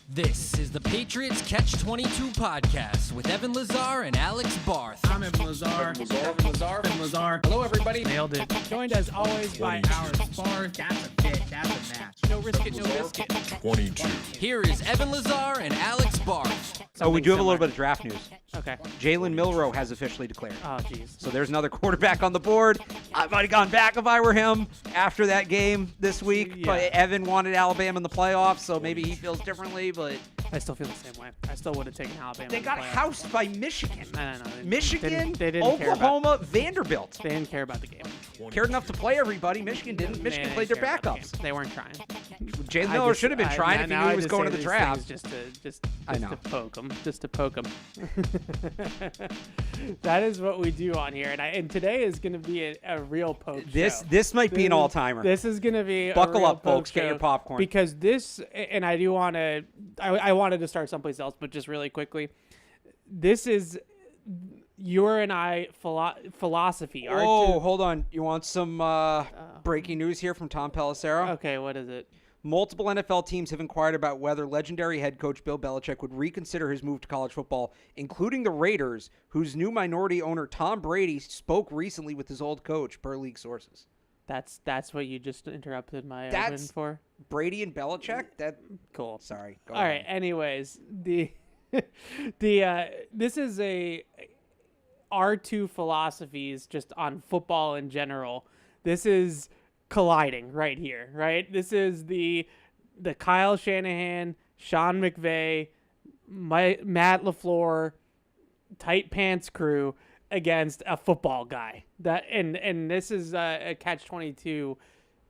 This is the Patriots Catch-22 podcast with Evan Lazar and Alex Barth. I'm Evan Lazar. Evan Lazar. Hello, everybody. Nailed it. Joined as always by our Barth. That's a fit. That's a match. No risk it, no biscuit. 22. Here is Evan Lazar and Alex Barth. Oh, we do have a little bit of draft news. Okay. Jalen Milroe has officially declared. Oh, jeez. So there's another quarterback on the board. I might have gone back if I were him after that game this week. Yeah. But Evan wanted Alabama in the playoffs, so maybe he feels differently. But I still feel the same way. I still would have taken Alabama. they in the got playoffs. housed by Michigan. I don't know. Michigan, they didn't care Oklahoma, Vanderbilt. They didn't care about the game. Cared enough to play everybody. Michigan didn't. Michigan They played their didn't care about backups. the game. They weren't trying. Jalen Miller should have been trying if he knew he was going to the draft. Just I know. to poke him. Just to poke him. That is what we do on here, and today is going to be a real poke show. This might be an all-timer. This is going to be Buckle a real up, folks. poke Get your show popcorn. because this, and I do want to. I wanted to start someplace else, but just really quickly, this is your and I philosophy. Oh, hold on. You want some breaking news here from Tom Pelissero? Okay, what is it? Multiple NFL teams have inquired about whether legendary head coach Bill Belichick would reconsider his move to college football, including the Raiders, whose new minority owner Tom Brady spoke recently with his old coach, per league sources. That's what you just interrupted my open That's for? Brady and Belichick? That Cool. Sorry. Go All ahead. right. Anyways, this is our two philosophies just on football in general. This is colliding right here, right? This is the Kyle Shanahan, Sean McVay, Matt LaFleur, tight pants crew against a football guy. And this is a Catch-22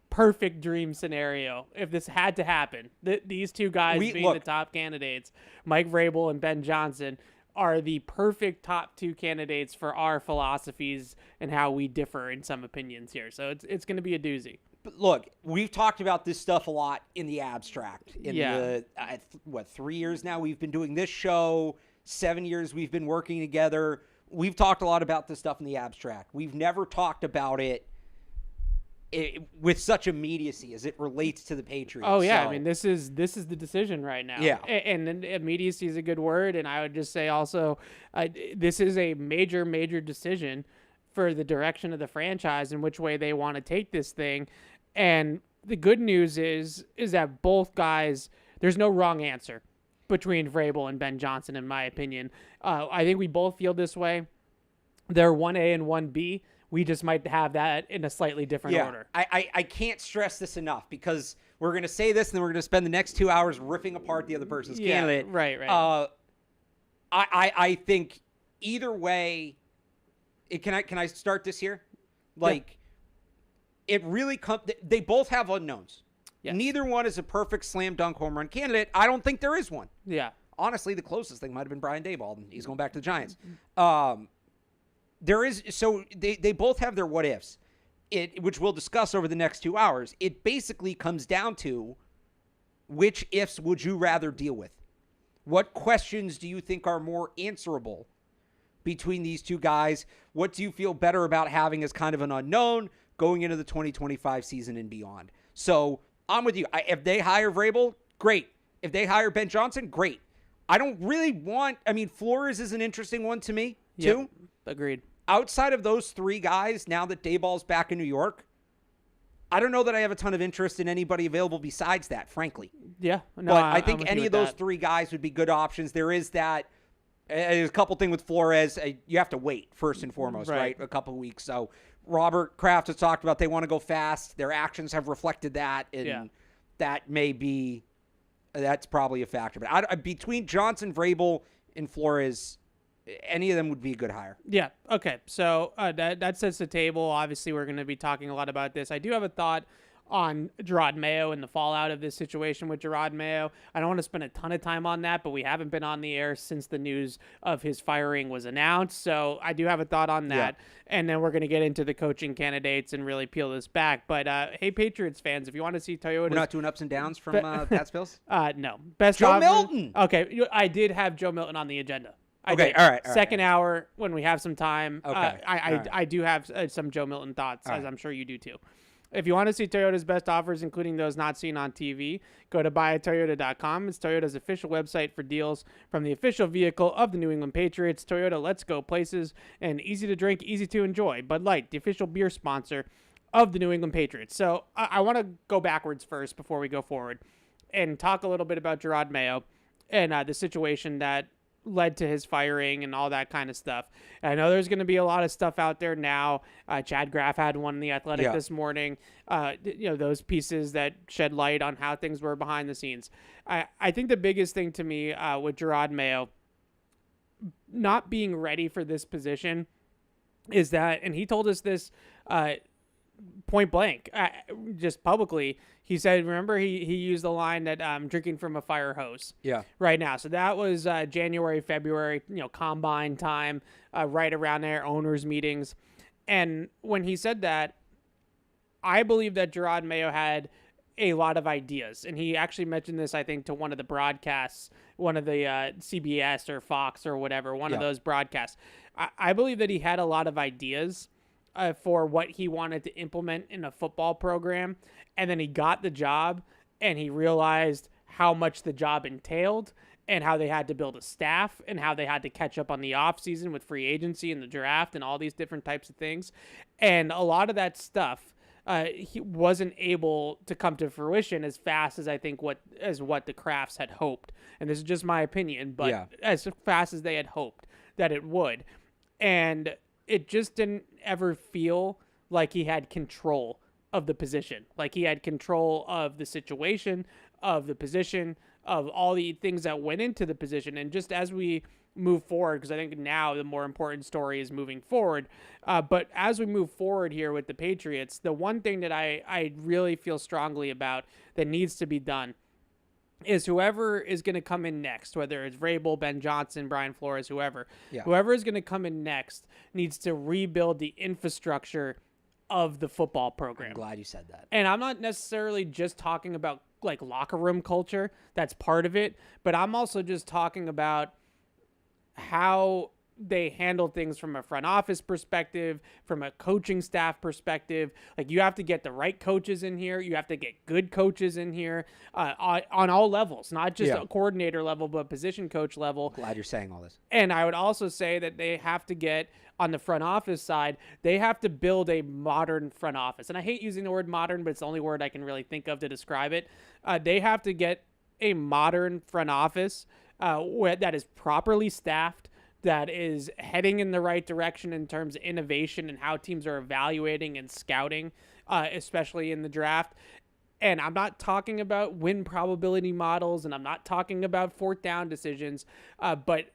perfect dream scenario. If this had to happen, these two guys being the top candidates, Mike Vrabel and Ben Johnson, are the perfect top two candidates for our philosophies and how we differ in some opinions here. So it's going to be a doozy. But look, we've talked about this stuff a lot in the abstract. In Yeah. 3 years now we've been doing this show, 7 years we've been working together. We've talked a lot about this stuff in the abstract. We've never talked about it with such immediacy as it relates to the Patriots. Oh yeah, So, I mean this is the decision right now. Yeah. And immediacy is a good word, and I would just say also this is a major decision for the direction of the franchise and which way they want to take this thing. And the good news is that both guys, there's no wrong answer between Vrabel and Ben Johnson, in my opinion. I think we both feel this way. They're 1A and 1B. We just might have that in a slightly different order. I can't stress this enough because we're going to say this and then we're going to spend the next 2 hours ripping apart the other person's candidate. Right. I think either way, can I start this here? Like, it really they both have unknowns. Yes. Neither one is a perfect slam dunk home run candidate. I don't think there is one. Yeah. Honestly, the closest thing might have been Brian Daboll, and he's going back to the Giants. They both have their what ifs, which we'll discuss over the next 2 hours. It basically comes down to which ifs would you rather deal with? What questions do you think are more answerable between these two guys? What do you feel better about having as kind of an unknown going into the 2025 season and beyond? So I'm with you. If they hire Vrabel, great. If they hire Ben Johnson, great. I don't really Flores is an interesting one to me, too. Yep. Agreed. Outside of those three guys, now that Daboll's back in New York, I don't know that I have a ton of interest in anybody available besides that, frankly. Yeah. No, But I think any of those that. three guys would be good options. There is that. There's a couple things with Flores. You have to wait, first and foremost, right? A couple of weeks. So Robert Kraft has talked about they want to go fast. Their actions have reflected that. And that may be, that's probably a factor. But between Johnson, Vrabel, and Flores, any of them would be a good hire. Yeah. Okay. So that sets the table. Obviously, we're going to be talking a lot about this. I do have a thought on Jerod Mayo and the fallout of this situation with Jerod Mayo. I don't want to spend a ton of time on that, but we haven't been on the air since the news of his firing was announced. So I do have a thought on that. Yeah. And then we're going to get into the coaching candidates and really peel this back. But hey, Patriots fans, if you want to see Toyota, we're not doing ups and downs from Pat's Bills? No. Best Joe Milton. Okay. I did have Joe Milton on the agenda. Okay, all right. Second hour when we have some time. Okay. I do have some Joe Milton thoughts, as I'm sure you do too. If you want to see Toyota's best offers, including those not seen on TV, go to buyatoyota.com. It's Toyota's official website for deals from the official vehicle of the New England Patriots. Toyota, let's go places, and easy to drink, easy to enjoy. Bud Light, the official beer sponsor of the New England Patriots. So I want to go backwards first before we go forward and talk a little bit about Jerod Mayo and the situation that led to his firing and all that kind of stuff. And I know there's going to be a lot of stuff out there now. Chad Graff had one in The Athletic this morning. Those pieces that shed light on how things were behind the scenes. I think the biggest thing to me with Jerod Mayo not being ready for this position is that, and he told us this point blank, just publicly. He said, remember, he used the line that I'm drinking from a fire hose. Yeah. Right now. So that was January, February, combine time, right around there, owners meetings. And when he said that, I believe that Jerod Mayo had a lot of ideas. And he actually mentioned this, I think, to one of the broadcasts, one of the CBS or Fox or whatever, one of those broadcasts. I believe that he had a lot of ideas for what he wanted to implement in a football program. And then he got the job and he realized how much the job entailed and how they had to build a staff and how they had to catch up on the offseason with free agency and the draft and all these different types of things. And a lot of that stuff he wasn't able to come to fruition as fast as I think what the Crafts had hoped. And this is just my opinion, but as fast as they had hoped that it would. And it just didn't ever feel like he had control of the position. Like he had control of the situation, of the position, of all the things that went into the position. And just as we move forward, because I think now the more important story is moving forward. But as we move forward here with the Patriots, the one thing that I really feel strongly about that needs to be done is whoever is going to come in next, whether it's Vrabel, Ben Johnson, Brian Flores, whoever is going to come in next needs to rebuild the infrastructure of the football program. I'm glad you said that. And I'm not necessarily just talking about like locker room culture. That's part of it. But I'm also just talking about how they handle things from a front office perspective, from a coaching staff perspective. Like you have to get the right coaches in here. You have to get good coaches in here on all levels, not just a coordinator level, but position coach level. Glad you're saying all this. And I would also say that they have to get on the front office side, they have to build a modern front office. And I hate using the word modern, but it's the only word I can really think of to describe it. They have to get a modern front office that is properly staffed, that is heading in the right direction in terms of innovation and how teams are evaluating and scouting, especially in the draft. And I'm not talking about win probability models, and I'm not talking about fourth down decisions, but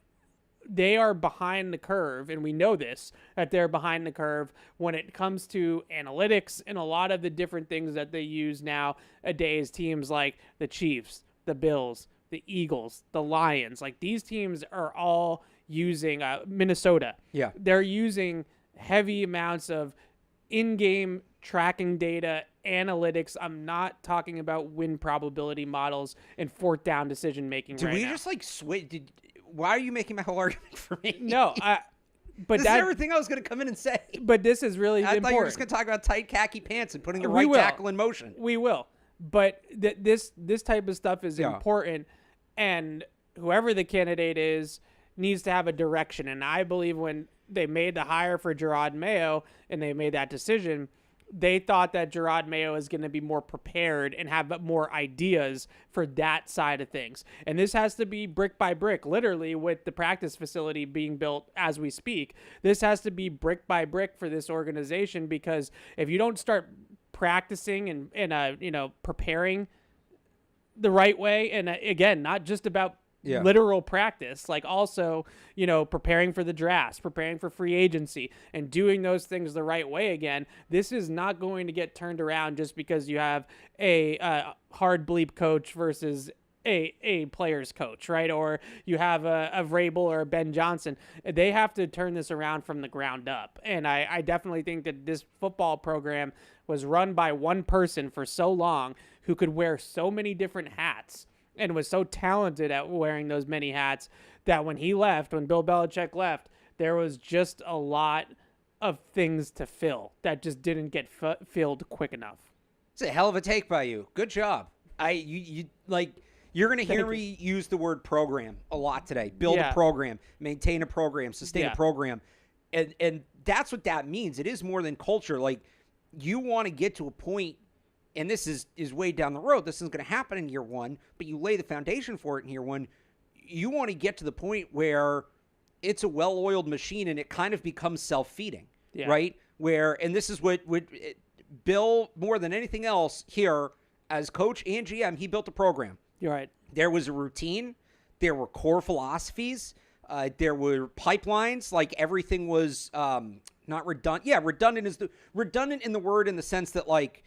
they are behind the curve, and we know this, that they're behind the curve when it comes to analytics and a lot of the different things that they use nowadays. Teams like the Chiefs, the Bills, the Eagles, the Lions, like these teams are all using Minnesota. Yeah. They're using heavy amounts of in-game tracking data, analytics. I'm not talking about win probability models and fourth down decision making. Did we just like switch? Why are you making my whole argument for me? No, but this is everything I was going to come in and say. But this is really important. I thought you were just going to talk about tight khaki pants and putting the right tackle in motion. We will. But this type of stuff is important, and whoever the candidate is needs to have a direction. And I believe when they made the hire for Jerod Mayo and they made that decision, they thought that Jerod Mayo is going to be more prepared and have more ideas for that side of things. And this has to be brick by brick, literally with the practice facility being built as we speak. This has to be brick by brick for this organization, because if you don't start practicing and preparing the right way, and again, not just about literal practice, like also, preparing for the drafts, preparing for free agency, and doing those things the right way again. This is not going to get turned around just because you have a hard bleep coach versus a player's coach, right? Or you have a Vrabel or a Ben Johnson. They have to turn this around from the ground up. And I definitely think that this football program was run by one person for so long who could wear so many different hats and was so talented at wearing those many hats that when he left, when Bill Belichick left, there was just a lot of things to fill that just didn't get filled quick enough. It's a hell of a take by you. Good job. You're going to hear me use the word program a lot today. Build a program, maintain a program, sustain a program. And that's what that means. It is more than culture. Like, you want to get to a point, and this is way down the road. This isn't going to happen in year one, but you lay the foundation for it in year one. You want to get to the point where it's a well-oiled machine and it kind of becomes self-feeding, right? And this is what Bill, more than anything else here, as coach and GM, he built a program. You're right. There was a routine. There were core philosophies. There were pipelines. Like, everything was not redundant. Yeah, redundant is redundant in the word, in the sense that, like,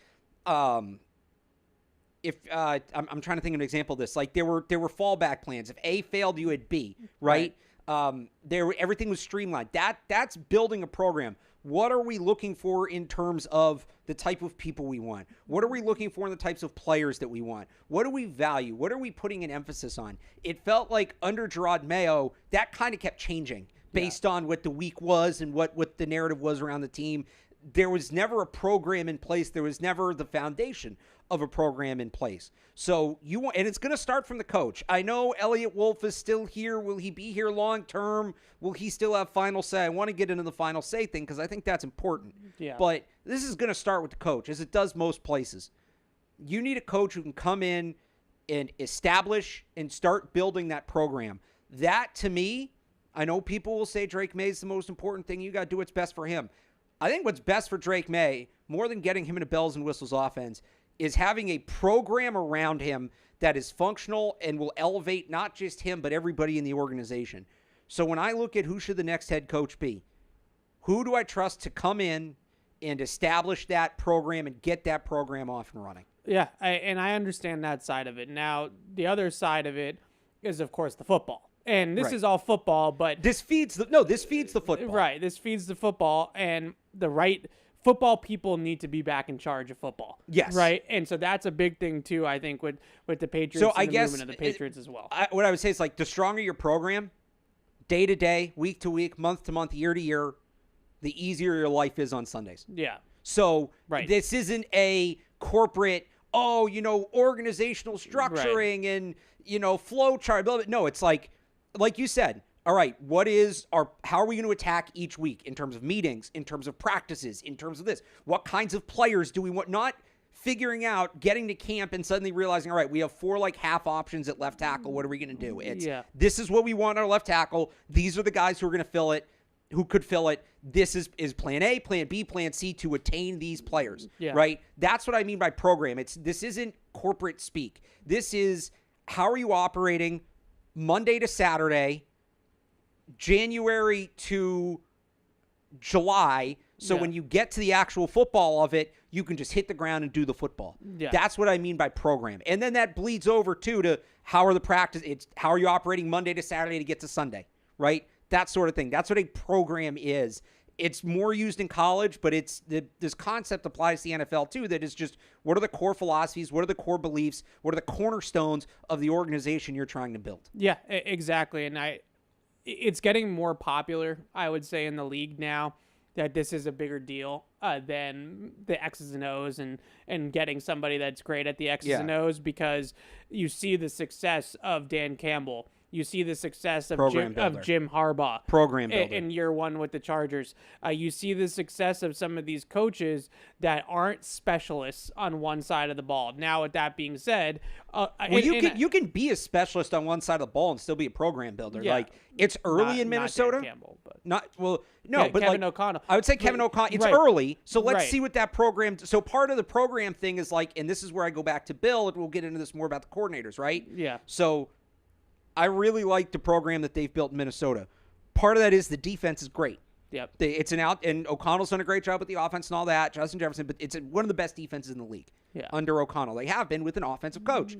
if I'm trying to think of an example of this. Like, there were fallback plans. If A failed, you had B, right? Everything was streamlined. That's building a program. What are we looking for in terms of the type of people we want? What are we looking for in the types of players that we want? What do we value? What are we putting an emphasis on? It felt like under Jerod Mayo, that kind of kept changing based on what the week was and what the narrative was around the team. There was never a program in place. There was never the foundation of a program in place. So and it's going to start from the coach. I know Elliot Wolf is still here. Will he be here long term? Will he still have final say? I want to get into the final say thing because I think that's important. Yeah. But this is going to start with the coach, as it does most places. You need a coach who can come in and establish and start building that program. That, to me, I know people will say Drake May is the most important thing. You got to do what's best for him. I think what's best for Drake May, more than getting him into bells and whistles offense, is having a program around him that is functional and will elevate not just him, but everybody in the organization. So when I look at who should the next head coach be, who do I trust to come in and establish that program and get that program off and running? Yeah, I understand that side of it. Now, the other side of it is, of course, the football. And this is all football, but this feeds the football. Right, this feeds the football, and the right football people need to be back in charge of football. Yes. Right? And so that's a big thing, too, I think, with the Patriots and the movement of the Patriots as well. What I would say is, like, the stronger your program, day to day, week to week, month to month, year to year, the easier your life is on Sundays. Yeah. So this isn't a corporate, organizational structuring and, flow chart. Blah, blah. No, it's like you said, all right, how are we going to attack each week in terms of meetings, in terms of practices, in terms of this? What kinds of players do we want? Not figuring out, getting to camp and suddenly realizing, all right, we have 4 half options at left tackle. What are we going to do? This is what we want our left tackle. These are the guys who are going to fill it, who could fill it. This is plan A, plan B, plan C to attain these players, right? That's what I mean by program. This isn't corporate speak. This is, how are you operating Monday to Saturday, January to July, so when you get to the actual football of it, you can just hit the ground and do the football. Yeah. That's what I mean by program. And then that bleeds over, too, to how are you operating Monday to Saturday to get to Sunday, right? That sort of thing. That's what a program is. It's more used in college, but this concept applies to the NFL, too, that is just, what are the core philosophies? What are the core beliefs? What are the cornerstones of the organization you're trying to build? Yeah, exactly. And it's getting more popular, I would say, in the league now, that this is a bigger deal than the X's and O's and getting somebody that's great at the X's and O's, because you see the success of Dan Campbell. You see the success of Jim Harbaugh. Program builder. In year one with the Chargers. You see the success of some of these coaches that aren't specialists on one side of the ball. Now, with that being said... you can be a specialist on one side of the ball and still be a program builder. Yeah. Like, it's early in Minnesota. Not Dan Campbell, but... but Kevin O'Connell. I would say Kevin O'Connell. It's early, so let's see what that program... So part of the program thing is like, and this is where I go back to Bill, and we'll get into this more about the coordinators, right? Yeah. So... I really like the program that they've built in Minnesota. Part of that is the defense is great. Yep. And O'Connell's done a great job with the offense and all that, Justin Jefferson, but it's one of the best defenses in the league under O'Connell. They have been with an offensive coach.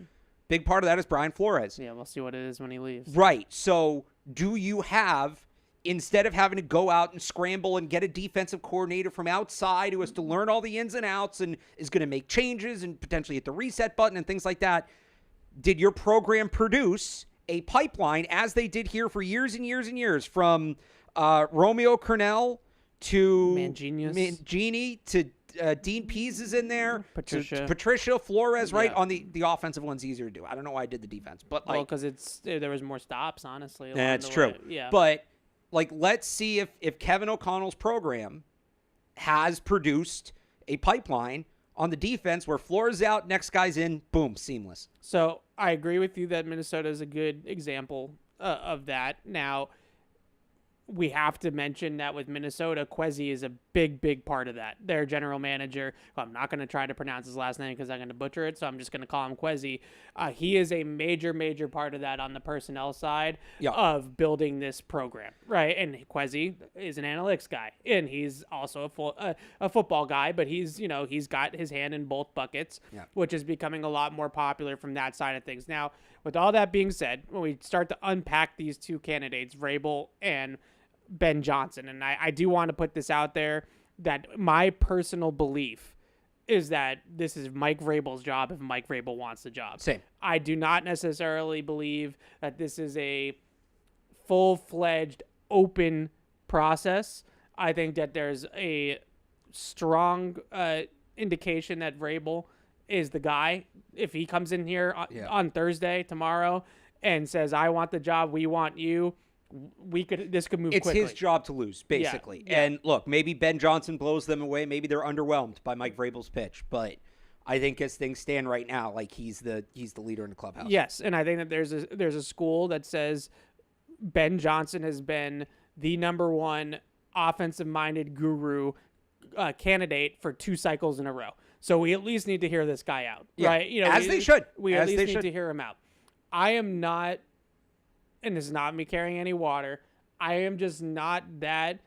Big part of that is Brian Flores. Yeah, we'll see what it is when he leaves. Right. So do you have, instead of having to go out and scramble and get a defensive coordinator from outside who has to learn all the ins and outs and is going to make changes and potentially hit the reset button and things like that, did your program produce a pipeline, as they did here for years and years and years, from Romeo Cornell to Mangini to Dean Pease is in there. Patricia. To Patricia Flores, right? Yeah. On the offensive one's easier to do. I don't know why I did the defense, but like, because there was more stops, honestly. That's true. Yeah. But like, let's see if Kevin O'Connell's program has produced a pipeline on the defense where Flores out, next guy's in, boom, seamless. So I agree with you that Minnesota is a good example of that. Now, we have to mention that with Minnesota, Kwesi is a big part of that. Their general manager, I'm not going to try to pronounce his last name because I'm going to butcher it, so I'm just going to call him Kwesi. He is a major part of that on the personnel side of building this program, right? And Kwesi is an analytics guy, and he's also a football guy, but he's got his hand in both buckets, which is becoming a lot more popular from that side of things. Now, with all that being said, when we start to unpack these two candidates, Vrabel and Ben Johnson, and I do want to put this out there that my personal belief is that this is Mike Vrabel's job if Mike Vrabel wants the job. Same. I do not necessarily believe that this is a full-fledged open process. I think that there's a strong indication that Vrabel is the guy. If he comes in here on Thursday, tomorrow, and says, I want the job, we want you, this could move quickly. It's his job to lose, basically. Yeah. And look, maybe Ben Johnson blows them away. Maybe they're underwhelmed by Mike Vrabel's pitch. But I think as things stand right now, like he's the leader in the clubhouse. Yes, and I think that there's a school that says Ben Johnson has been the number one offensive-minded guru candidate for 2 cycles in a row. So we at least need to hear this guy out, right? They should. We at least need to hear him out. I am not, and this is not me carrying any water, I am just not that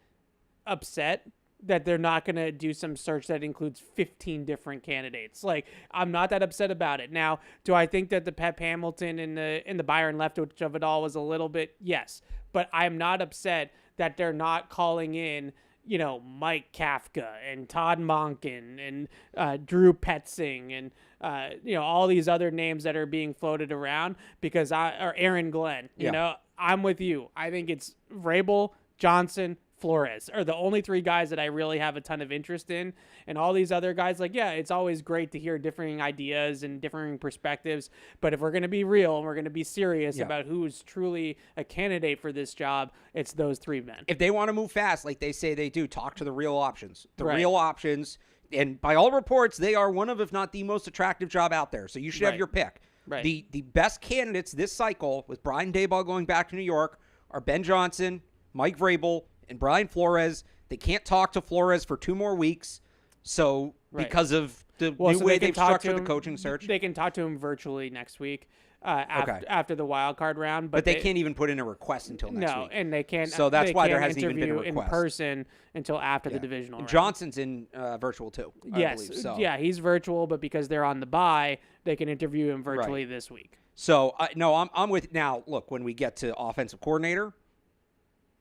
upset that they're not going to do some search that includes 15 different candidates. Like, I'm not that upset about it. Now, do I think that the Pep Hamilton and the Byron Leftwich of it all was a little bit? Yes. But I'm not upset that they're not calling in, Mike Kafka and Todd Monken and Drew Petzing and, all these other names that are being floated around or Aaron Glenn, I'm with you. I think it's Vrabel, Johnson, Flores are the only 3 guys that I really have a ton of interest in. And all these other guys, it's always great to hear differing ideas and differing perspectives. But if we're going to be real and we're going to be serious about who's truly a candidate for this job, it's those 3 men. If they want to move fast, like they say they do, talk to the real options. Right. Real options. And by all reports, they are one of, if not the most attractive job out there. So you should have your pick. Right. The best candidates this cycle, with Brian Daboll going back to New York, are Ben Johnson, Mike Vrabel, and Brian Flores. They can't talk to Flores for 2 more weeks. So because of the new way they've structured the coaching search. They can talk to him virtually next week after the wild card round. But they can't even put in a request until next week. No, and they can't. So that's why there can't hasn't even been a interview request in person until after the divisional round. Johnson's in virtual too, I believe. So. Yeah, he's virtual, but because they're on the bye, they can interview him virtually this week. So, I'm with – now, look, when we get to offensive coordinator,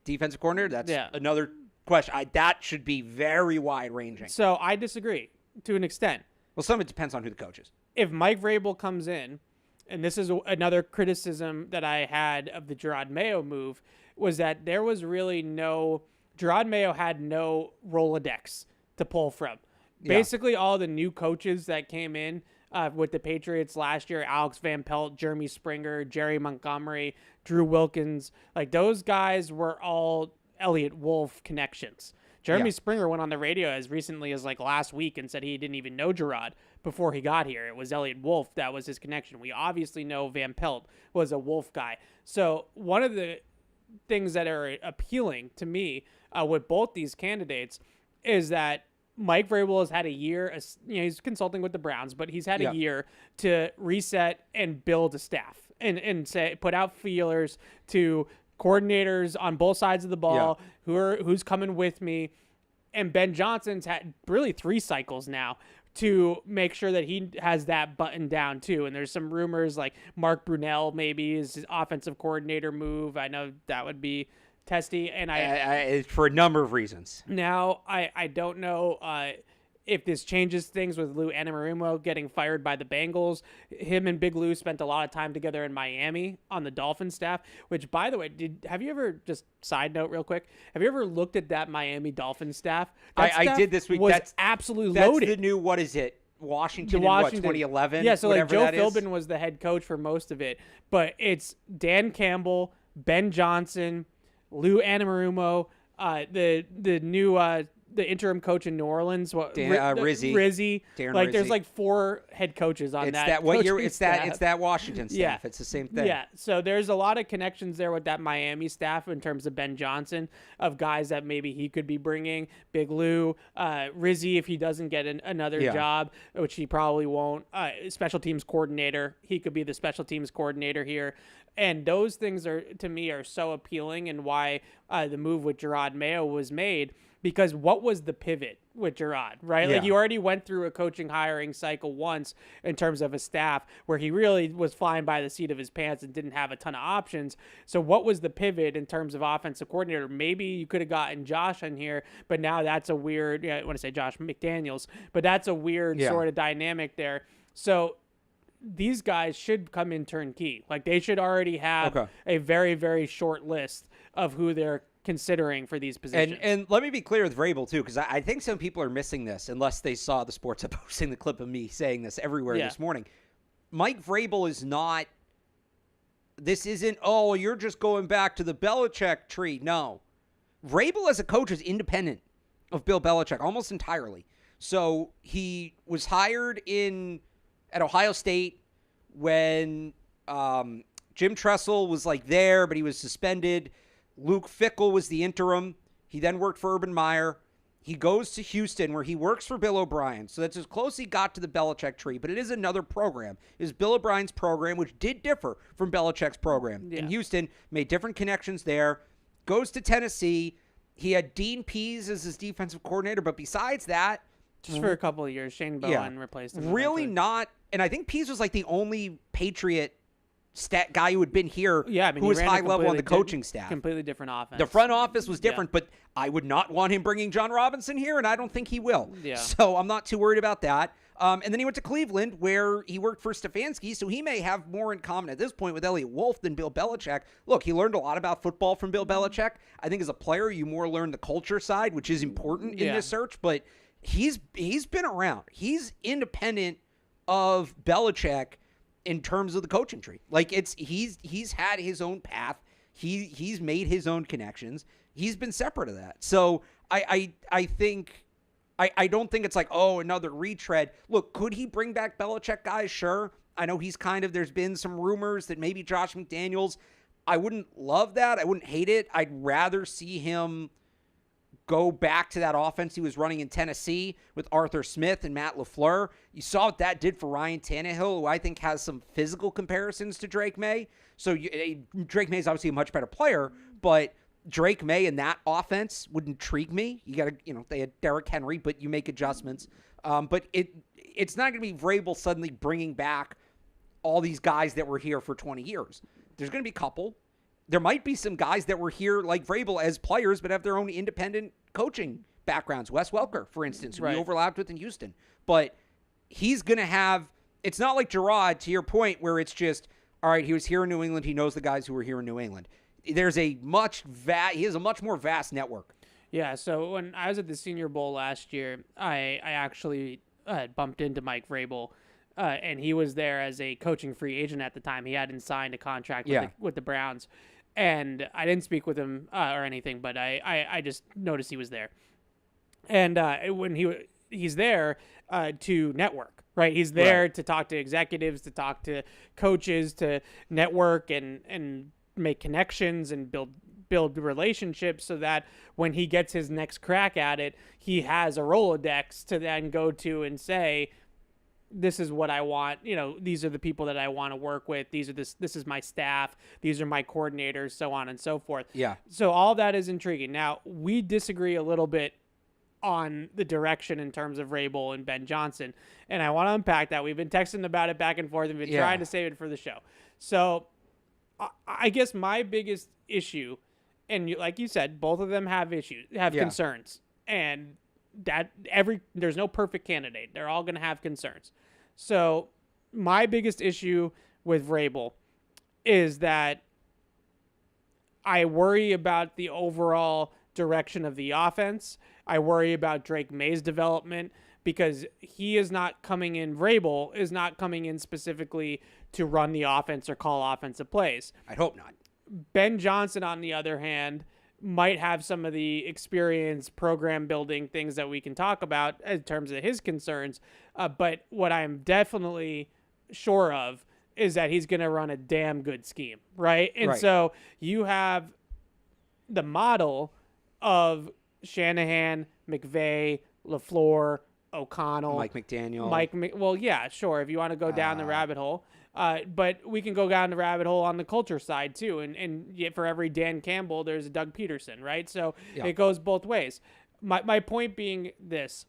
defensive coordinator, that's another question. That should be very wide-ranging. So, I disagree to an extent. Well, some of it depends on who the coach is. If Mike Vrabel comes in, and this is another criticism that I had of the Jerod Mayo move, was that there was really Jerod Mayo had no Rolodex to pull from. Basically, all the new coaches that came in with the Patriots last year, Alex Van Pelt, Jeremy Springer, Jerry Montgomery, Drew Wilkins, those guys were all Elliott Wolf connections. Jeremy Springer went on the radio as recently as last week and said he didn't even know Jerod before he got here. It was Elliott Wolf that was his connection. We obviously know Van Pelt was a Wolf guy. So one of the things that are appealing to me with both these candidates is that Mike Vrabel has had a year, he's consulting with the Browns, but he's had a year to reset and build a staff and put out feelers to coordinators on both sides of the ball who's coming with me. And Ben Johnson's had really 3 cycles now to make sure that he has that button down too. And there's some rumors like Mark Brunell maybe is his offensive coordinator move. I know that would be testy, and I for a number of reasons. Now I don't know if this changes things with Lou Anarumo getting fired by the Bengals. Him and Big Lou spent a lot of time together in Miami on the Dolphins staff, which, by the way, have you ever, just side note real quick, have you ever looked at that Miami Dolphins staff? I did this week. Was absolutely that's loaded. The new, what is it? Washington in what, 2011? Yeah, so like Joe that is? Philbin was the head coach for most of it. But it's Dan Campbell, Ben Johnson, Lou Anarumo, the new the interim coach in New Orleans, Rizzi. Darren like Rizzi. There's like 4 head coaches on that. It's that Washington staff. Yeah. It's the same thing. Yeah. So there's a lot of connections there with that Miami staff in terms of Ben Johnson, of guys that maybe he could be bringing. Big Lou, Rizzi, if he doesn't get another job, which he probably won't. Special teams coordinator, he could be the special teams coordinator here. And those things to me are so appealing, and why the move with Jerod Mayo was made. Because what was the pivot with Jerod, right? Yeah. Like, you already went through a coaching hiring cycle once in terms of a staff where he really was flying by the seat of his pants and didn't have a ton of options. So what was the pivot in terms of offensive coordinator? Maybe you could have gotten Josh in here, but now that's a weird, I want to say Josh McDaniels, but that's a weird sort of dynamic there. So these guys should come in turnkey. Like, they should already have a very, very short list of who they're considering for these positions. And let me be clear with Vrabel, too, because I think some people are missing this, unless they saw the Sports Hub posting the clip of me saying this everywhere this morning. Mike Vrabel is not – this isn't, oh, you're just going back to the Belichick tree. No. Vrabel as a coach is independent of Bill Belichick almost entirely. So he was hired at Ohio State when Jim Tressel was like there, but he was suspended. Luke Fickell was the interim. He then worked for Urban Meyer. He goes to Houston, where he works for Bill O'Brien. So that's as close he got to the Belichick tree, but it is another program. It is Bill O'Brien's program, which did differ from Belichick's program. In Houston, made different connections there. Goes to Tennessee. He had Dean Pease as his defensive coordinator, but besides that, just for a couple of years, Shane Bowen replaced him. Really not, and I think Pease was like the only Patriot stat guy who had been here who was high level on the coaching staff. Completely different offense. The front office was different, but I would not want him bringing John Robinson here, and I don't think he will. Yeah. So I'm not too worried about that. And then he went to Cleveland, where he worked for Stefanski, so he may have more in common at this point with Elliot Wolf than Bill Belichick. Look, he learned a lot about football from Bill Belichick. I think as a player, you more learn the culture side, which is important in this search, but he's been around. He's independent of Belichick in terms of the coaching tree. Like, he's had his own path. He's made his own connections. He's been separate of that. So I think I don't think it's like, oh, another retread. Look, could he bring back Belichick guys? Sure. I know there's been some rumors that maybe Josh McDaniels. I wouldn't love that. I wouldn't hate it. I'd rather see him go back to that offense he was running in Tennessee with Arthur Smith and Matt LaFleur. You saw what that did for Ryan Tannehill, who I think has some physical comparisons to Drake May. So Drake May is obviously a much better player, but Drake May in that offense would intrigue me. You got to, they had Derrick Henry, but you make adjustments. But it's not going to be Vrabel suddenly bringing back all these guys that were here for 20 years. There's going to be a couple. There might be some guys that were here like Vrabel as players, but have their own independent coaching backgrounds. Wes Welker, for instance, who we overlapped with in Houston. But he's going to have, it's not like Jerod, to your point, where it's just, all right, he was here in New England. He knows the guys who were here in New England. He has a much more vast network. Yeah, so when I was at the Senior Bowl last year, I actually bumped into Mike Vrabel, and he was there as a coaching free agent at the time. He hadn't signed a contract with the Browns. And I didn't speak with him or anything, but I just noticed he was there. And when he's there to network, right? He's there to talk to executives, to talk to coaches, to network and make connections and build relationships, so that when he gets his next crack at it, he has a Rolodex to then go to and say, this is what I want. These are the people that I want to work with. This is my staff. These are my coordinators, so on and so forth. Yeah. So all that is intriguing. Now, we disagree a little bit on the direction in terms of Vrabel and Ben Johnson, and I want to unpack that. We've been texting about it back and forth and been trying to save it for the show. So I guess my biggest issue, and like you said, both of them have concerns, and there's no perfect candidate. They're all going to have concerns. So my biggest issue with Vrabel is that I worry about the overall direction of the offense. I worry about Drake May's development because Vrabel is not coming in specifically to run the offense or call offensive plays. I hope not. Ben Johnson, on the other hand, might have some of the experience, program building things that we can talk about in terms of his concerns. But what I'm definitely sure of is that he's going to run a damn good scheme, right? And so you have the model of Shanahan, McVay, LaFleur, O'Connell, Mike McDaniel. Well, yeah, sure, if you want to go down the rabbit hole. But we can go down the rabbit hole on the culture side too. And yet for every Dan Campbell, there's a Doug Peterson, right? So it goes both ways. My point being this.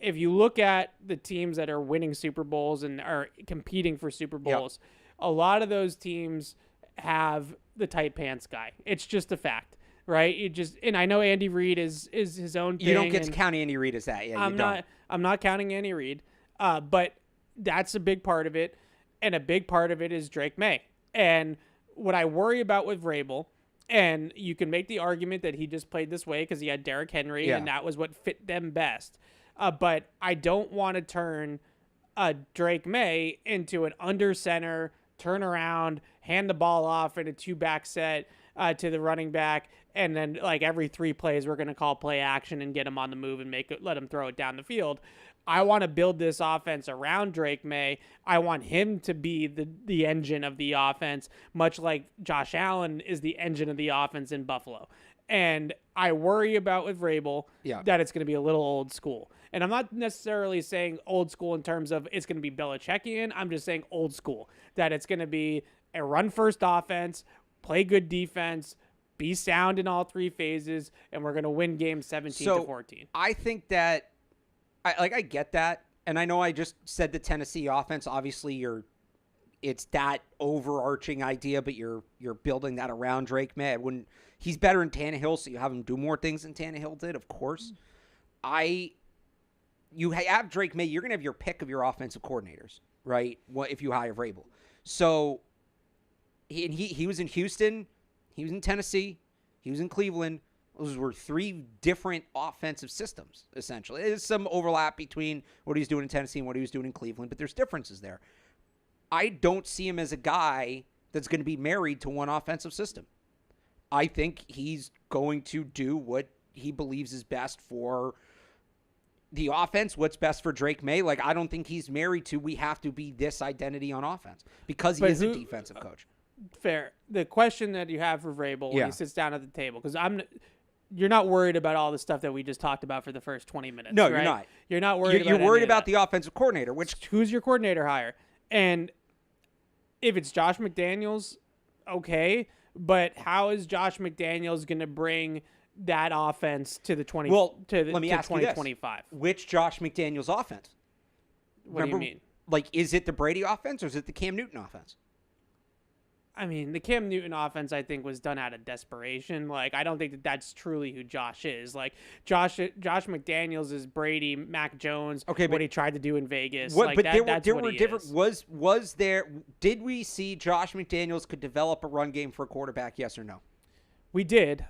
If you look at the teams that are winning Super Bowls and are competing for Super Bowls, a lot of those teams have the tight pants guy. It's just a fact, right? And I know Andy Reid is his own thing. You don't get to count Andy Reid as that. Yeah, I'm not counting Andy Reid, but that's a big part of it, and a big part of it is Drake May. And what I worry about with Vrabel, and you can make the argument that he just played this way because he had Derrick Henry, and that was what fit them best. But I don't want to turn Drake May into an under center, turn around, hand the ball off in a 2-back set to the running back, and then like every 3 plays we're going to call play action and get him on the move and let him throw it down the field. I want to build this offense around Drake May. I want him to be the engine of the offense, much like Josh Allen is the engine of the offense in Buffalo. And I worry about with Vrabel that it's going to be a little old school. And I'm not necessarily saying old school in terms of it's going to be Belichickian. I'm just saying old school, that it's going to be a run-first offense, play good defense, be sound in all 3 phases, and we're going to win games 17-14. I think that I get that. And I know I just said the Tennessee offense. Obviously, it's that overarching idea, but you're building that around Drake May. He's better in Tannehill, so you have him do more things than Tannehill did, of course. You have Drake May, you're going to have your pick of your offensive coordinators, right? If you hire Vrabel. So he was in Houston, he was in Tennessee, he was in Cleveland. Those were 3 different offensive systems, essentially. There's some overlap between what he's doing in Tennessee and what he was doing in Cleveland, but there's differences there. I don't see him as a guy that's going to be married to one offensive system. I think he's going to do what he believes is best for the offense, what's best for Drake May. Like, I don't think he's married to we have to be this identity on offense because he is a defensive coach. Fair. The question that you have for Vrabel when he sits down at the table, because you're not worried about all the stuff that we just talked about for the first 20 minutes. No, right? you're not. You're not worried. You're worried about the offensive coordinator, who's your coordinator hire? And if it's Josh McDaniels, okay, but how is Josh McDaniels going to bring that offense to the 2025? Which Josh McDaniels offense? What do you mean? Like, is it the Brady offense or is it the Cam Newton offense? I mean, the Cam Newton offense, I think, was done out of desperation. Like, I don't think that that's truly who Josh is. Like, Josh McDaniels is Brady, Mac Jones, what he tried to do in Vegas. But that's there what were he different. is. Did we see Josh McDaniels could develop a run game for a quarterback? Yes or no? We did.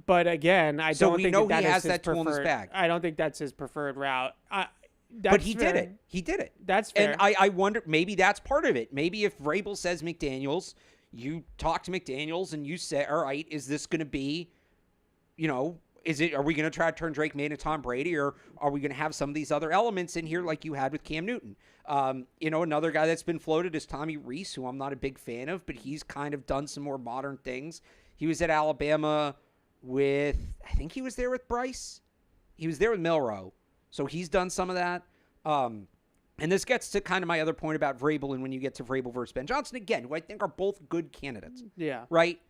But again, I don't think that he has is his that tool in his preferred. bag. I don't think that's his preferred route. But he did it. He did it. That's fair. And I wonder, maybe that's part of it. Maybe if Vrabel says McDaniels, you talk to McDaniels and you say, all right, is this going to be, are we going to try to turn Drake May into Tom Brady, or are we going to have some of these other elements in here like you had with Cam Newton? Another guy that's been floated is Tommy Reese, who I'm not a big fan of, but he's kind of done some more modern things. He was at Alabama I think he was there with Bryce. He was there with Milroe. So he's done some of that. And this gets to kind of my other point about Vrabel, and when you get to Vrabel versus Ben Johnson, again, who I think are both good candidates. Yeah. Right?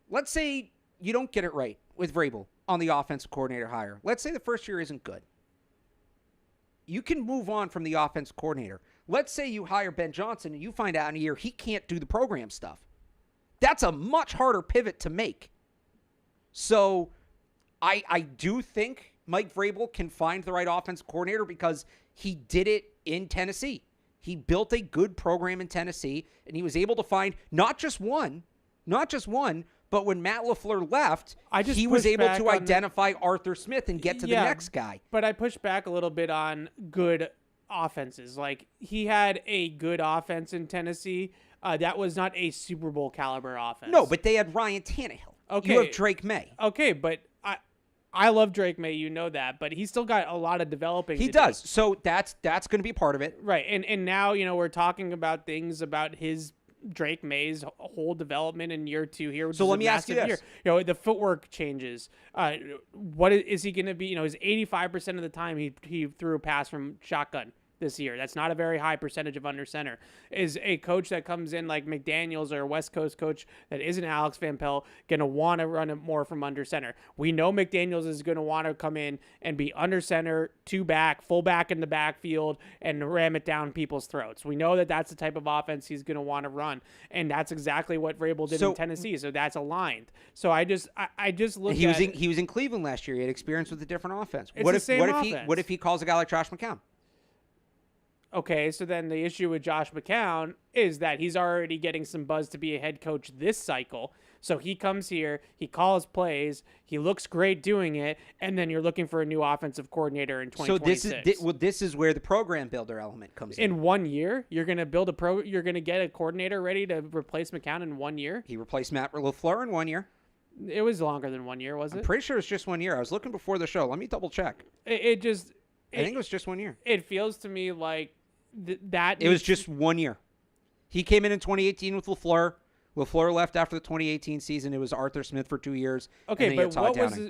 Let's say you don't get it right with Vrabel on the offensive coordinator hire. Let's say the first year isn't good. You can move on from the offensive coordinator. Let's say you hire Ben Johnson and you find out in a year he can't do the program stuff. That's a much harder pivot to make. So I do think Mike Vrabel can find the right offensive coordinator because he did it in Tennessee. He built a good program in Tennessee, and he was able to find not just one, but when Matt LaFleur left, he was able to identify Arthur Smith and get to the next guy. But I pushed back a little bit on good offenses. Like, he had a good offense in Tennessee. That was not a Super Bowl caliber offense. No, but they had Ryan Tannehill. Okay. You have Drake May. Okay, but I love Drake May, you know that, but he's still got a lot of developing to does. do. So that's going to be part of it. Right. And now, we're talking about things about his Drake May's whole development in year 2 here. So let me ask you this. The footwork changes. What is he going to be? His 85% of the time he threw a pass from shotgun this year. That's not a very high percentage of under center. Is a coach that comes in like McDaniels or a West Coast coach that isn't Alex Van Pelt going to want to run it more from under center? We know McDaniels is going to want to come in and be under center, 2 back, full back in the backfield, and ram it down people's throats. We know that that's the type of offense he's going to want to run, and that's exactly what Vrabel did in Tennessee. So that's aligned. So I just look he at he was in Cleveland last year. He had experience with a different offense. It's the same offense. What if he calls a guy like Josh McCown? Okay, so then the issue with Josh McCown is that he's already getting some buzz to be a head coach this cycle. So he comes here, he calls plays, he looks great doing it, and then you're looking for a new offensive coordinator in 2026. So this is where the program builder element comes in. In 1 year, you're going to build you're going to get a coordinator ready to replace McCown in 1 year? He replaced Matt LaFleur in 1 year. It was longer than 1 year, was it? I'm pretty sure it's just 1 year. I was looking before the show. Let me double check. I think it was just 1 year. It feels to me like it was just 1 year. He came in 2018 with LaFleur. LaFleur left after the 2018 season. It was Arthur Smith for 2 years. Okay, but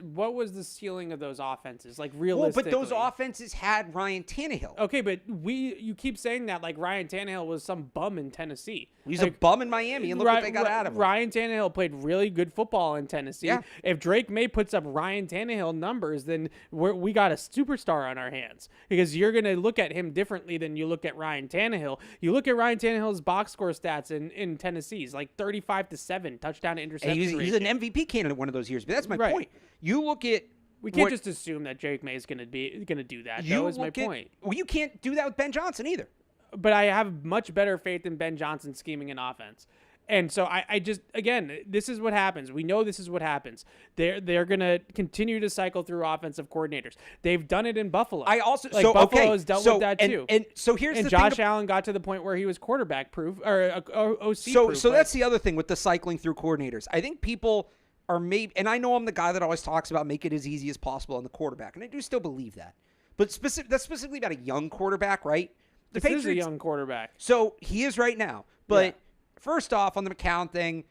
what was the ceiling of those offenses? Like, realistically? Well, but those offenses had Ryan Tannehill. Okay, but you keep saying that like Ryan Tannehill was some bum in Tennessee. He's a bum in Miami, and look what they got out of him. Ryan Tannehill played really good football in Tennessee. Yeah. If Drake May puts up Ryan Tannehill numbers, then we got a superstar on our hands, because you're going to look at him differently than you look at Ryan Tannehill. You look at Ryan Tannehill's box score stats in Tennessee's like 35-7 touchdown to interception. He's an MVP candidate one of those years, but that's my point. You look at we can't just assume that Drake May is going to do that. That was my point. Well, you can't do that with Ben Johnson either. But I have much better faith in Ben Johnson scheming an offense. And so I just, again, this is what happens. We know this is what happens. They're going to continue to cycle through offensive coordinators. They've done it in Buffalo. Buffalo has dealt with that too. And so here's the thing. And Josh Allen got to the point where he was quarterback proof or OC proof. So that's the other thing with the cycling through coordinators. I think people are and I know I'm the guy that always talks about make it as easy as possible on the quarterback, and I do still believe that. But that's specifically about a young quarterback, right? The Patriots is a young quarterback. So he is right now. But first off, on the McCown thing,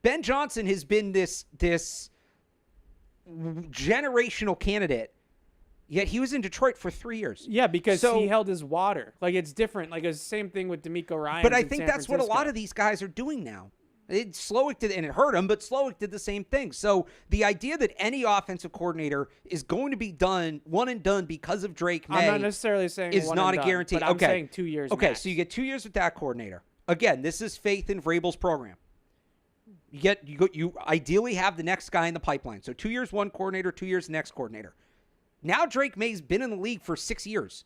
Ben Johnson has been this generational candidate, yet he was in Detroit for 3 years. Yeah, because he held his water. Like, it's different. Like, it's the same thing with DeMeco Ryans. But I think that's what a lot of these guys are doing now. Slowick did, and it hurt him, but Slowick did the same thing. So the idea that any offensive coordinator is going to be one and done because of Drake May, I'm not necessarily saying is not a guarantee. But I'm saying 2 years. Okay, max. so you get 2 years with that coordinator. Again, this is faith in Vrabel's program. You ideally have the next guy in the pipeline. So 2 years, one coordinator, 2 years, next coordinator. Now Drake May's been in the league for 6 years.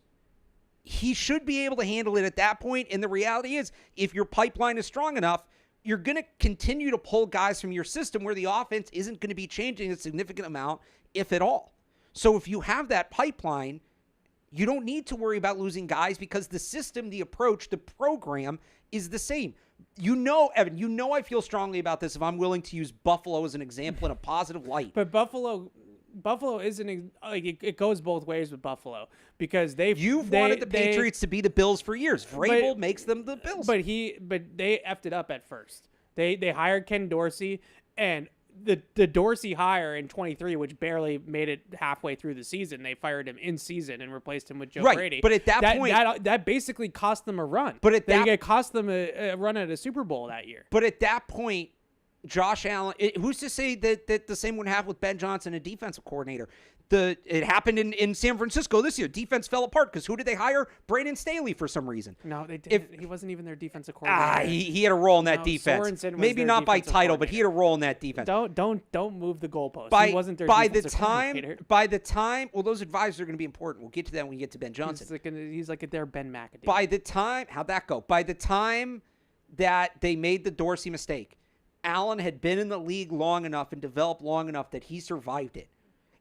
He should be able to handle it at that point. And the reality is, if your pipeline is strong enough, you're going to continue to pull guys from your system where the offense isn't going to be changing a significant amount, if at all. So if you have that pipeline, you don't need to worry about losing guys because the system, the approach, the program is the same. You know, Evan, I feel strongly about this if I'm willing to use Buffalo as an example in a positive light. But Buffalo isn't like it goes both ways with Buffalo, because they wanted the Patriots to be the Bills for years. Vrabel makes them the Bills. But they effed it up at first. They hired Ken Dorsey, and the Dorsey hire in 23, which barely made it halfway through the season, they fired him in season and replaced him with Joe Brady. But at that point, that basically cost them a run. But it cost them a run at a Super Bowl that year. But at that point, Josh Allen, who's to say that the same would happen with Ben Johnson, a defensive coordinator? It happened in San Francisco this year. Defense fell apart because who did they hire? Brandon Staley for some reason. No, they didn't. He wasn't even their defensive coordinator. He had a role in that defense. Sorensen was Maybe their not by defensive title, but he had a role in that defense. Don't move the goalpost. He wasn't their defensive coordinator. By the time, well, those advisors are going to be important. We'll get to that when we get to Ben Johnson. He's like their Ben McAdoo. By the time, how'd that go? By the time that they made the Dorsey mistake, Allen had been in the league long enough and developed long enough that he survived it.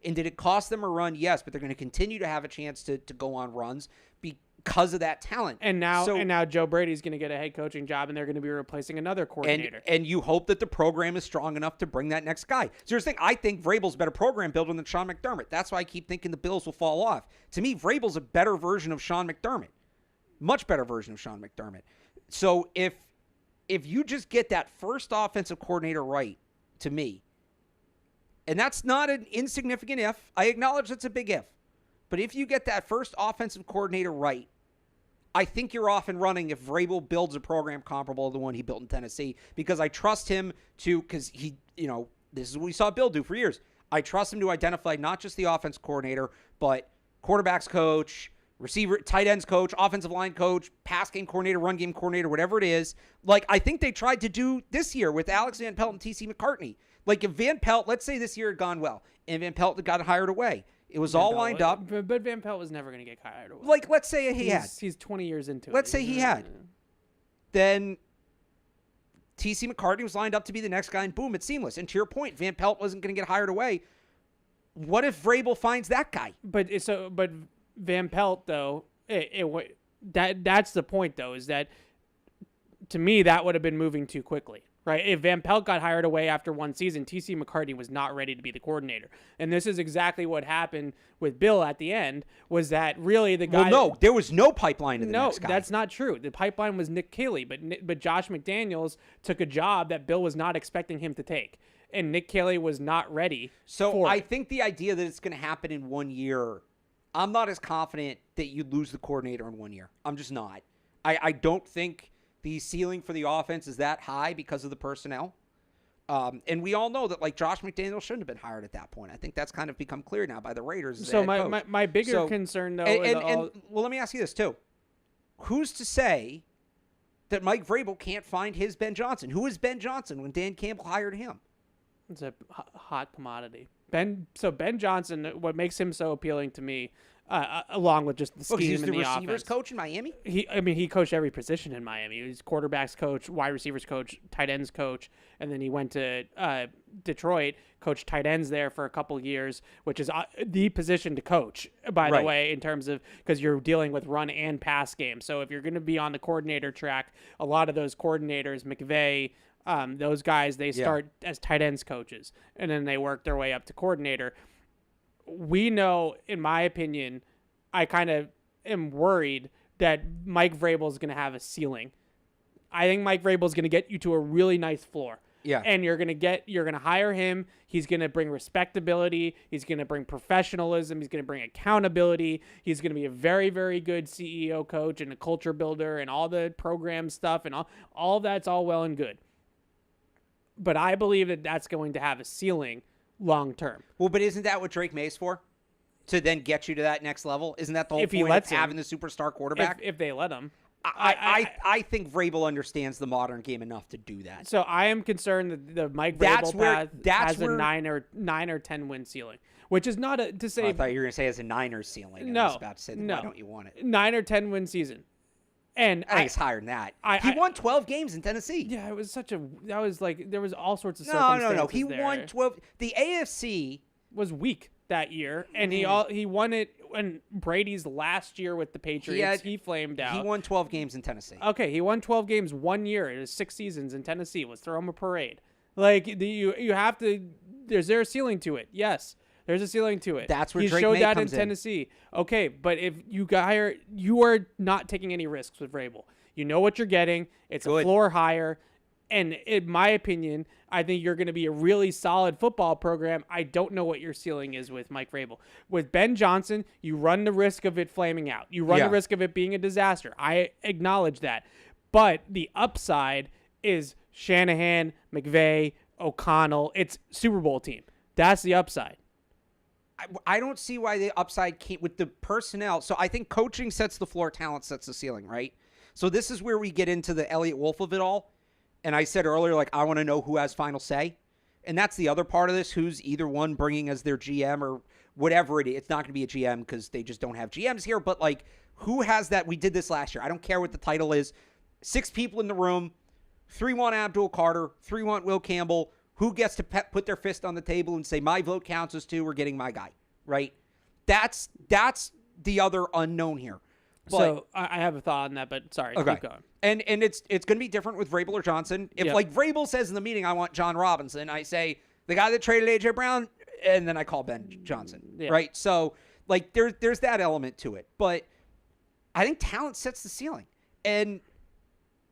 And did it cost them a run? Yes, but they're going to continue to have a chance to go on runs because of that talent. And now Joe Brady's going to get a head coaching job, and they're going to be replacing another coordinator. And you hope that the program is strong enough to bring that next guy. So here's the thing. I think Vrabel's a better program builder than Sean McDermott. That's why I keep thinking the Bills will fall off. To me, Vrabel's a better version of Sean McDermott. Much better version of Sean McDermott. So if you just get that first offensive coordinator right, to me, and that's not an insignificant if. I acknowledge it's a big if. But if you get that first offensive coordinator right, I think you're off and running if Vrabel builds a program comparable to the one he built in Tennessee, because I trust him because he, this is what we saw Bill do for years. I trust him to identify not just the offense coordinator, but quarterbacks coach, receiver, tight ends coach, offensive line coach, pass game coordinator, run game coordinator, whatever it is. Like I think they tried to do this year with Alex Van Pelt and T.C. McCartney. Like if Van Pelt, let's say this year had gone well, and Van Pelt got hired away. It was all lined up. But Van Pelt was never going to get hired away. Like, let's say he had. He's 20 years into it. Let's say he had. Then T.C. McCartney was lined up to be the next guy, and boom, it's seamless. And to your point, Van Pelt wasn't going to get hired away. What if Vrabel finds that guy? But Van Pelt, though, that's the point, though, is that to me, that would have been moving too quickly. Right? If Van Pelt got hired away after one season, T.C. McCartney was not ready to be the coordinator. And this is exactly what happened with Bill at the end, was that really the guy... Well, no, there was no pipeline to the next guy. No, that's not true. The pipeline was Nick Caley, but Josh McDaniels took a job that Bill was not expecting him to take. And Nick Caley was not ready for I it. think the idea that it's going to happen in 1 year, I'm not as confident that you lose the coordinator in 1 year. I'm just not. I don't think... the ceiling for the offense is that high because of the personnel. And we all know that, like, Josh McDaniels shouldn't have been hired at that point. I think that's kind of become clear now by the Raiders. So my bigger concern, though... Well, let me ask you this, too. Who's to say that Mike Vrabel can't find his Ben Johnson? Who is Ben Johnson when Dan Campbell hired him? It's a hot commodity. Ben Johnson, what makes him so appealing to me... along with just the scheme he's and the the receivers offense. coach in Miami? He coached every position in Miami. He was quarterbacks coach, wide receivers coach, tight ends coach, and then he went to Detroit, coached tight ends there for a couple years, which is the position to coach, by the way, in terms of, because you're dealing with run and pass game. So if you're going to be on the coordinator track, a lot of those coordinators, McVay, those guys, they start as tight ends coaches, and then they work their way up to coordinator. We know, in my opinion, I kind of am worried that Mike Vrabel is going to have a ceiling. I think Mike Vrabel is going to get you to a really nice floor. Yeah. And you're going to hire him. He's going to bring respectability. He's going to bring professionalism. He's going to bring accountability. He's going to be a very, very good CEO coach and a culture builder and all the program stuff and all that's all well and good. But I believe that that's going to have a ceiling long term. Well, but isn't that what Drake May's for? To then get you to that next level? Isn't that the whole If he point lets of having the superstar quarterback? If they let him. I think Vrabel understands the modern game enough to do that. So I am concerned that the Mike Vrabel path has a 9 or 10 win ceiling, which is not to say. I thought you were going to say as a Niners ceiling. No, I was about to say, no. Why don't you want it? 9 or 10 win season. And I think it's higher than that. He won 12 games in Tennessee. Yeah, it was there was all sorts of No. circumstances. He there. won 12. The AFC was weak that year, and he won it when Brady's last year with the Patriots. He flamed out. He won 12 games in Tennessee. Okay, he won 12 games 1 year. It was 6 seasons in Tennessee. Let's throw him a parade. Like you have to. Is there a ceiling to it? Yes. There's a ceiling to it. That's where he Drake showed May that comes in Tennessee. Okay, but if you are not taking any risks with Vrabel. You know what you're getting. It's a floor higher. And in my opinion, I think you're going to be a really solid football program. I don't know what your ceiling is with Mike Vrabel. With Ben Johnson, you run the risk of it flaming out. You run the risk of it being a disaster. I acknowledge that. But the upside is Shanahan, McVay, O'Connell. It's Super Bowl team. That's the upside. I don't see why the upside can't with the personnel. So I think coaching sets the floor, talent sets the ceiling, right? So this is where we get into the Elliott Wolf of it all. And I said earlier, like, I want to know who has final say. And that's the other part of this, who's either one bringing as their GM or whatever it is. It's not going to be a GM because they just don't have GMs here. But, like, who has that? We did this last year. I don't care what the title is. 6 people in the room. 3 want Abdul Carter. 3 want Will Campbell. Who gets to put their fist on the table and say, my vote counts as 2. We're getting my guy, right? That's the other unknown here. But, so I have a thought on that, but sorry, okay. keep going. And it's going to be different with Vrabel or Johnson. If like Vrabel says in the meeting, I want John Robinson, I say the guy that traded A.J. Brown, and then I call Ben Johnson, right? So like there's that element to it. But I think talent sets the ceiling. And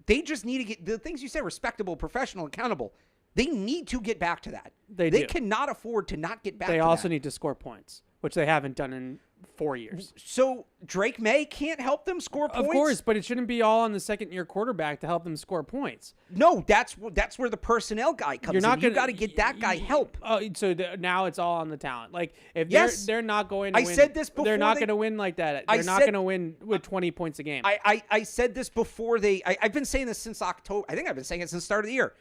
they just need to get the things you say, respectable, professional, accountable. They need to get back to that. They cannot afford to not get back to that. They also need to score points, which they haven't done in 4 years. So Drake May can't help them score points? Of course, but it shouldn't be all on the second-year quarterback to help them score points. No, that's where the personnel guy comes in. You got to get that guy help. So now it's all on the talent. Like if they're not going to win. I said this before. They're not going to win like that. They're not going to win with 20 points a game. I said this before I've been saying this since October. I think I've been saying it since the start of the year.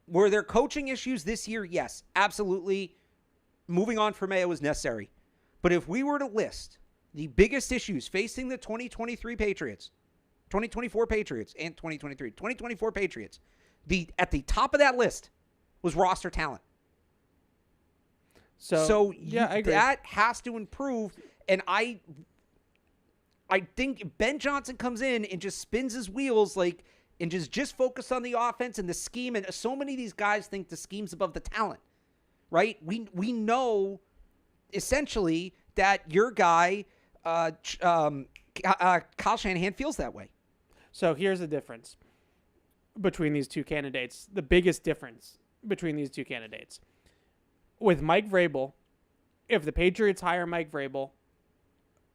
Were there coaching issues this year? Yes, absolutely. Moving on from Mayo was necessary. But if we were to list the biggest issues facing the 2023 Patriots, 2024 Patriots, and 2024 Patriots, at the top of that list was roster talent. So I agree. That has to improve. And I think if Ben Johnson comes in and just spins his wheels and just focus on the offense and the scheme. And so many of these guys think the scheme's above the talent, right? We know essentially that your guy, Kyle Shanahan, feels that way. So here's the difference between these two candidates. The biggest difference between these two candidates. With Mike Vrabel, if the Patriots hire Mike Vrabel,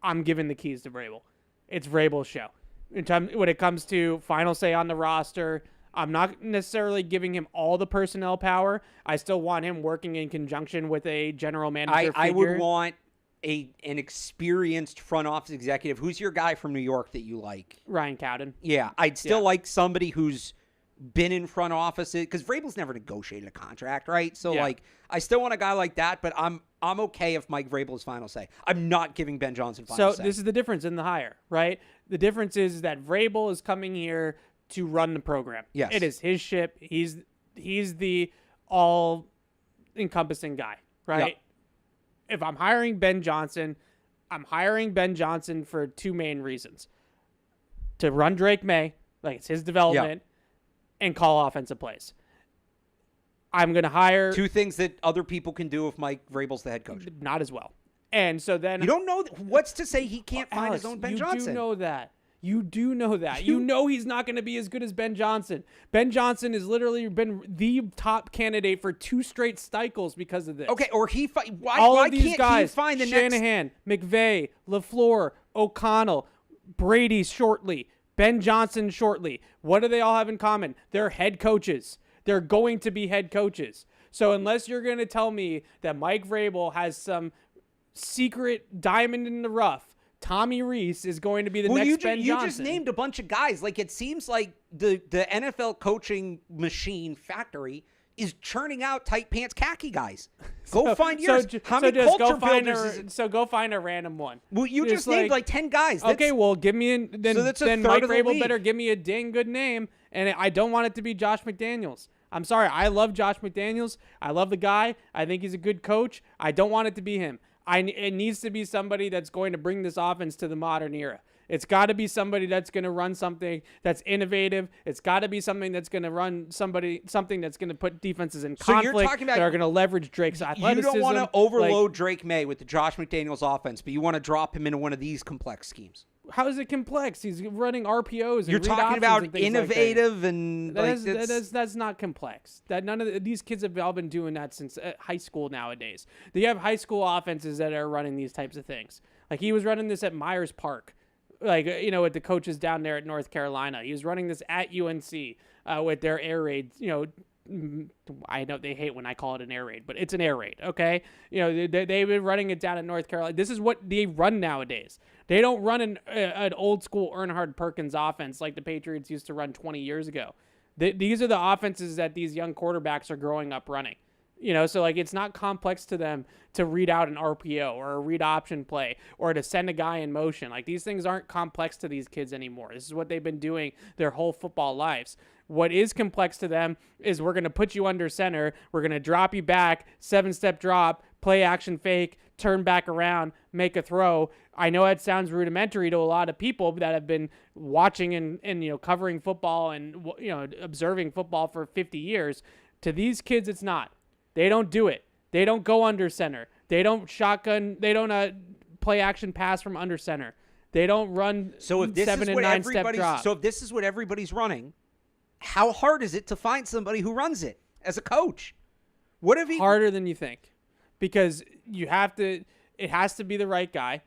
I'm giving the keys to Vrabel. It's Vrabel's show. When it comes to final say on the roster, I'm not necessarily giving him all the personnel power. I still want him working in conjunction with a general manager I would want an experienced front office executive. Who's your guy from New York that you like? Ryan Cowden. Yeah, I'd still like somebody who's been in front offices, because Vrabel's never negotiated a contract, right? So I still want a guy like that, but I'm okay if Mike Vrabel is final say. I'm not giving Ben Johnson final say. So this is the difference in the hire, right? The difference is that Vrabel is coming here to run the program. Yes. It is his ship. He's the all-encompassing guy, right? Yep. If I'm hiring Ben Johnson, I'm hiring Ben Johnson for 2 main reasons. To run Drake May, like it's his development, and call offensive plays. I'm going to hire 2 things that other people can do if Mike Vrabel's the head coach. Not as well. And so then you don't know what's to say he can't find Alex, his own Ben Johnson. You do know that. You know he's not going to be as good as Ben Johnson. Ben Johnson has literally been the top candidate for 2 straight cycles because of this. Okay, or why can't guys, he find the Shanahan, McVay, LaFleur, O'Connell, Brady shortly, Ben Johnson shortly. What do they all have in common? They're head coaches. They're going to be head coaches. So unless you're going to tell me that Mike Vrabel has some secret diamond in the rough, Tommy Rees is going to be the next Ben Johnson. You just named a bunch of guys. Like, it seems like the NFL coaching machine factory is churning out tight pants khaki guys. Go find yours. How many culture builders is it? So go find a random one. Well, you just named like 10 guys. Okay, well, give me then Mike Vrabel better give me a dang good name, and I don't want it to be Josh McDaniels. I'm sorry. I love Josh McDaniels. I love the guy. I think he's a good coach. I don't want it to be him. It needs to be somebody that's going to bring this offense to the modern era. It's got to be somebody that's going to run something that's innovative. It's got to be something that's going to run something that's going to put defenses in conflict. So you're talking about, that are going to leverage Drake's athleticism. You don't want to overload Drake May with the Josh McDaniels offense, but you want to drop him into one of these complex schemes. How is it complex? He's running RPOs. And you're talking about innovative that's not complex. That none of these kids have all been doing that since high school nowadays. They have high school offenses that are running these types of things. Like he was running this at Myers Park, with the coaches down there at North Carolina. He was running this at UNC with their air raid, I know they hate when I call it an air raid, but it's an air raid, okay? You know, they've been running it down at North Carolina. This is what they run nowadays. They don't run an old school Earnhardt Perkins offense like the Patriots used to run 20 years ago. These are the offenses that these young quarterbacks are growing up running. You know, so like it's not complex to them to read out an RPO or a read option play or to send a guy in motion. Like these things aren't complex to these kids anymore. This is what they've been doing their whole football lives. What is complex to them is we're going to put you under center. We're going to drop you back, 7-step drop, play action fake, turn back around, make a throw. I know it sounds rudimentary to a lot of people that have been watching and you know, covering football and, you know, observing football for 50 years. To these kids, it's not. They don't do it. They don't go under center. They don't shotgun. They don't play action pass from under center. They don't run 7 and 9 step drop. So if this is what everybody's running, how hard is it to find somebody who runs it as a coach? What if harder than you think, because you have to. It has to be the right guy,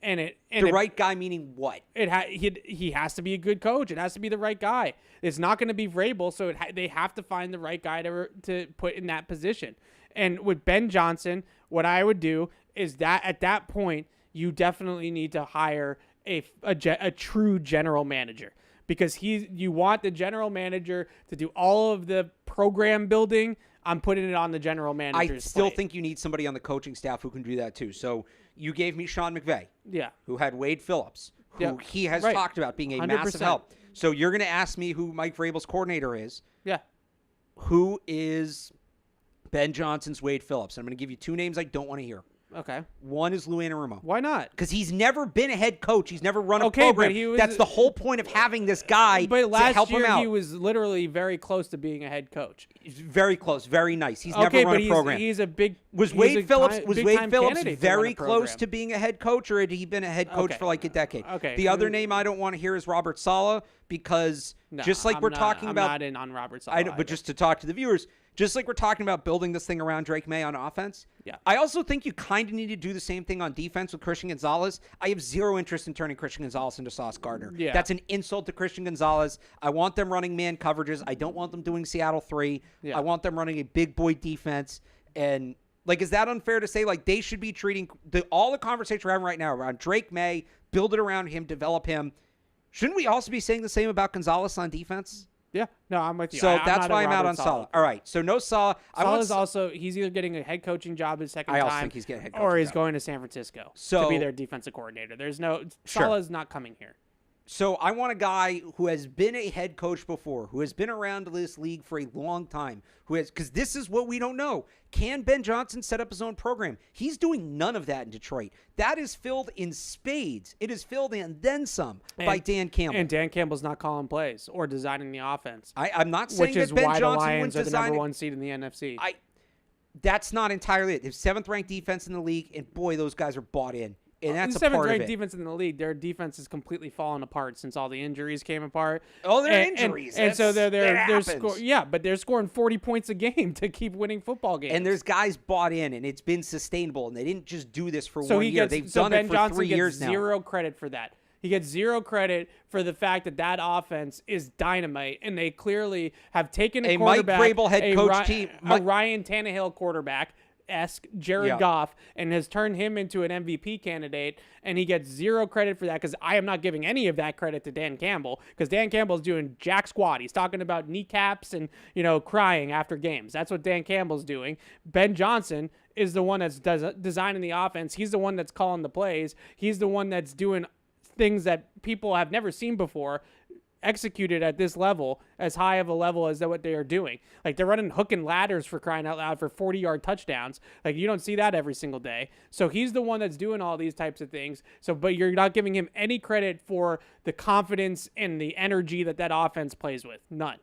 right guy meaning what? He has to be a good coach. It has to be the right guy. It's not going to be Vrabel, so they have to find the right guy to put in that position. And with Ben Johnson, what I would do is that at that point you definitely need to hire a true general manager, because you want the general manager to do all of the program building. I'm putting it on the general manager's I still plate. think you need somebody on the coaching staff who can do that too. So you gave me Sean McVay, who had Wade Phillips, who he has talked about being a 100%. massive help. So you're going to ask me who Mike Vrabel's coordinator is. Yeah. Who is Ben Johnson's Wade Phillips? I'm going to give you two names I don't want to hear. Okay. One is Lou Anarumo. Why not? Because he's never been a head coach. He's never run a program. But that's the whole point of having this guy but to help him out. Last year, he was literally very close to being a head coach. Very close. Very nice. He's never run a program. He's a big. Was Wade Phillips candidate very to close to being a head coach, or had he been a head coach for like a decade? Okay. The other name I don't want to hear is Robert Saleh, because we're talking about. I'm not in on Robert Saleh. I know, but just to talk to the viewers, just like we're talking about building this thing around Drake May on offense. Yeah. I also think you kind of need to do the same thing on defense with Christian Gonzalez. I have zero interest in turning Christian Gonzalez into Sauce Gardner. Yeah. That's an insult to Christian Gonzalez. I want them running man coverages. I don't want them doing Seattle 3. Yeah. I want them running a big boy defense. And like, is that unfair to say? Like, they should be treating all the conversation we're having right now around Drake May, build it around him, develop him. Shouldn't we also be saying the same about Gonzalez on defense? Yeah, no, I'm with you. So that's why I'm out on Saleh. All right, so no Saleh. Saleh's also, he's either getting a head coaching job his second time. I also think he's getting a head coaching or he's job. going to San Francisco to be their defensive coordinator. Saleh's not coming here. So I want a guy who has been a head coach before, who has been around this league for a long time, because this is what we don't know. Can Ben Johnson set up his own program? He's doing none of that in Detroit. That is filled in spades. It is filled and then some by Dan Campbell. And Dan Campbell's not calling plays or designing the offense. I'm not saying that Ben why Johnson the Lions are the design number one seed in the NFC. That's not entirely it. They have 7th-ranked defense in the league, and boy, those guys are bought in. And that's a part of it. The 7th-ranked defense in the league, their defense has completely fallen apart since all the injuries came apart. Oh, they're injuries. And so they're scoring. But they're scoring 40 points a game to keep winning football games. And there's guys bought in, and it's been sustainable, and they didn't just do this for 1 year. They've done it for 3 years now. Ben Johnson gets zero credit for that. He gets zero credit for the fact that offense is dynamite, and they clearly have taken a quarterback, Mike Vrabel head coach team, a Ryan Tannehill quarterback. Jared Goff, and has turned him into an MVP candidate, and he gets zero credit for that, because I am not giving any of that credit to Dan Campbell, because Dan Campbell's doing jack squat. He's talking about kneecaps and crying after games. That's what Dan Campbell's doing. Ben Johnson is the one that's designing the offense. He's the one that's calling the plays. He's the one that's doing things that people have never seen before, executed at this level, as high of a level as what they are doing. Like, they're running hook and ladders, for crying out loud, for 40-yard touchdowns. Like, you don't see that every single day. So he's the one that's doing all these types of things. But you're not giving him any credit for the confidence and the energy that offense plays with. None.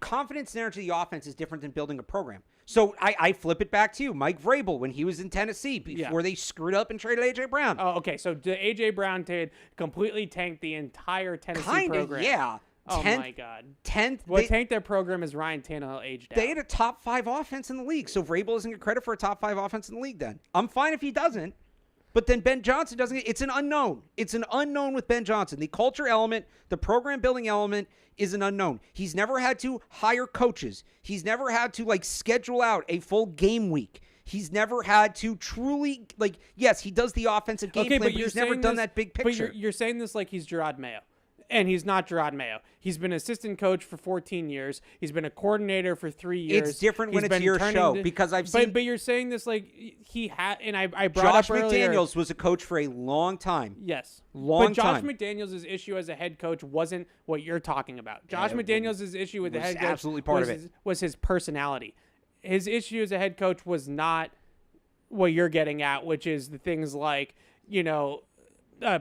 Confidence and energy of the offense is different than building a program. So I flip it back to you. Mike Vrabel, when he was in Tennessee, before they screwed up and traded A.J. Brown. Oh, okay. So the A.J. Brown trade completely tanked the entire Tennessee program. Yeah. Oh, my God. 10th. What tanked their program is Ryan Tannehill aged out. They had a top 5 offense in the league, so Vrabel isn't get credit for a top 5 offense in the league then. I'm fine if he doesn't. But then Ben Johnson doesn't. It's an unknown. It's an unknown with Ben Johnson. The culture element, the program building element is an unknown. He's never had to hire coaches. He's never had to schedule out a full game week. He's never had to truly yes, he does the offensive game plan, but he's never done that big picture. But you're saying this like he's Jerod Mayo. And he's not Jerod Mayo. He's been assistant coach for 14 years. He's been a coordinator for 3 years. It's different when it's your show because I've seen. But you're saying this like he had, and I brought Josh up earlier. McDaniels was a coach for a long time. Yes, long time. time. But Josh McDaniels' issue as a head coach wasn't what you're talking about. Josh McDaniels' issue with the head coach absolutely part of it. Was his personality. His issue as a head coach was not what you're getting at, which is the things like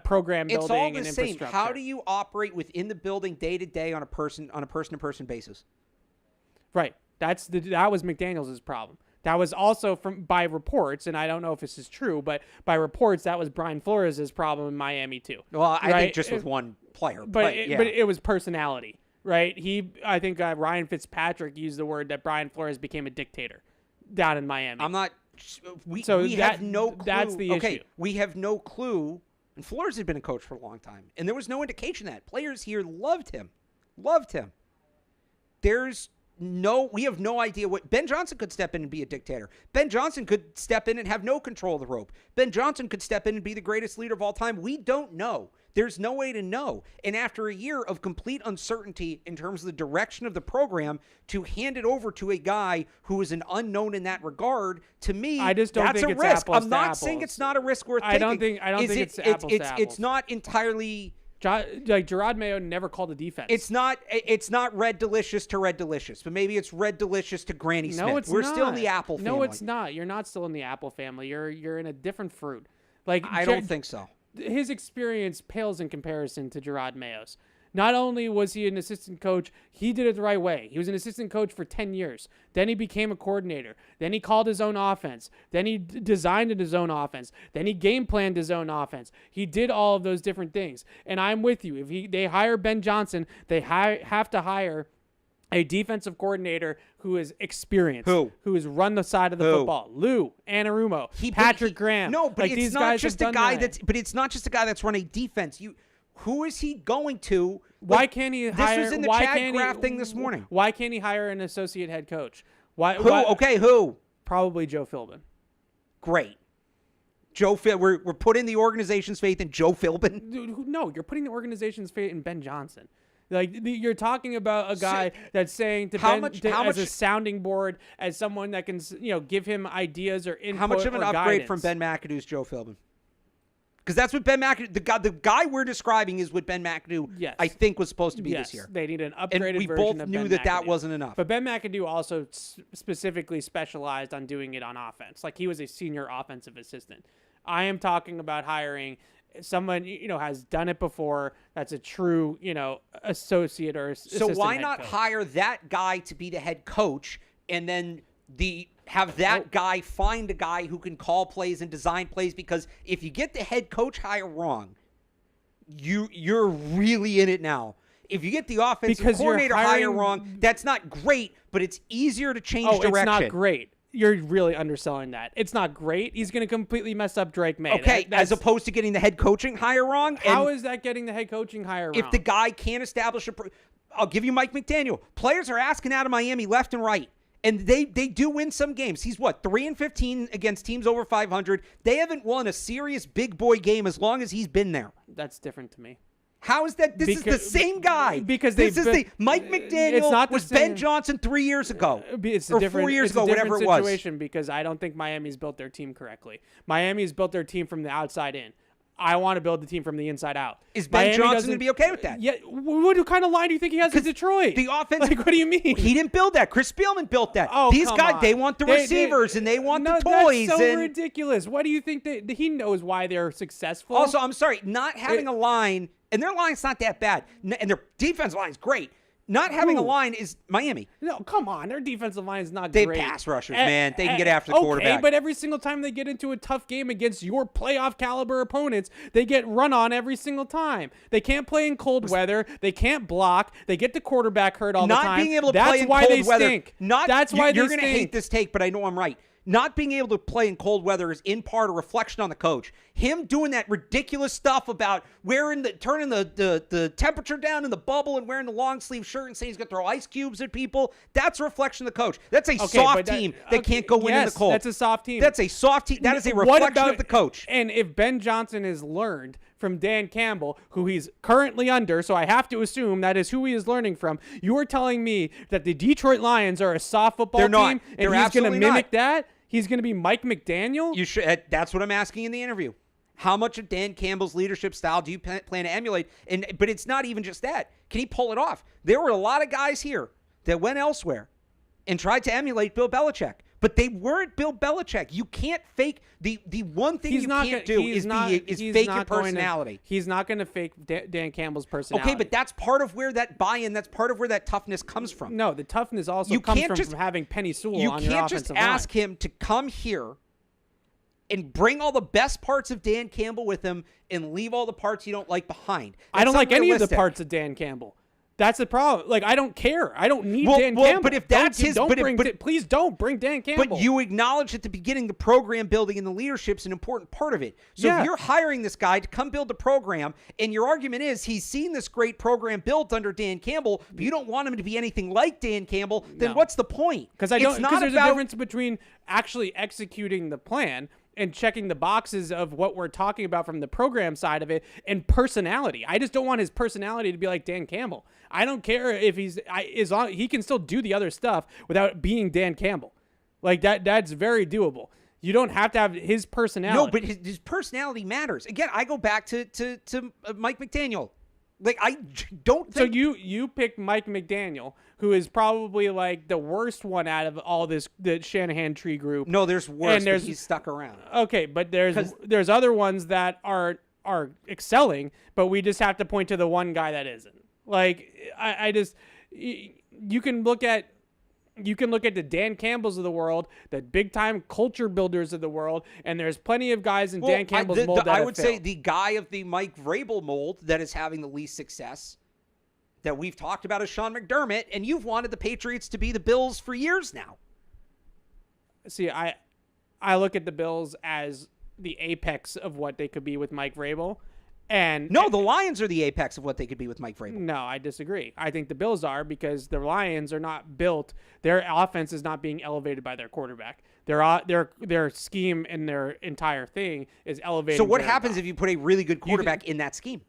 program building. It's all the and same. infrastructure. How do you operate within the building day to day on a person to person basis? Right. That was McDaniels' problem. That was also by reports, and I don't know if this is true, but by reports that was Brian Flores' problem in Miami too. Well, I think just with one player, but it was personality, right? I think Ryan Fitzpatrick used the word that Brian Flores became a dictator down in Miami. I'm not. We have no clue. That's the issue. We have no clue. And Flores had been a coach for a long time, and there was no indication that players here loved him. We have no idea what Ben Johnson could step in and be a dictator. Ben Johnson could step in and have no control of the rope. Ben Johnson could step in and be the greatest leader of all time. We don't know. There's no way to know. And after a year of complete uncertainty in terms of the direction of the program, to hand it over to a guy who is an unknown in that regard, to me, I just don't that's think a it's risk. apples I'm not to apples. saying it's not a risk worth taking. I don't think it's apples to apples. It's not entirely. Jerod Mayo never called a defense. It's not red delicious to red delicious, but maybe it's red delicious to Granny Smith. No, it's We're not. still in the apple family. No, it's not. You're not still in the apple family. You're in a different fruit. I don't think so. His experience pales in comparison to Jerod Mayo's. Not only was he an assistant coach, he did it the right way. He was an assistant coach for 10 years. Then he became a coordinator. Then he called his own offense. Then he designed his own offense. Then he game planned his own offense. He did all of those different things. And I'm with you. If they hire Ben Johnson, they have to hire a defensive coordinator who is experienced, who has run the side of the football. Lou Anarumo, Patrick Graham. No, but it's not just a guy that's run a defense. Who is he going to? Why can't he hire? This was in the Chad Graff thing this morning. Why can't he hire an associate head coach? Who? Who? Probably Joe Philbin. Great. Joe Philbin. We're putting the organization's faith in Joe Philbin. No, you're putting the organization's faith in Ben Johnson. You're talking about a guy that's saying to Ben as a sounding board, as someone that can give him ideas or input. How much of an upgrade from Ben McAdoo's Joe Philbin? Because that's what Ben McAdoo, the guy we're describing is what Ben McAdoo, I think, was supposed to be this year. They need an upgraded version of Ben And we both knew that wasn't enough. But Ben McAdoo also specifically specialized on doing it on offense. He was a senior offensive assistant. I am talking about hiring someone has done it before. That's a true associate or assistant. So why not coach. hire that guy to be the head coach, and then have that guy find a guy who can call plays and design plays? Because if you get the head coach hire wrong, you're really in it now. If you get the offensive coordinator hire wrong, that's not great, but it's easier to change direction. It's not great. You're really underselling that. It's not great. He's going to completely mess up Drake May. Okay, as opposed to getting the head coaching hire wrong? How is that getting the head coaching hire wrong? If the guy can't establish I'll give you Mike McDaniel. Players are asking out of Miami left and right. And they do win some games. He's 3-15 against teams over 500. They haven't won a serious big boy game as long as he's been there. That's different to me. How is that? This is the same guy. Because Mike McDaniel was Ben Johnson 3 years ago. It's or 4 years ago, whatever it was. Situation because I don't think Miami's built their team correctly. Miami's built their team from the outside in. I want to build the team from the inside out. Is Ben Johnson going to be okay with that? Yeah. What kind of line do you think he has in Detroit? The offense. What do you mean? He didn't build that. Chris Spielman built that. Oh, these guys, they want the receivers and they want the toys. That's so ridiculous. What do you think that he knows why they're successful? Also, I'm sorry, not having a line, and their line's not that bad, and their defense line's great. Not having a line is Miami. No, come on. Their defensive line is not great. They pass rushers, man. They can get after the quarterback. Okay, but every single time they get into a tough game against your playoff caliber opponents, they get run on every single time. They can't play in cold weather. They can't block. They get the quarterback hurt all the time. Not being able to play in cold weather. That's why they stink. You're going to hate this take, but I know I'm right. Not being able to play in cold weather is in part a reflection on the coach. Him doing that ridiculous stuff about turning the temperature down in the bubble and wearing the long sleeve shirt and saying he's going to throw ice cubes at people, that's a reflection of the coach. That's a soft team that can't go win in the cold. That's a soft team. That's a soft team. That is a reflection of the coach. And if Ben Johnson has learned from Dan Campbell, who he's currently under, so I have to assume that is who he is learning from. You are telling me that the Detroit Lions are a soft football team, and They're he's going to mimic not. that? He's going to be Mike McDaniel? You should. That's what I'm asking in the interview. How much of Dan Campbell's leadership style do you plan to emulate? But it's not even just that. Can he pull it off? There were a lot of guys here that went elsewhere and tried to emulate Bill Belichick. But they weren't Bill Belichick. You can't fake the one thing you can't do is fake your personality. He's not going to fake Dan Campbell's personality. Okay, but that's part of where that buy-in, that's part of where that toughness comes from. No, the toughness also comes from having Penny Sewell on your offensive line. You can't just ask him to come here and bring all the best parts of Dan Campbell with him and leave all the parts you don't like behind. I don't like any of the parts of Dan Campbell. That's the problem. Like, I don't care. I don't need Dan Campbell. But if that's please don't bring Dan Campbell. But you acknowledge at the beginning the program building and the leadership's an important part of it. So if you're hiring this guy to come build the program, and your argument is he's seen this great program built under Dan Campbell, but you don't want him to be anything like Dan Campbell, then what's the point? Because there's a difference between actually executing the plan and checking the boxes of what we're talking about from the program side of it and personality. I just don't want his personality to be like Dan Campbell. I don't care if he can still do the other stuff without being Dan Campbell. Like that's very doable. You don't have to have his personality. No, but his personality matters. Again, I go back to Mike McDaniel. Like, I don't think... So you picked Mike McDaniel, who is probably like the worst one out of all the Shanahan tree group. No, there's worse, but he's stuck around. Okay, but there's other ones that are excelling, but we just have to point to the one guy that isn't. Like, you can look at the Dan Campbells of the world, the big-time culture builders of the world, and there's plenty of guys in Dan Campbell's mold that I would have say failed. the guy of the Mike Vrabel mold that is having the least success that we've talked about is Sean McDermott, and you've wanted the Patriots to be the Bills for years now. See, I look at the Bills as the apex of what they could be with Mike Vrabel. The Lions are the apex of what they could be with Mike Vrabel. No, I disagree. I think the Bills are, because the Lions are not built. Their offense is not being elevated by their quarterback. Their scheme and their entire thing is elevated. So what happens if you put a really good quarterback in that scheme?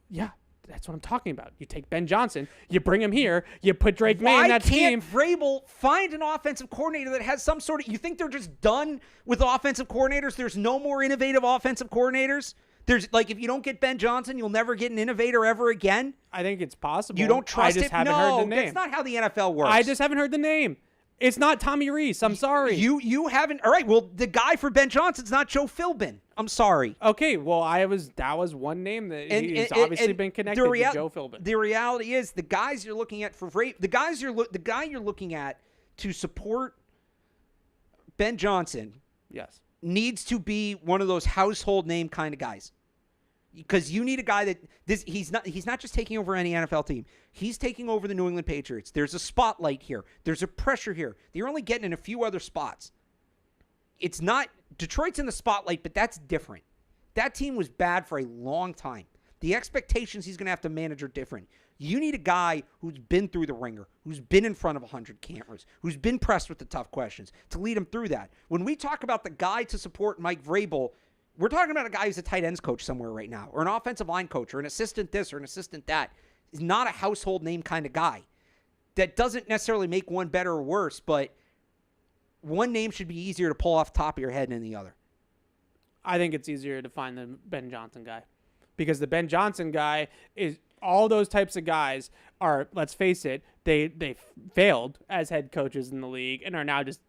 Yeah, that's what I'm talking about. You take Ben Johnson, you bring him here, you put Drake May in that scheme. Why can't Vrabel find an offensive coordinator that has some sort of... You think they're just done with offensive coordinators? There's no more innovative offensive coordinators? There's if you don't get Ben Johnson, you'll never get an innovator ever again. I think it's possible. You don't trust I just it? haven't heard the name. That's not how the NFL works. I just haven't heard the name. It's not Tommy Rees. I'm sorry. You haven't. All right. Well, the guy for Ben Johnson's not Joe Philbin. I'm sorry. Okay. Well, that was one name that he's obviously been connected to Joe Philbin. The reality is the guys you're looking at the guy you're looking at to support Ben Johnson. Yes. Needs to be one of those household name kind of guys, because you need a guy that he's not just taking over any NFL team. He's taking over the New England Patriots. There's a spotlight here. There's a pressure here. You're only getting in a few other spots. It's not Detroit's in the spotlight, but that's different. That team was bad for a long time. The expectations he's going to have to manage are different. You need a guy who's been through the ringer, who's been in front of 100 cameras, who's been pressed with the tough questions to lead him through that. When we talk about the guy to support Mike Vrabel, we're talking about a guy who's a tight ends coach somewhere right now, or an offensive line coach, or an assistant this, or an assistant that. He's not a household name kind of guy. That doesn't necessarily make one better or worse, but one name should be easier to pull off the top of your head than the other. I think it's easier to find the Ben Johnson guy, because the Ben Johnson guy is... All those types of guys are, let's face it, they failed as head coaches in the league and are now just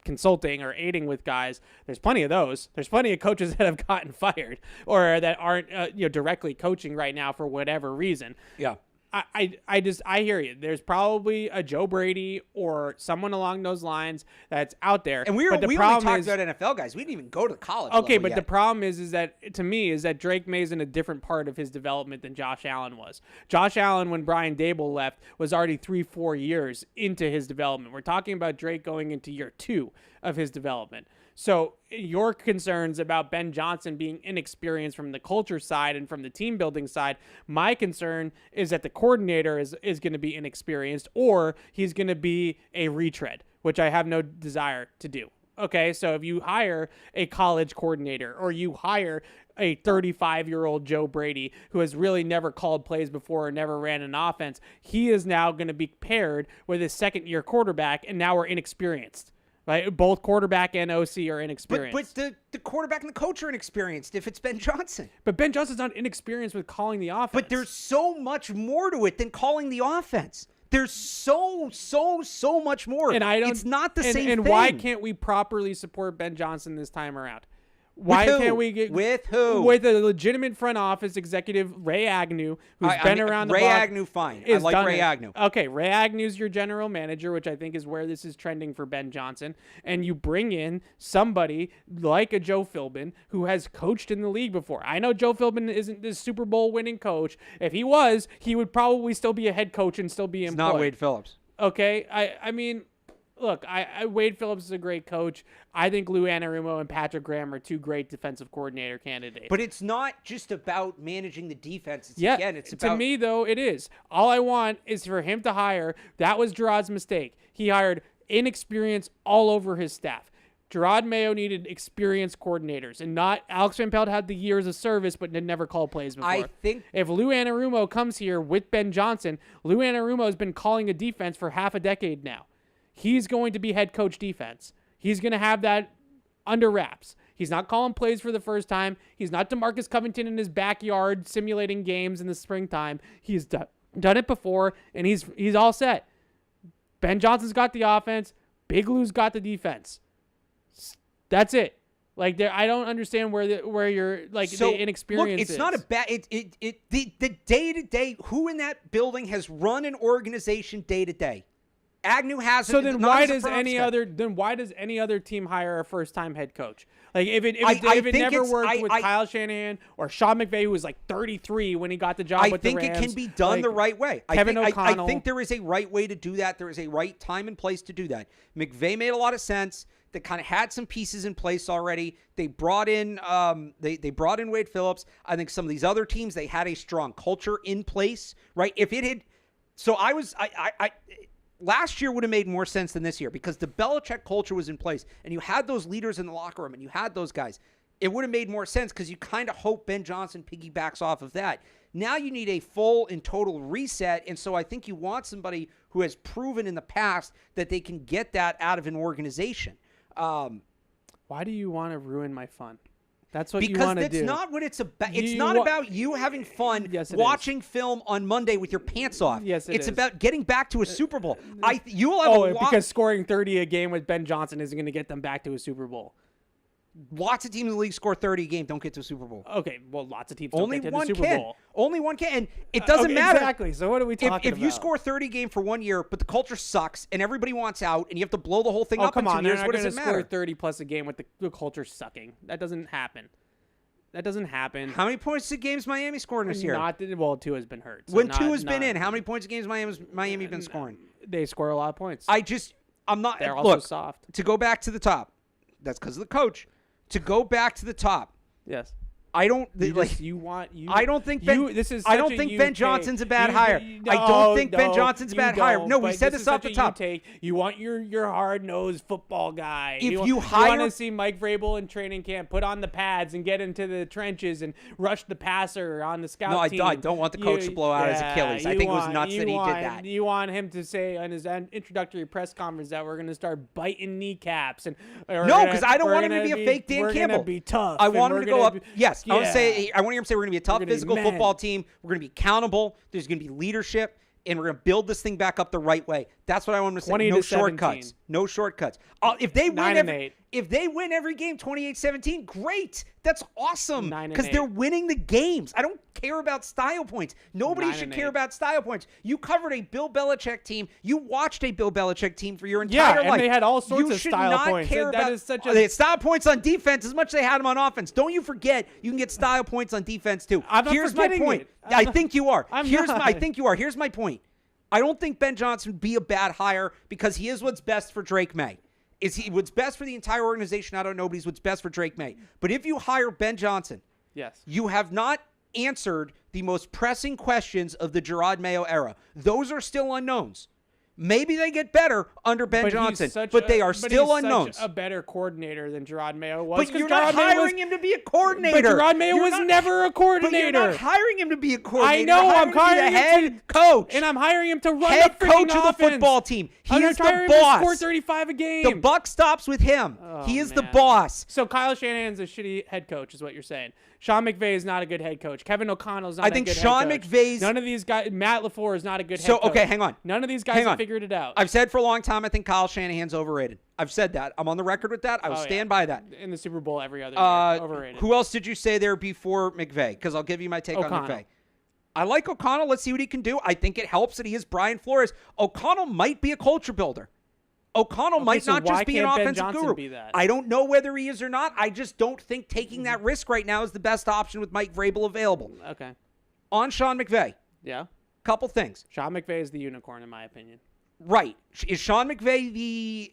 consulting or aiding with guys. There's plenty of those. There's plenty of coaches that have gotten fired or that aren't directly coaching right now for whatever reason. Yeah. I hear you. There's probably a Joe Brady or someone along those lines that's out there. And we only talked about NFL guys. We didn't even go to college. Okay, but yet. the problem is that to me is that Drake May's in a different part of his development than Josh Allen was. Josh Allen, when Brian Dable left, was already 3-4 years into his development. We're talking about Drake going into year 2 of his development. So your concerns about Ben Johnson being inexperienced from the culture side and from the team building side, my concern is that the coordinator is going to be inexperienced, or he's going to be a retread, which I have no desire to do. Okay, so if you hire a college coordinator or you hire a 35-year-old Joe Brady who has really never called plays before or never ran an offense, he is now going to be paired with his second-year quarterback, and now we're inexperienced. Right, both quarterback and OC are inexperienced. But the quarterback and the coach are inexperienced if it's Ben Johnson. But Ben Johnson's not inexperienced with calling the offense. But there's so much more to it than calling the offense. There's so much more. And it's not the same thing. And why can't we properly support Ben Johnson this time around? Why can't we get with who? With a legitimate front office executive, Ray Agnew, who's been around the block. Ray Agnew, fine. I like Ray Agnew. Okay, Ray Agnew's your general manager, which I think is where this is trending for Ben Johnson. And you bring in somebody like a Joe Philbin who has coached in the league before. I know Joe Philbin isn't this Super Bowl winning coach. If he was, he would probably still be a head coach and still be employed. It's not Wade Phillips. Okay, I mean, look, Wade Phillips is a great coach. I think Lou Anarumo and Patrick Graham are two great defensive coordinator candidates. But it's not just about managing the defense. It's about... To me, though, it is. All I want is for him to hire. That was Jerod's mistake. He hired inexperience all over his staff. Jerod Mayo needed experienced coordinators, and not Alex Van Pelt had the years of service, but had never called plays before. I think if Lou Anarumo comes here with Ben Johnson, Lou Anarumo has been calling a defense for half a decade now. He's going to be head coach defense. He's going to have that under wraps. He's not calling plays for the first time. He's not DeMarcus Covington in his backyard simulating games in the springtime. He's done it before, and he's all set. Ben Johnson's got the offense. Big Lou's got the defense. That's it. Like, I don't understand where you're like the inexperience. Look, it's not a bad. The day-to-day. Who in that building has run an organization day-to-day? Agnew has. So then why does any other team hire a first-time head coach? Like if it never worked with Kyle Shanahan or Sean McVay, who was like 33 when he got the job with the Rams. I think it can be done the right way. Kevin O'Connell. I think there is a right way to do that. There is a right time and place to do that. McVay made a lot of sense. They kind of had some pieces in place already. They brought in they brought in Wade Phillips. I think some of these other teams, they had a strong culture in place, right? If it had, so I last year would have made more sense than this year because the Belichick culture was in place and you had those leaders in the locker room and you had those guys. It would have made more sense because you kind of hope Ben Johnson piggybacks off of that. Now you need a full and total reset, and so I think you want somebody who has proven in the past that they can get that out of an organization. Why do you want to ruin my fun? That's what you want to do. Because that's not what it's about. It's not about you having fun watching film on Monday with your pants off. Yes, it's about getting back to a Super Bowl. You will have because scoring 30 a game with Ben Johnson isn't going to get them back to a Super Bowl. Lots of teams in the league score 30 a game, don't get to a Super Bowl. Okay, well, lots of teams don't get to the Super Bowl. Only one can. And it doesn't matter. Exactly. So what are we talking about? If you score 30 a game for 1 year, but the culture sucks and everybody wants out and you have to blow the whole thing up in 2 years, what does it matter? Score 30 plus a game with the culture sucking. That doesn't happen. How many points a game's Miami scoring this year? 2 has been hurt. So when 2 has been in, how many points a game has Miami been scoring? They score a lot of points. I'm not. They're also soft. To go back to the top, that's because of the coach. To go back to the top. Yes. I don't I don't think Ben Johnson's a bad hire. I don't think Ben Johnson's a bad hire. No, we said this off the top. You want your hard-nosed football guy. If you want to see Mike Vrabel in training camp put on the pads and get into the trenches and rush the passer on the scout team. No, I don't want the coach to blow out his Achilles. I think it was nuts that he did that. You want him to say on his introductory press conference that we're going to start biting kneecaps no, because I don't want him to be a fake Dan Campbell. We're going to be tough. I want him to go up. Yes. Yeah. I want to hear him say we're going to be a tough physical football team. We're going to be accountable. There's going to be leadership, and we're going to build this thing back up the right way. That's what I want him to say. No shortcuts. No shortcuts. If they win 9-8. if they win every game 28-17, great. That's awesome. 9-8. Because they're winning the games. I don't care about style points. Nobody should care 9-8. about style points. You covered a Bill Belichick team. You watched a Bill Belichick team for your entire life. Yeah, and they had all sorts You of should style not points. care That about, is such they had style points on defense as much as they had them on offense. Don't you forget, you can get style points on defense too. I'm not Here's my forgetting point. it. I think you are. I'm Here's not. I think you are. Here's my point. I don't think Ben Johnson would be a bad hire because he is what's best for Drake May. Is he what's best for the entire organization? I don't know, but he's what's best for Drake May. But if you hire Ben Johnson, Yes. you have not answered the most pressing questions of the Jerod Mayo era. Those are still unknowns. Maybe they get better under Ben Johnson, but they are still unknowns. Such a better coordinator than Jerod Mayo was. But you're not hiring him to be a coordinator. But Jerod Mayo was never a coordinator. But you're not hiring him to be a coordinator. I know. I'm hiring him to be the head coach. and I'm hiring him to run head the freaking coach of the offense. football team. He I'm is the hiring him to boss. score 35 a game. The buck stops with him. He is the man. boss. So Kyle Shanahan's a shitty head coach, is what you're saying. Sean McVay is not a good head coach. Kevin O'Connell's not a good head coach. Sean McVay's... None of these guys... Matt LaFleur is not a good head coach. So, okay, hang on. None of these guys have figured it out. I've said for a long time I think Kyle Shanahan's overrated. I've said that. I'm on the record with that. I will stand by that. In the Super Bowl every other year. Overrated. Who else did you say there before McVay? Because I'll give you my take on McVay. I like O'Connell. Let's see what he can do. I think it helps that he is Brian Flores. O'Connell might be a culture builder. O'Connell might not just be an offensive guru. I don't know whether he is or not. I just don't think taking that risk right now is the best option with Mike Vrabel available. Okay. On Sean McVay. Yeah. Couple things. Sean McVay is the unicorn, in my opinion. Right. Is Sean McVay the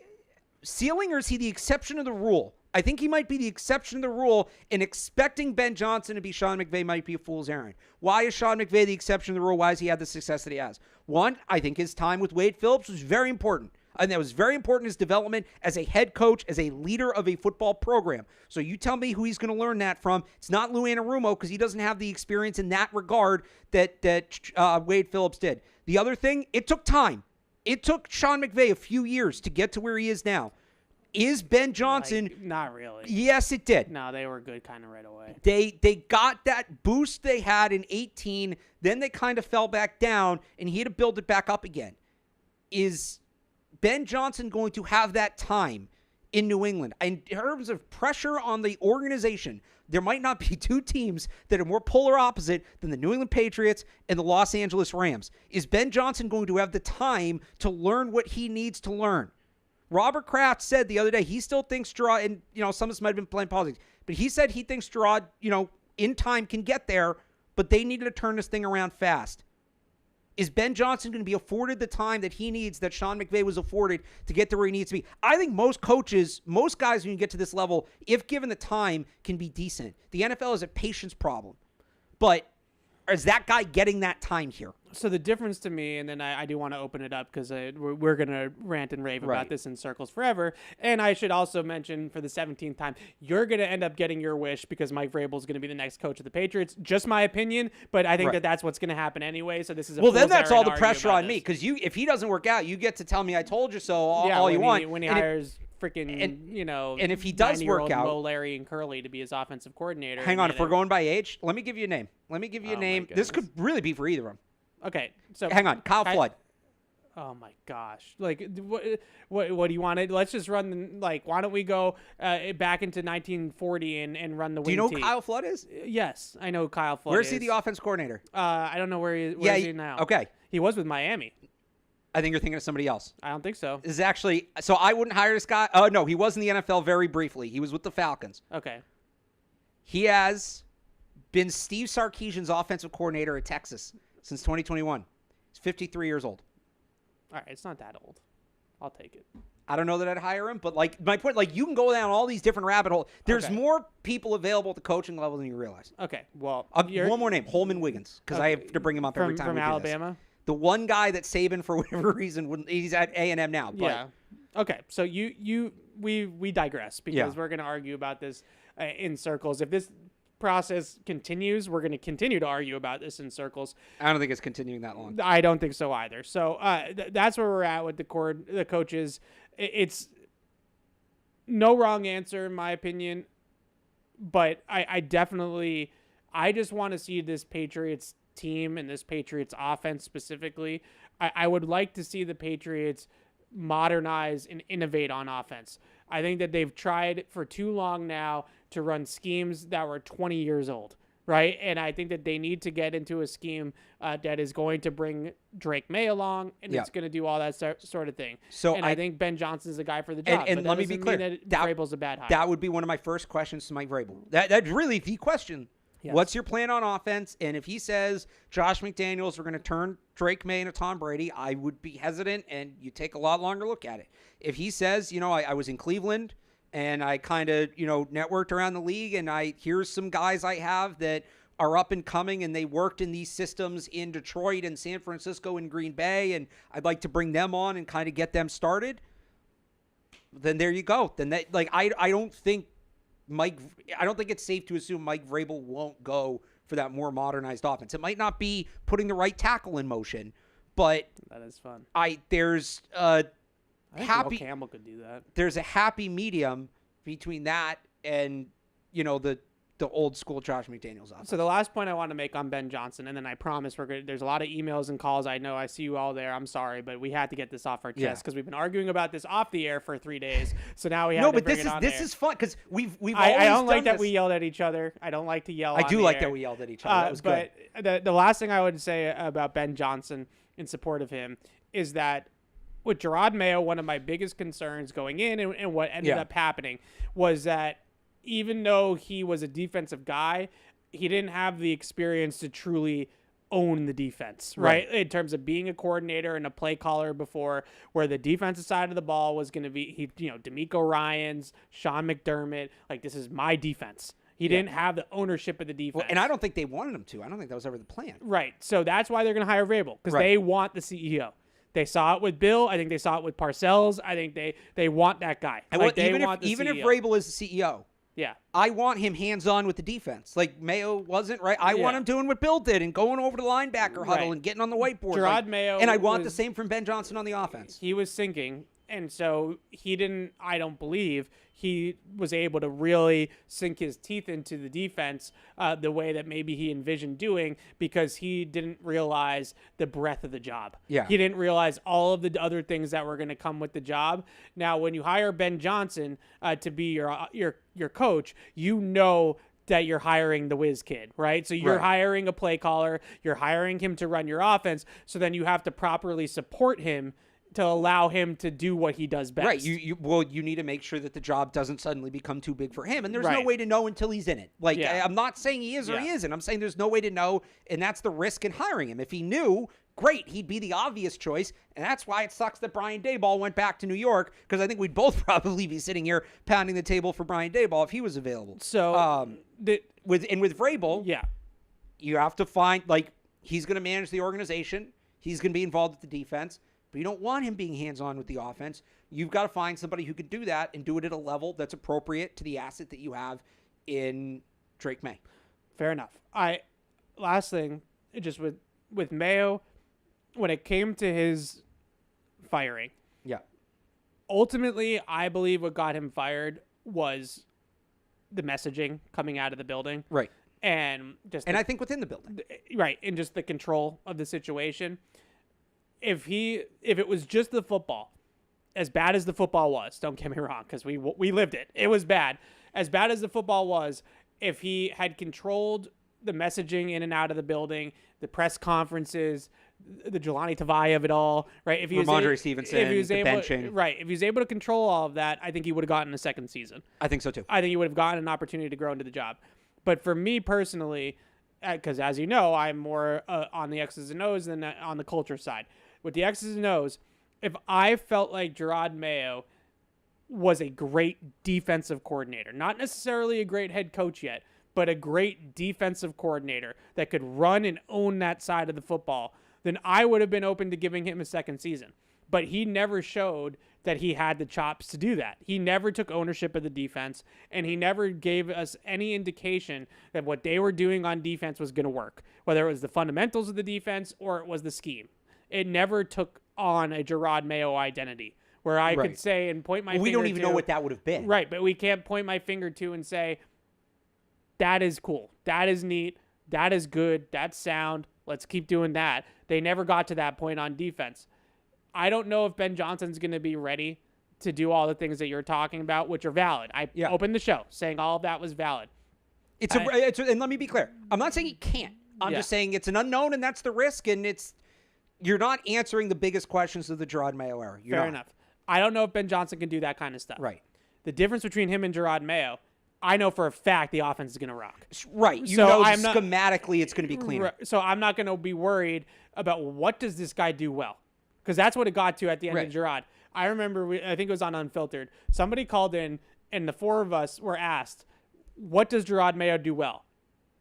ceiling or is he the exception to the rule? I think he might be the exception to the rule, and expecting Ben Johnson to be Sean McVay might be a fool's errand. Why is Sean McVay the exception to the rule? Why has he had the success that he has? One, I think his time with Wade Phillips was very important. And that was very important in his development as a head coach, as a leader of a football program. So you tell me who he's going to learn that from. It's not Lou Anarumo because he doesn't have the experience in that regard that Wade Phillips did. The other thing, it took time. It took Sean McVay a few years to get to where he is now. Is Ben Johnson... not really. Yes, it did. No, they were good kind of right away. They got that boost they had in 18, then they kind of fell back down, and he had to build it back up again. Is Ben Johnson going to have that time in New England? In terms of pressure on the organization, there might not be two teams that are more polar opposite than the New England Patriots and the Los Angeles Rams. Is Ben Johnson going to have the time to learn what he needs to learn? Robert Kraft said the other day he still thinks Jerod, and some of us might have been playing politics, but he said he thinks Jerod, in time can get there, but they needed to turn this thing around fast. Is Ben Johnson going to be afforded the time that he needs, that Sean McVay was afforded to get to where he needs to be? I think most coaches, most guys when you get to this level, if given the time, can be decent. The NFL is a patience problem. But is that guy getting that time here? So the difference to me, and then I do want to open it up because we're going to rant and rave about this in circles forever. And I should also mention for the 17th time, you're going to end up getting your wish because Mike Vrabel is going to be the next coach of the Patriots. Just my opinion, but I think that's what's going to happen anyway. So this is then that's all the pressure on me because if he doesn't work out, you get to tell me I told you so all you want. When he hires freaking, and if he does work out, Mo, Larry, and Curly to be his offensive coordinator. Hang on, if we're going by age, let me give you a name. This could really be for either of them. Okay, so hang on, Kyle Flood. Oh my gosh! Like, what do you want to? Let's just run. Why don't we go back into 1940 and run the wing team? Do you know who Kyle Flood is? Yes, I know who Kyle Flood. Where's he the offense coordinator? I don't know where he is now. Okay, he was with Miami. I think you're thinking of somebody else. I don't think so. This is actually so I wouldn't hire this guy. Oh no, he was in the NFL very briefly. He was with the Falcons. Okay. He has been Steve Sarkisian's offensive coordinator at Texas since 2021. He's 53 years old. All right, it's not that old. I'll take it. I don't know that I'd hire him, but my point, you can go down all these different rabbit holes. There's more people available at the coaching level than you realize. Okay, well, one more name, Holman Wiggins, because I have to bring him up every time from we do Alabama. This. The one guy that Saban, for whatever reason, wouldn't. He's at A&M now. But yeah. Okay, so we digress because we're going to argue about this in circles. If this process continues, we're going to continue to argue about this in circles. I don't think it's continuing that long. I don't think so either. So that's where we're at with the coaches. It's no wrong answer in my opinion, but I definitely just want to see this Patriots team and this Patriots offense specifically. I would like to see the Patriots modernize and innovate on offense. I think that they've tried for too long now to run schemes that were 20 years old, right? And I think that they need to get into a scheme that is going to bring Drake May along, and it's going to do all that sort of thing. So I think Ben Johnson's the guy for the job. And let me be clear, that Vrabel's a bad hire. That would be one of my first questions to Mike Vrabel. That's really the question. Yes. What's your plan on offense? And if he says Josh McDaniels are going to turn Drake May into Tom Brady, I would be hesitant, and you take a lot longer look at it. If he says, I was in Cleveland and I kind of, networked around the league, and here's some guys I have that are up and coming, and they worked in these systems in Detroit and San Francisco and Green Bay, and I'd like to bring them on and kind of get them started, then there you go. Then I don't think it's safe to assume Mike Vrabel won't go for that more modernized offense. It might not be putting the right tackle in motion, but that is fun. There's I think Will Campbell could do that. There's a happy medium between that and the old school Josh McDaniels offense. So the last point I want to make on Ben Johnson, and then I promise we're good. There's a lot of emails and calls. I know I see you all there. I'm sorry, but we had to get this off our chest because we've been arguing about this off the air for 3 days. So now we have to bring it on this is fun because we've always I don't like done that this. we yelled at each other. I don't like to yell. I do like air. that we yelled at each other. That was good. But the last thing I would say about Ben Johnson in support of him is that with Jerod Mayo, one of my biggest concerns going in and what ended up happening was that even though he was a defensive guy, he didn't have the experience to truly own the defense, right? In terms of being a coordinator and a play caller before, where the defensive side of the ball was going to be, D'Amico Ryans, Sean McDermott, this is my defense. He didn't have the ownership of the defense. Well, and I don't think they wanted him to. I don't think that was ever the plan. Right. So that's why they're going to hire Vrabel, because they want the CEO. They saw it with Bill. I think they saw it with Parcells. I think they want that guy. Even if Vrabel is the CEO, I want him hands-on with the defense. Like Mayo wasn't, right? I want him doing what Bill did and going over the linebacker huddle and getting on the whiteboard. Jerod Mayo. And I want the same from Ben Johnson on the offense. He was sinking, and so he didn't, I don't believe, he was able to really sink his teeth into the defense the way that maybe he envisioned doing, because he didn't realize the breadth of the job. Yeah. He didn't realize all of the other things that were going to come with the job. Now, when you hire Ben Johnson to be your coach, you know that you're hiring the whiz kid, right? So you're hiring a play caller, you're hiring him to run your offense, so then you have to properly support him to allow him to do what he does best. Right. You need to make sure that the job doesn't suddenly become too big for him. And there's no way to know until he's in it. I'm not saying he is or he isn't. I'm saying there's no way to know, and that's the risk in hiring him. If he knew, great, he'd be the obvious choice. And that's why it sucks that Brian Daboll went back to New York, because I think we'd both probably be sitting here pounding the table for Brian Daboll if he was available. So with Vrabel, you have to find, he's going to manage the organization. He's going to be involved with the defense. But you don't want him being hands-on with the offense. You've got to find somebody who can do that and do it at a level that's appropriate to the asset that you have in Drake May. Fair enough. Last thing, just with Mayo, when it came to his firing, ultimately, I believe what got him fired was the messaging coming out of the building. Right. And I think within the building. Right, and just the control of the situation. If it was just the football, as bad as the football was, don't get me wrong, because we lived it. It was bad. As bad as the football was, if he had controlled the messaging in and out of the building, the press conferences, the Jelani Tavai of it all, right? If he was Ramondre Stevenson, the benching. Right. If he was able to control all of that, I think he would have gotten a second season. I think so too. I think he would have gotten an opportunity to grow into the job. But for me personally, because as you know, I'm more on the X's and O's than on the culture side. With the X's and O's, if I felt like Jerod Mayo was a great defensive coordinator, not necessarily a great head coach yet, but a great defensive coordinator that could run and own that side of the football, then I would have been open to giving him a second season. But he never showed that he had the chops to do that. He never took ownership of the defense, and he never gave us any indication that what they were doing on defense was going to work, whether it was the fundamentals of the defense or it was the scheme. It never took on a Jerod Mayo identity where I could say and point my finger to. We don't even know what that would have been. Right, but we can't point my finger to and say, that is cool, that is neat, that is good, that's sound, let's keep doing that. They never got to that point on defense. I don't know if Ben Johnson's going to be ready to do all the things that you're talking about, which are valid. I opened the show saying all of that was valid. And let me be clear. I'm not saying he can't. I'm just saying it's an unknown, and that's the risk, and you're not answering the biggest questions of the Jerod Mayo era. Fair enough. I don't know if Ben Johnson can do that kind of stuff. Right. The difference between him and Jerod Mayo, I know for a fact the offense is going to rock. Right. Schematically it's going to be cleaner. So I'm not going to be worried about what does this guy do well, because that's what it got to at the end of Jerod. I remember, I think it was on Unfiltered. Somebody called in, and the four of us were asked, what does Jerod Mayo do well?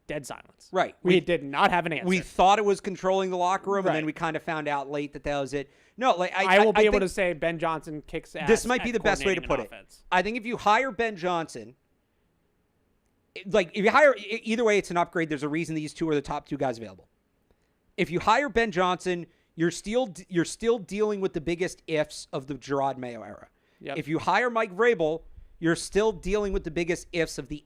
Dead silence. Right. We did not have an answer. We thought it was controlling the locker room, and then we kind of found out late that was it. No, like I will be able to say Ben Johnson kicks ass. This might be the best way to put it. I think if you hire Ben Johnson, like if you hire, either way, it's an upgrade. There's a reason these two are the top two guys available. If you hire Ben Johnson, you're still dealing with the biggest ifs of the Jerod Mayo era. Yep. If you hire Mike Vrabel, you're still dealing with the biggest ifs of the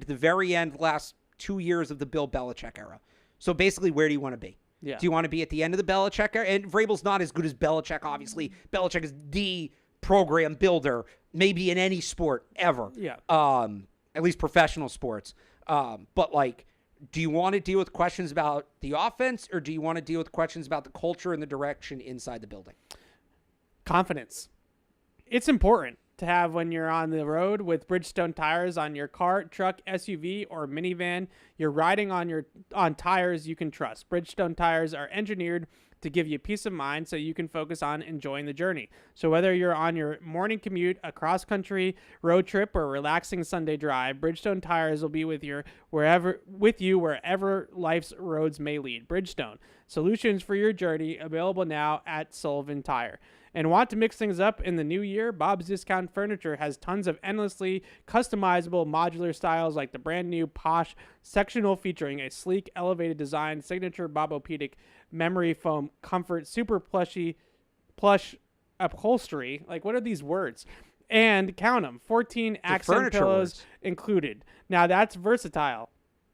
very end, last 2 years of the Bill Belichick era. So basically, where do you want to be? Yeah. Do you want to be at the end of the Belichick era? And Vrabel's not as good as Belichick, obviously. Belichick is the program builder, maybe in any sport ever. Yeah. At least professional sports. But like, do you want to deal with questions about the offense, or do you want to deal with questions about the culture and the direction inside the building? Confidence. It's important to have when you're on the road with Bridgestone tires on your car, truck, SUV, or minivan. You're riding on tires you can trust. Bridgestone tires are engineered to give you peace of mind so you can focus on enjoying the journey. So whether you're on your morning commute, a cross-country road trip, or a relaxing Sunday drive, Bridgestone tires will be with you wherever life's roads may lead. Bridgestone, solutions for your journey, available now at Sullivan Tire. And want to mix things up in the new year? Bob's Discount Furniture has tons of endlessly customizable modular styles, like the brand new Posh sectional featuring a sleek, elevated design, signature Bobopedic memory foam comfort, super plush upholstery. Like, what are these words? And count them, 14 accent pillows included. Now that's versatile.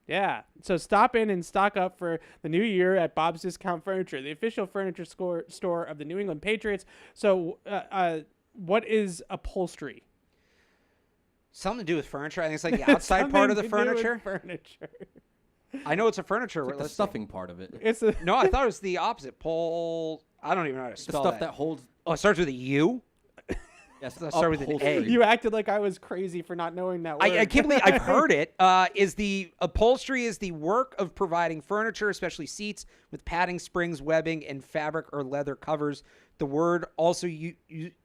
Yeah, so stop in and stock up for the new year at Bob's Discount Furniture, the official furniture store of the New England Patriots. So what is upholstery? Something to do with furniture. I think it's like the outside part of the furniture. I know it's a furniture. It's like the stuffing part of it. No, I thought it was the opposite. I don't even know how to spell the stuff that holds. Oh, it starts with a U? Yes, let's start with an A. You acted like I was crazy for not knowing that word. I can't believe I've heard it. Is the upholstery is the work of providing furniture, especially seats, with padding, springs, webbing, and fabric or leather covers. The word also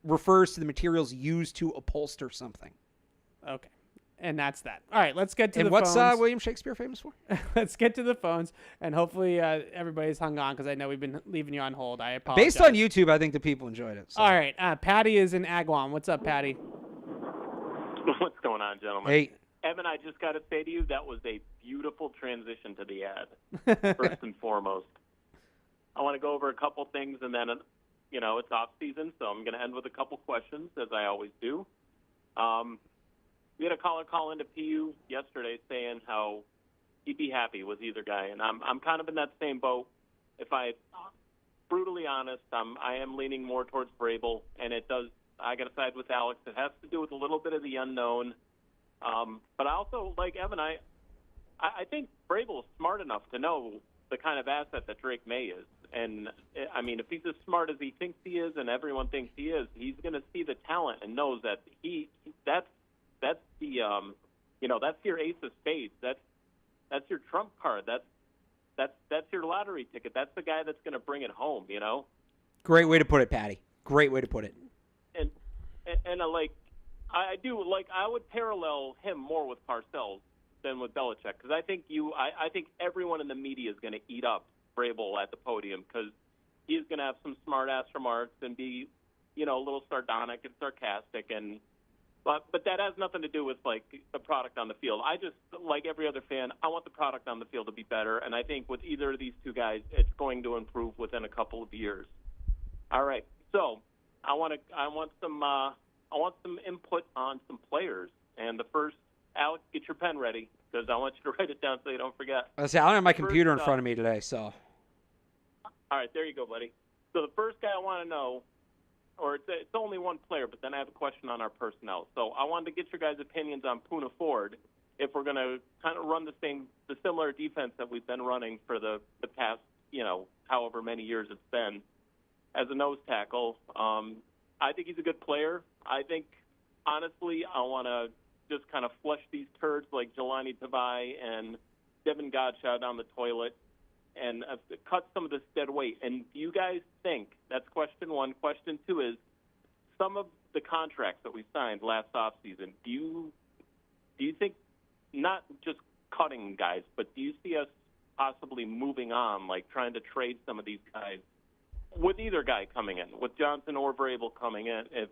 refers to the materials used to upholster something. Okay. And that's that. All right, let's get to the phones. phones. And what's William Shakespeare famous for? Let's get to the phones, and hopefully everybody's hung on, because I know we've been leaving you on hold. I apologize. Based on YouTube, I think the people enjoyed it. So. All right, Patty is in Agawam. What's up, Patty? What's going on, gentlemen? Hey. Evan, I just got to say to you, that was a beautiful transition to the ad, first and foremost. I want to go over a couple things, and then, it's off season, so I'm going to end with a couple questions, as I always do. We had a caller call into PU yesterday saying how he'd be happy with either guy, and I'm kind of in that same boat. If I'm brutally honest, I am leaning more towards Vrabel, and it does. I got to side with Alex. It has to do with a little bit of the unknown, but I also, like Evan, I think Vrabel is smart enough to know the kind of asset that Drake May is, and I mean, if he's as smart as he thinks he is, and everyone thinks he is, he's going to see the talent and knows that that's the that's your ace of spades. That's your trump card. That's your lottery ticket. That's the guy that's going to bring it home. Great way to put it, Patty. Great way to put it. And I would parallel him more with Parcells than with Belichick, because I think everyone in the media is going to eat up Vrabel at the podium, because he's going to have some smart ass remarks and be a little sardonic and sarcastic and. But that has nothing to do with, the product on the field. I just, like every other fan, I want the product on the field to be better, and I think with either of these two guys, it's going to improve within a couple of years. All right, so I want some input on some players, and the first, Alex, get your pen ready, because I want you to write it down so you don't forget. I don't have my computer in front of me today, so. All right, there you go, buddy. So the first guy I want to know it's only one player, but then I have a question on our personnel. So I wanted to get your guys' opinions on Poona Ford. If we're going to kind of run the similar defense that we've been running for the past, however many years it's been, as a nose tackle, I think he's a good player. I think, honestly, I want to just kind of flush these turds like Jelani Tavai and Devin Godshot down the toilet and cut some of this dead weight. And do you guys think, that's question one. Question two is, some of the contracts that we signed last offseason, do you think, not just cutting guys, but do you see us possibly moving on, like trying to trade some of these guys with either guy coming in, with Johnson or Vrabel coming in, if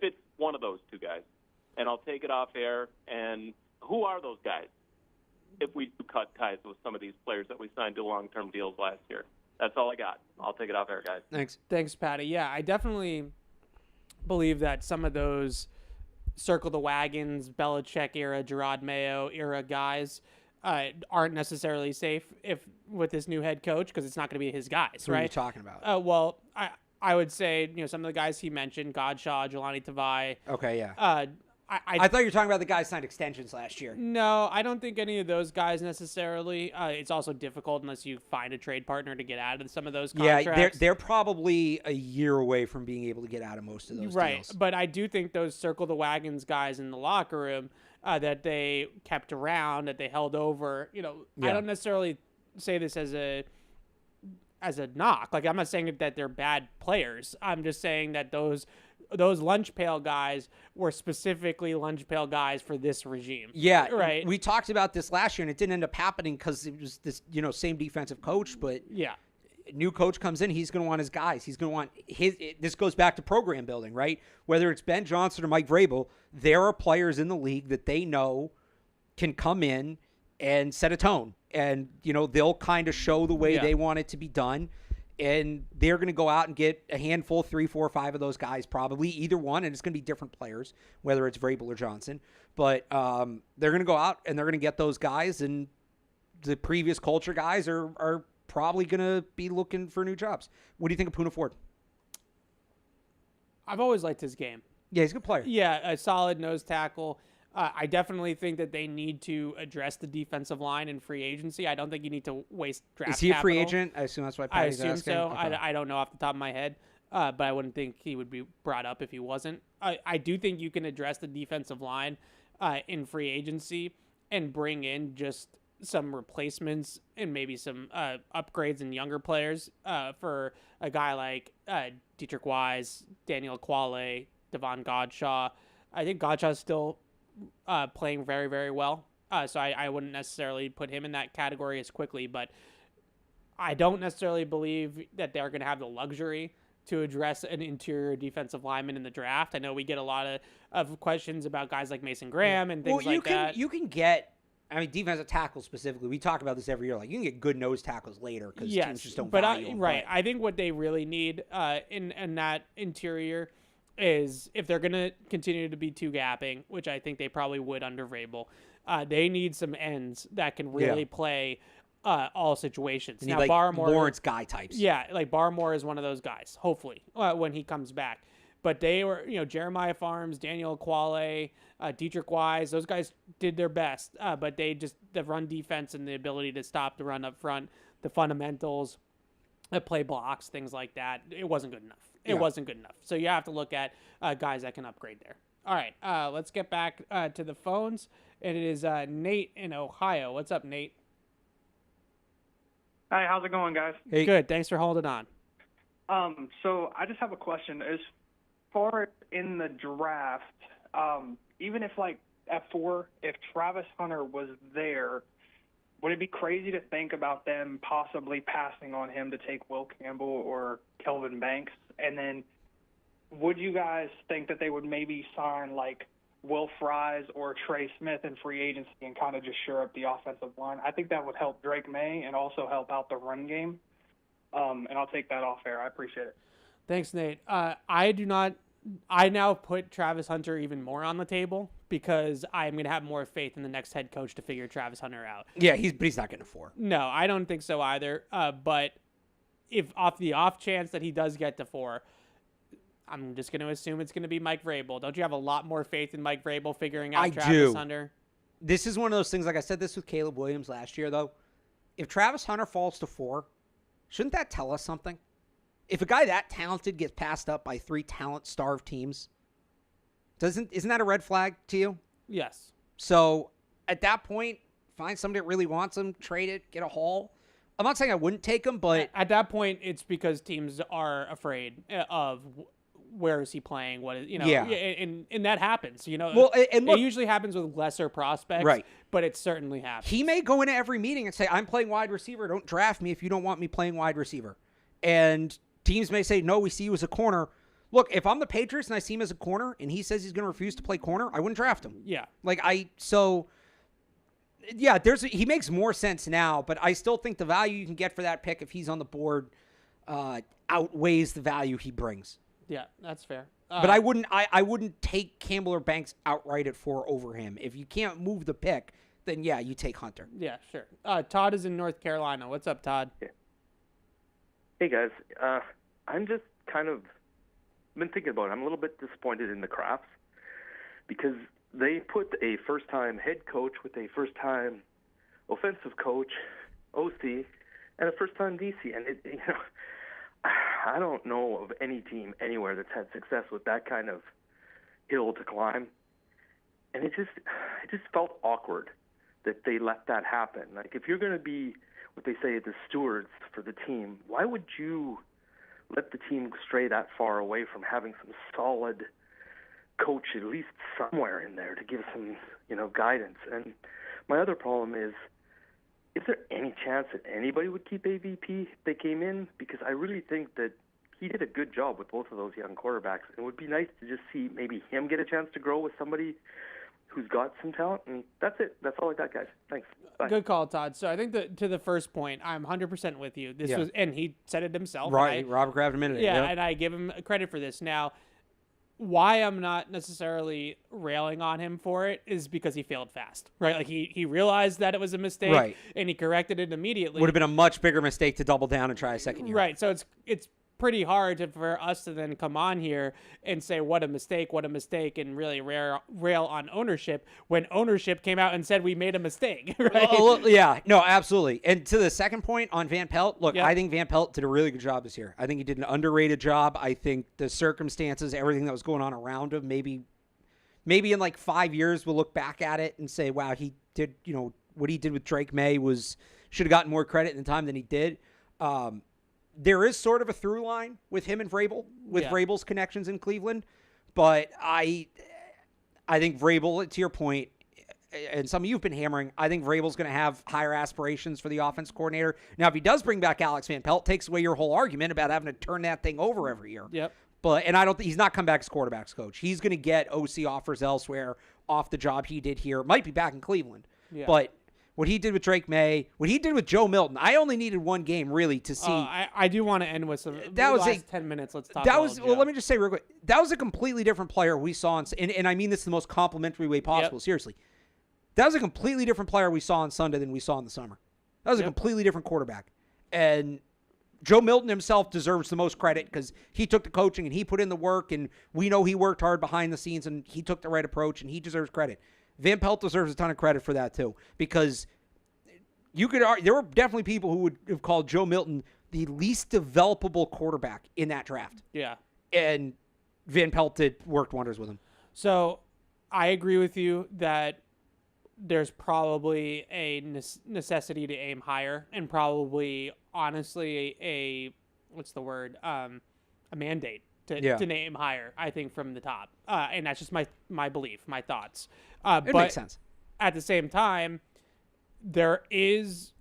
it's one of those two guys? And I'll take it off air. And who are those guys if we do cut ties with some of these players that we signed to long-term deals last year? That's all I got. I'll take it off air, guys. Thanks, Patty. Yeah, I definitely believe that some of those circle the wagons, Belichick era, Jerod Mayo era guys aren't necessarily safe with this new head coach, because it's not going to be his guys, right? What are you talking about? Well, I would say some of the guys he mentioned, Godshaw, Jelani Tavai. Okay, yeah. I thought you were talking about the guys signed extensions last year. No, I don't think any of those guys necessarily. It's also difficult unless you find a trade partner to get out of some of those contracts. Yeah, they're probably a year away from being able to get out of most of those deals. Right, but I do think those circle the wagons guys in the locker room that they kept around, that they held over, I don't necessarily say this as a knock. Like, I'm not saying that they're bad players. I'm just saying that those lunch pail guys were specifically lunch pail guys for this regime. Yeah, right. We talked about this last year, and it didn't end up happening because it was this, same defensive coach. But yeah, new coach comes in, he's going to want his guys. He's going to want this goes back to program building, right? Whether it's Ben Johnson or Mike Vrabel, there are players in the league that they know can come in and set a tone, and they'll kind of show the way they want it to be done. And they're going to go out and get a handful, 3, 4, 5 of those guys, probably either one. And it's going to be different players, whether it's Vrabel or Johnson. But they're going to go out and they're going to get those guys. And the previous culture guys are probably going to be looking for new jobs. What do you think of Poona Ford? I've always liked his game. Yeah, he's a good player. Yeah, a solid nose tackle. I definitely think that they need to address the defensive line in free agency. I don't think you need to waste draft capital. Is he a free agent? I assume that's why Patty's asking. I assume so. Okay. I don't know off the top of my head, but I wouldn't think he would be brought up if he wasn't. I do think you can address the defensive line in free agency and bring in just some replacements and maybe some upgrades and younger players for a guy like Dietrich Wise, Daniel Quale, Devon Godshaw. I think Godshaw's still playing very, very well. So I wouldn't necessarily put him in that category as quickly, but I don't necessarily believe that they're going to have the luxury to address an interior defensive lineman in the draft. I know we get a lot of questions about guys like Mason Graham and things like that. You can get, defensive tackles specifically. We talk about this every year. Like, you can get good nose tackles later because teams just don't value them. Right. I think what they really need in that interior is, if they're going to continue to be two-gapping, which I think they probably would under Vrabel, they need some ends that can really play all situations. Now, like Barmore, Lawrence guy types. Yeah, like Barmore is one of those guys, hopefully, when he comes back. But they were, Jeremiah Farms, Daniel Quale, Dietrich Wise, those guys did their best. But they just, the run defense and the ability to stop the run up front, the fundamentals, play blocks, things like that, it wasn't good enough. It wasn't good enough. So you have to look at guys that can upgrade there. All right, let's get back to the phones. And it is Nate in Ohio. What's up, Nate? Hi, how's it going, guys? Hey. Good. Thanks for holding on. So I just have a question. As far as in the draft, even if at 4, if Travis Hunter was there, would it be crazy to think about them possibly passing on him to take Will Campbell or Kelvin Banks? And then would you guys think that they would maybe sign Will Fries or Trey Smith in free agency and kind of just shore up the offensive line? I think that would help Drake May and also help out the run game. And I'll take that off air. I appreciate it. Thanks, Nate. I now put Travis Hunter even more on the table because I'm going to have more faith in the next head coach to figure Travis Hunter out. Yeah, he's not getting a 4. No, I don't think so either. But if off the off chance that he does get to 4, I'm just going to assume it's going to be Mike Vrabel. Don't you have a lot more faith in Mike Vrabel figuring out I Travis do. Hunter? This is one of those things, like I said this with Caleb Williams last year, though. If Travis Hunter falls to 4, shouldn't that tell us something? If a guy that talented gets passed up by 3 talent-starved teams, isn't that a red flag to you? Yes. So at that point, find somebody that really wants him, trade it, get a haul. I'm not saying I wouldn't take him, but At that point, it's because teams are afraid of where is he playing, what is, Yeah. and that happens, Well, and look- it usually happens with lesser prospects, Right. but it certainly happens. he may go into every meeting and say, I'm playing wide receiver. Don't draft me if you don't want me playing wide receiver. And teams may say, no, we see you as a corner. Look, if I'm the Patriots and I see him as a corner and he says he's going to refuse to play corner, I wouldn't draft him. Yeah. He makes more sense now, but I still think the value you can get for that pick if he's on the board outweighs the value he brings. Yeah, that's fair. But I wouldn't take Campbell or Banks outright at 4 over him. If you can't move the pick, then yeah, you take Hunter. Yeah, sure. Todd is in North Carolina. What's up, Todd? Hey guys, I'm just kind of been thinking about it. I'm a little bit disappointed in the Crafts because they put a first-time head coach with a first-time offensive coach, OC, and a first-time DC, and I don't know of any team anywhere that's had success with that kind of hill to climb, and it just felt awkward that they let that happen. Like, if you're going to be what they say the stewards for the team, why would you let the team stray that far away from having some solid coach at least somewhere in there to give some guidance? And my other problem is there any chance that anybody would keep AVP if they came in? Because I really think that he did a good job with both of those young quarterbacks. It would be nice to just see maybe him get a chance to grow with somebody who's got some talent. And that's it. That's all I got, guys. Thanks. Bye. Good call, Todd. So I think that to the first point, I'm 100% with you. This was, and he said it himself. Right, Robert grabbed a minute. Yeah, and I give him credit for this. Now, why I'm not necessarily railing on him for it is because he failed fast, right? Like he realized that it was a mistake, Right. and he corrected it immediately. Would have been a much bigger mistake to double down and try a second year. Right. So it's pretty hard for us to then come on here and say what a mistake, and really rail on ownership when ownership came out and said we made a mistake. Right? Yeah, no, absolutely. And to the second point on Van Pelt, look, Yeah. I think Van Pelt did a really good job this year. I think he did an underrated job. I think the circumstances, everything that was going on around him, maybe in like 5 years we'll look back at it and say, wow, he did, what he did with Drake May should have gotten more credit in the time than he did. There is sort of a through line with him and Vrabel, with Vrabel's connections in Cleveland. But I think Vrabel, to your point, and some of you've been hammering, I think Vrabel's going to have higher aspirations for the offense coordinator. Now, if he does bring back Alex Van Pelt, takes away your whole argument about having to turn that thing over every year. Yep. And I don't think he's not come back as quarterbacks coach. He's going to get OC offers elsewhere off the job he did here. Might be back in Cleveland. Yeah. But what he did with Drake May, what he did with Joe Milton, I only needed one game really to see. I do want to end with some. That was last 10 minutes. Let's talk. Well, let me just say real quick. That was a completely different player we saw, and I mean this in the most complimentary way possible. Yep. Seriously, that was a completely different player we saw on Sunday than we saw in the summer. That was a completely different quarterback, and Joe Milton himself deserves the most credit because he took the coaching and he put in the work, and we know he worked hard behind the scenes and he took the right approach, and he deserves credit. Van Pelt deserves a ton of credit for that too, because you could argue, there were definitely people who would have called Joe Milton the least developable quarterback in that draft. Yeah. And Van Pelt worked wonders with him. So I agree with you that there's probably a necessity to aim higher, and probably, honestly, a mandate to name higher, I think, from the top. And that's just my belief, my thoughts. It makes sense. At the same time, there is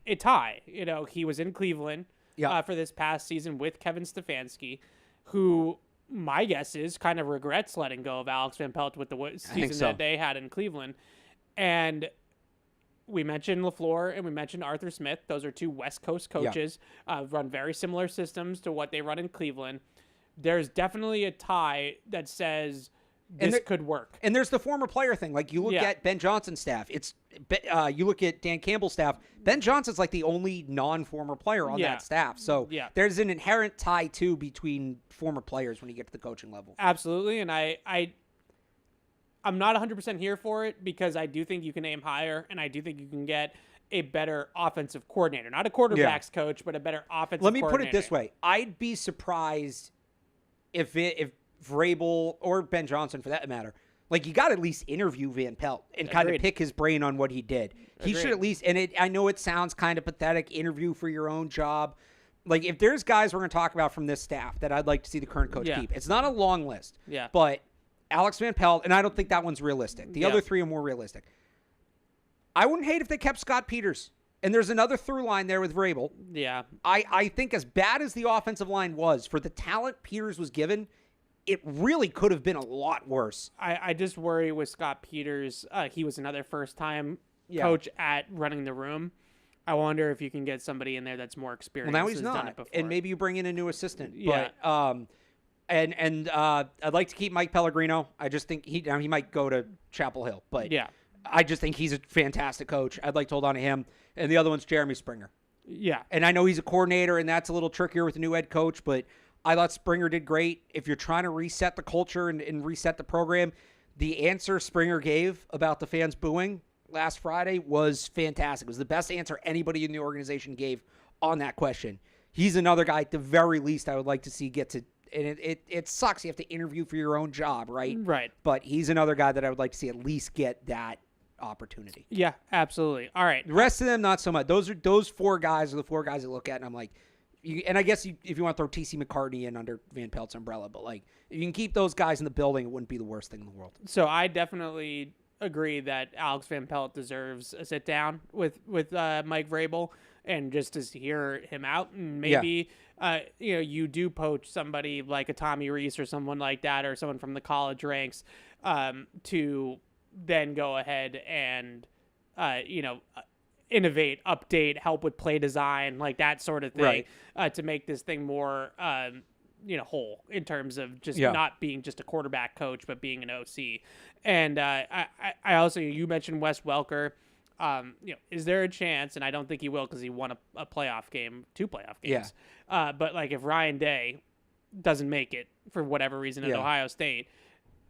a tie. He was in Cleveland for this past season with Kevin Stefanski, who my guess is kind of regrets letting go of Alex Van Pelt with the season that they had in Cleveland. And we mentioned LaFleur and we mentioned Arthur Smith. Those are two West Coast coaches, run very similar systems to what they run in Cleveland. There's definitely a tie that says this could work. And there's the former player thing. Like, you look at Ben Johnson's staff. You look at Dan Campbell's staff. Ben Johnson's like the only non-former player on that staff. So there's an inherent tie, too, between former players when you get to the coaching level. Absolutely. And I'm not 100% here for it because I do think you can aim higher, and I do think you can get a better offensive coordinator. Not a quarterback's coach, but a better offensive coordinator. Let me put it this way. I'd be surprised if Vrabel or Ben Johnson, for that matter, like, you got to at least interview Van Pelt and kind of pick his brain on what he did. He should at least, and I know it sounds kind of pathetic, interview for your own job. Like, if there's guys we're going to talk about from this staff that I'd like to see the current coach keep, it's not a long list. Yeah. But Alex Van Pelt, and I don't think that one's realistic. The other three are more realistic. I wouldn't hate if they kept Scott Peters. And there's another through line there with Vrabel. Yeah. I think as bad as the offensive line was, for the talent Peters was given, it really could have been a lot worse. I just worry with Scott Peters. He was another first-time coach at running the room. I wonder if you can get somebody in there that's more experienced. Well, now he's done not. it before. And maybe you bring in a new assistant. Yeah. But, I'd like to keep Mike Pellegrino. I just think he might go to Chapel Hill. But I just think he's a fantastic coach. I'd like to hold on to him. And the other one's Jeremy Springer. Yeah. And I know he's a coordinator, and that's a little trickier with a new head coach, but I thought Springer did great. If you're trying to reset the culture and reset the program, the answer Springer gave about the fans booing last Friday was fantastic. It was the best answer anybody in the organization gave on that question. He's another guy, at the very least, I would like to see get to, and it sucks you have to interview for your own job, right? Right. But he's another guy that I would like to see at least get that opportunity. Yeah, absolutely. All right. The rest of them, not so much. Those four guys are the four guys I look at, and I'm like, and I guess if you want to throw T.C. McCartney in under Van Pelt's umbrella, but like, if you can keep those guys in the building, it wouldn't be the worst thing in the world. So I definitely agree that Alex Van Pelt deserves a sit down with Mike Vrabel, and just to hear him out, and maybe you do poach somebody like a Tommy Reese or someone like that, or someone from the college ranks, to then go ahead and innovate, update, help with play design, like that sort of thing, to make this thing more whole in terms of just not being just a quarterback coach, but being an OC. And I also, you mentioned Wes Welker. Is there a chance, and I don't think he will because he won a playoff game, 2 playoff games. But like, if Ryan Day doesn't make it for whatever reason at Ohio State,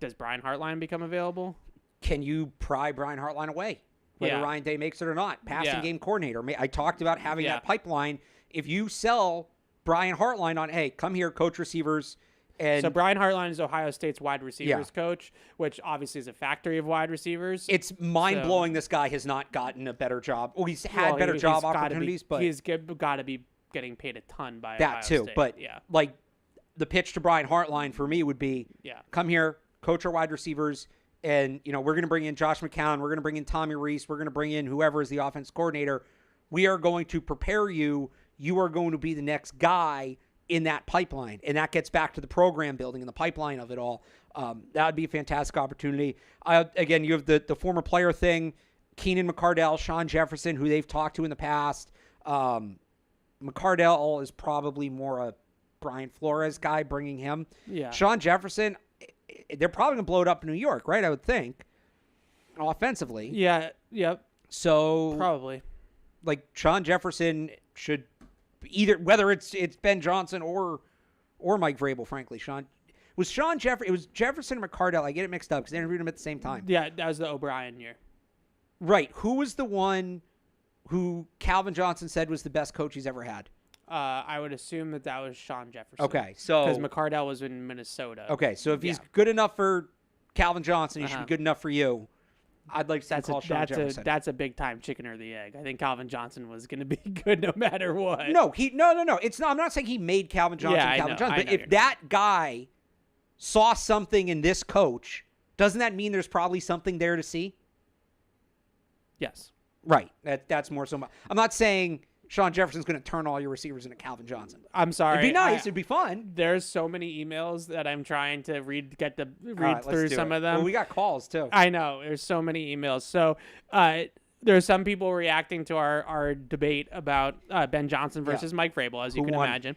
does Brian Hartline become available? Can you pry Brian Hartline away, whether Ryan Day makes it or not? Passing game coordinator. I talked about having that pipeline. If you sell Brian Hartline on, hey, come here, coach receivers. And so Brian Hartline is Ohio State's wide receivers coach, which obviously is a factory of wide receivers. It's mind-blowing this guy has not gotten a better job. Well, he's had better job opportunities, but he's got to be getting paid a ton by that Ohio too. State. But like, the pitch to Brian Hartline for me would be, come here, coach our wide receivers. And, we're going to bring in Josh McCown. We're going to bring in Tommy Reese. We're going to bring in whoever is the offense coordinator. We are going to prepare you. You are going to be the next guy in that pipeline. And that gets back to the program building and the pipeline of it all. That would be a fantastic opportunity. Again, you have the former player thing, Keenan McCardell, Sean Jefferson, who they've talked to in the past. McCardell is probably more a Brian Flores guy, bringing him. Yeah. Sean Jefferson, they're probably going to blow it up in New York, right? I would think, offensively. Yeah, yep. So probably, like, Sean Jefferson should either, whether it's Ben Johnson or Mike Vrabel, frankly. It was Jefferson and McCardell. I get it mixed up because they interviewed him at the same time. Yeah, that was the O'Brien year. Right. Who was the one who Calvin Johnson said was the best coach he's ever had? I would assume that was Sean Jefferson. Okay, so because McCardell was in Minnesota. Okay, so if he's good enough for Calvin Johnson, he should be good enough for you. I'd like to call Sean Jefferson. That's a big time chicken or the egg. I think Calvin Johnson was going to be good no matter what. No. It's not. I'm not saying he made Calvin Johnson Johnson. But if that guy saw something in this coach, doesn't that mean there's probably something there to see? Yes. Right. That's more so. I'm not saying Sean Jefferson's going to turn all your receivers into Calvin Johnson. I'm sorry. It'd be nice. It'd be fun. There's so many emails that I'm trying to read through some of them. Well, we got calls too. I know. There's so many emails. So there's some people reacting to our debate about Ben Johnson versus Mike Vrabel, as you can imagine.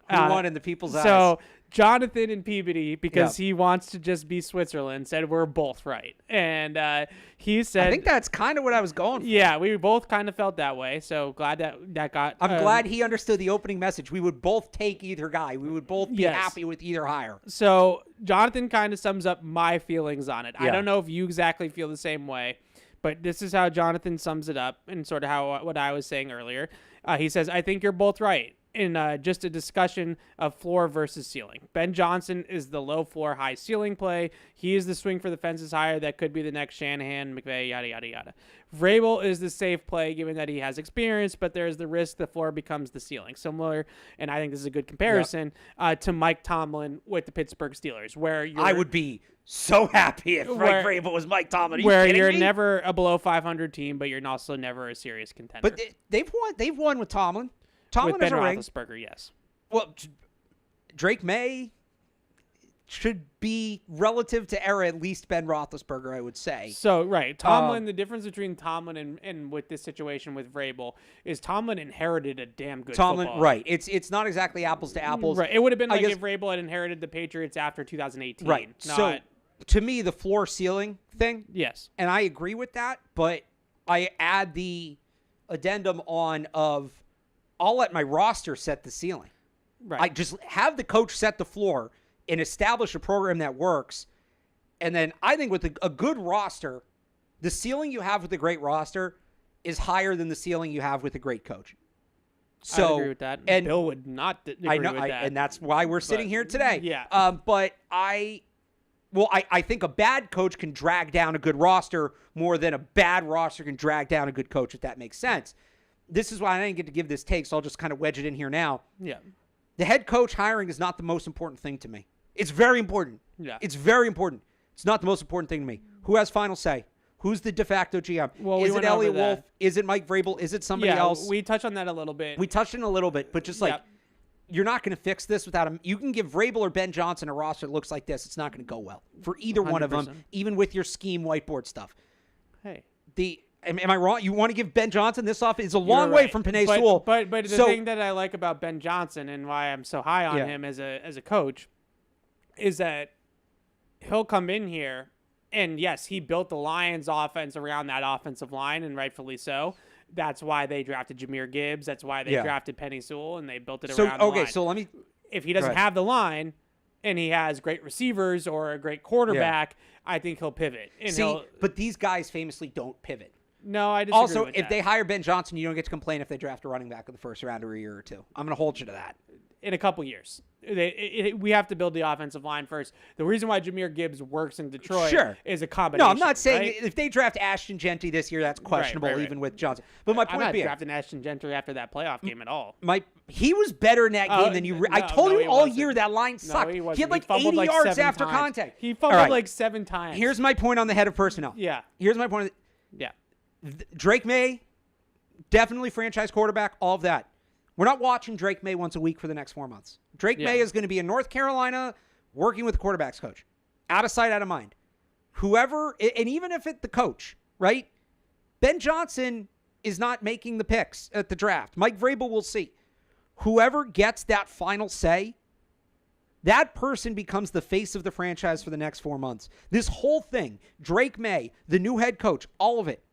Who won in the people's eyes? So Jonathan and Peabody, because he wants to just be Switzerland, said we're both right. And he said... I think that's kind of what I was going for. Yeah, we both kind of felt that way. So glad that got... I'm glad he understood the opening message. We would both take either guy. We would both be happy with either hire. So Jonathan kind of sums up my feelings on it. Yeah. I don't know if you exactly feel the same way, but this is how Jonathan sums it up and sort of what I was saying earlier. He says, I think you're both right in just a discussion of floor versus ceiling. Ben Johnson is the low floor, high ceiling play. He is the swing for the fences higher. That could be the next Shanahan, McVay, yada, yada, yada. Vrabel is the safe play given that he has experience, but there's the risk the floor becomes the ceiling. Similar, and I think this is a good comparison, to Mike Tomlin with the Pittsburgh Steelers, where I would be so happy if Mike Vrabel was Mike Tomlin. Where you're never a below 500 team, but you're also never a serious contender. But they've won with Tomlin. Tomlin with Ben has a ring. Roethlisberger, yes. Well, Drake May should be relative to era at least Ben Roethlisberger, I would say. So, right. Tomlin, the difference between Tomlin and with this situation with Vrabel is Tomlin inherited a damn good football. Right. It's not exactly apples to apples. Right. It would have been like if Vrabel had inherited the Patriots after 2018. Right. So, to me, the floor ceiling thing. Yes. And I agree with that, but I add the addendum on of I'll let my roster set the ceiling. Right. I just have the coach set the floor and establish a program that works. And then I think with a good roster, the ceiling you have with a great roster is higher than the ceiling you have with a great coach. So, I agree with that. And Bill would not agree with that. And that's why we're sitting here today. Yeah. But I think a bad coach can drag down a good roster more than a bad roster can drag down a good coach, if that makes sense. This is why I didn't get to give this take, so I'll just kind of wedge it in here now. Yeah. The head coach hiring is not the most important thing to me. It's very important. Yeah. It's very important. It's not the most important thing to me. Who has final say? Who's the de facto GM? Well, is it Elliot Wolf? Is it Mike Vrabel? Is it somebody else? We touched on that a little bit. We touched on it a little bit, but just you're not going to fix this without him. You can give Vrabel or Ben Johnson a roster that looks like this. It's not going to go well for either one of them, 100%. even with your scheme whiteboard stuff. Hey. Am I wrong? You want to give Ben Johnson this off? It's a long way from Penei Sewell. But the thing that I like about Ben Johnson and why I'm so high on him as a coach is that he'll come in here and yes, he built the Lions offense around that offensive line, and rightfully so. That's why they drafted Jahmyr Gibbs. That's why they drafted Penei Sewell, and they built it around the line. So let me... If he doesn't have the line and he has great receivers or a great quarterback, I think he'll pivot. And but these guys famously don't pivot. No, I disagree Also, with if that. they hire Ben Johnson, you don't get to complain if they draft a running back in the first round or a year or two. I'm going to hold you to that. In a couple years. We have to build the offensive line first. The reason why Jahmyr Gibbs works in Detroit is a combination. No, I'm not saying right? if they draft Ashton Genty this year, that's questionable even with Johnson. But my point I'm not being, drafting Ashton Gentry after that playoff game at all. He was better in that game than you. I told you all year that line sucked. No, he had like fumbled 80 yards 7 after times. contact. He fumbled like 7 times. Here's my point on the head of personnel. Yeah. Here's my point. Yeah. Drake May, definitely franchise quarterback, all of that. We're not watching Drake May once a week for the next 4 months. Drake May is going to be in North Carolina working with the quarterback's coach. Out of sight, out of mind. Whoever, and even if it's the coach, right? Ben Johnson is not making the picks at the draft. Mike Vrabel will see. Whoever gets that final say, that person becomes the face of the franchise for the next 4 months. This whole thing, Drake May, the new head coach, all of it,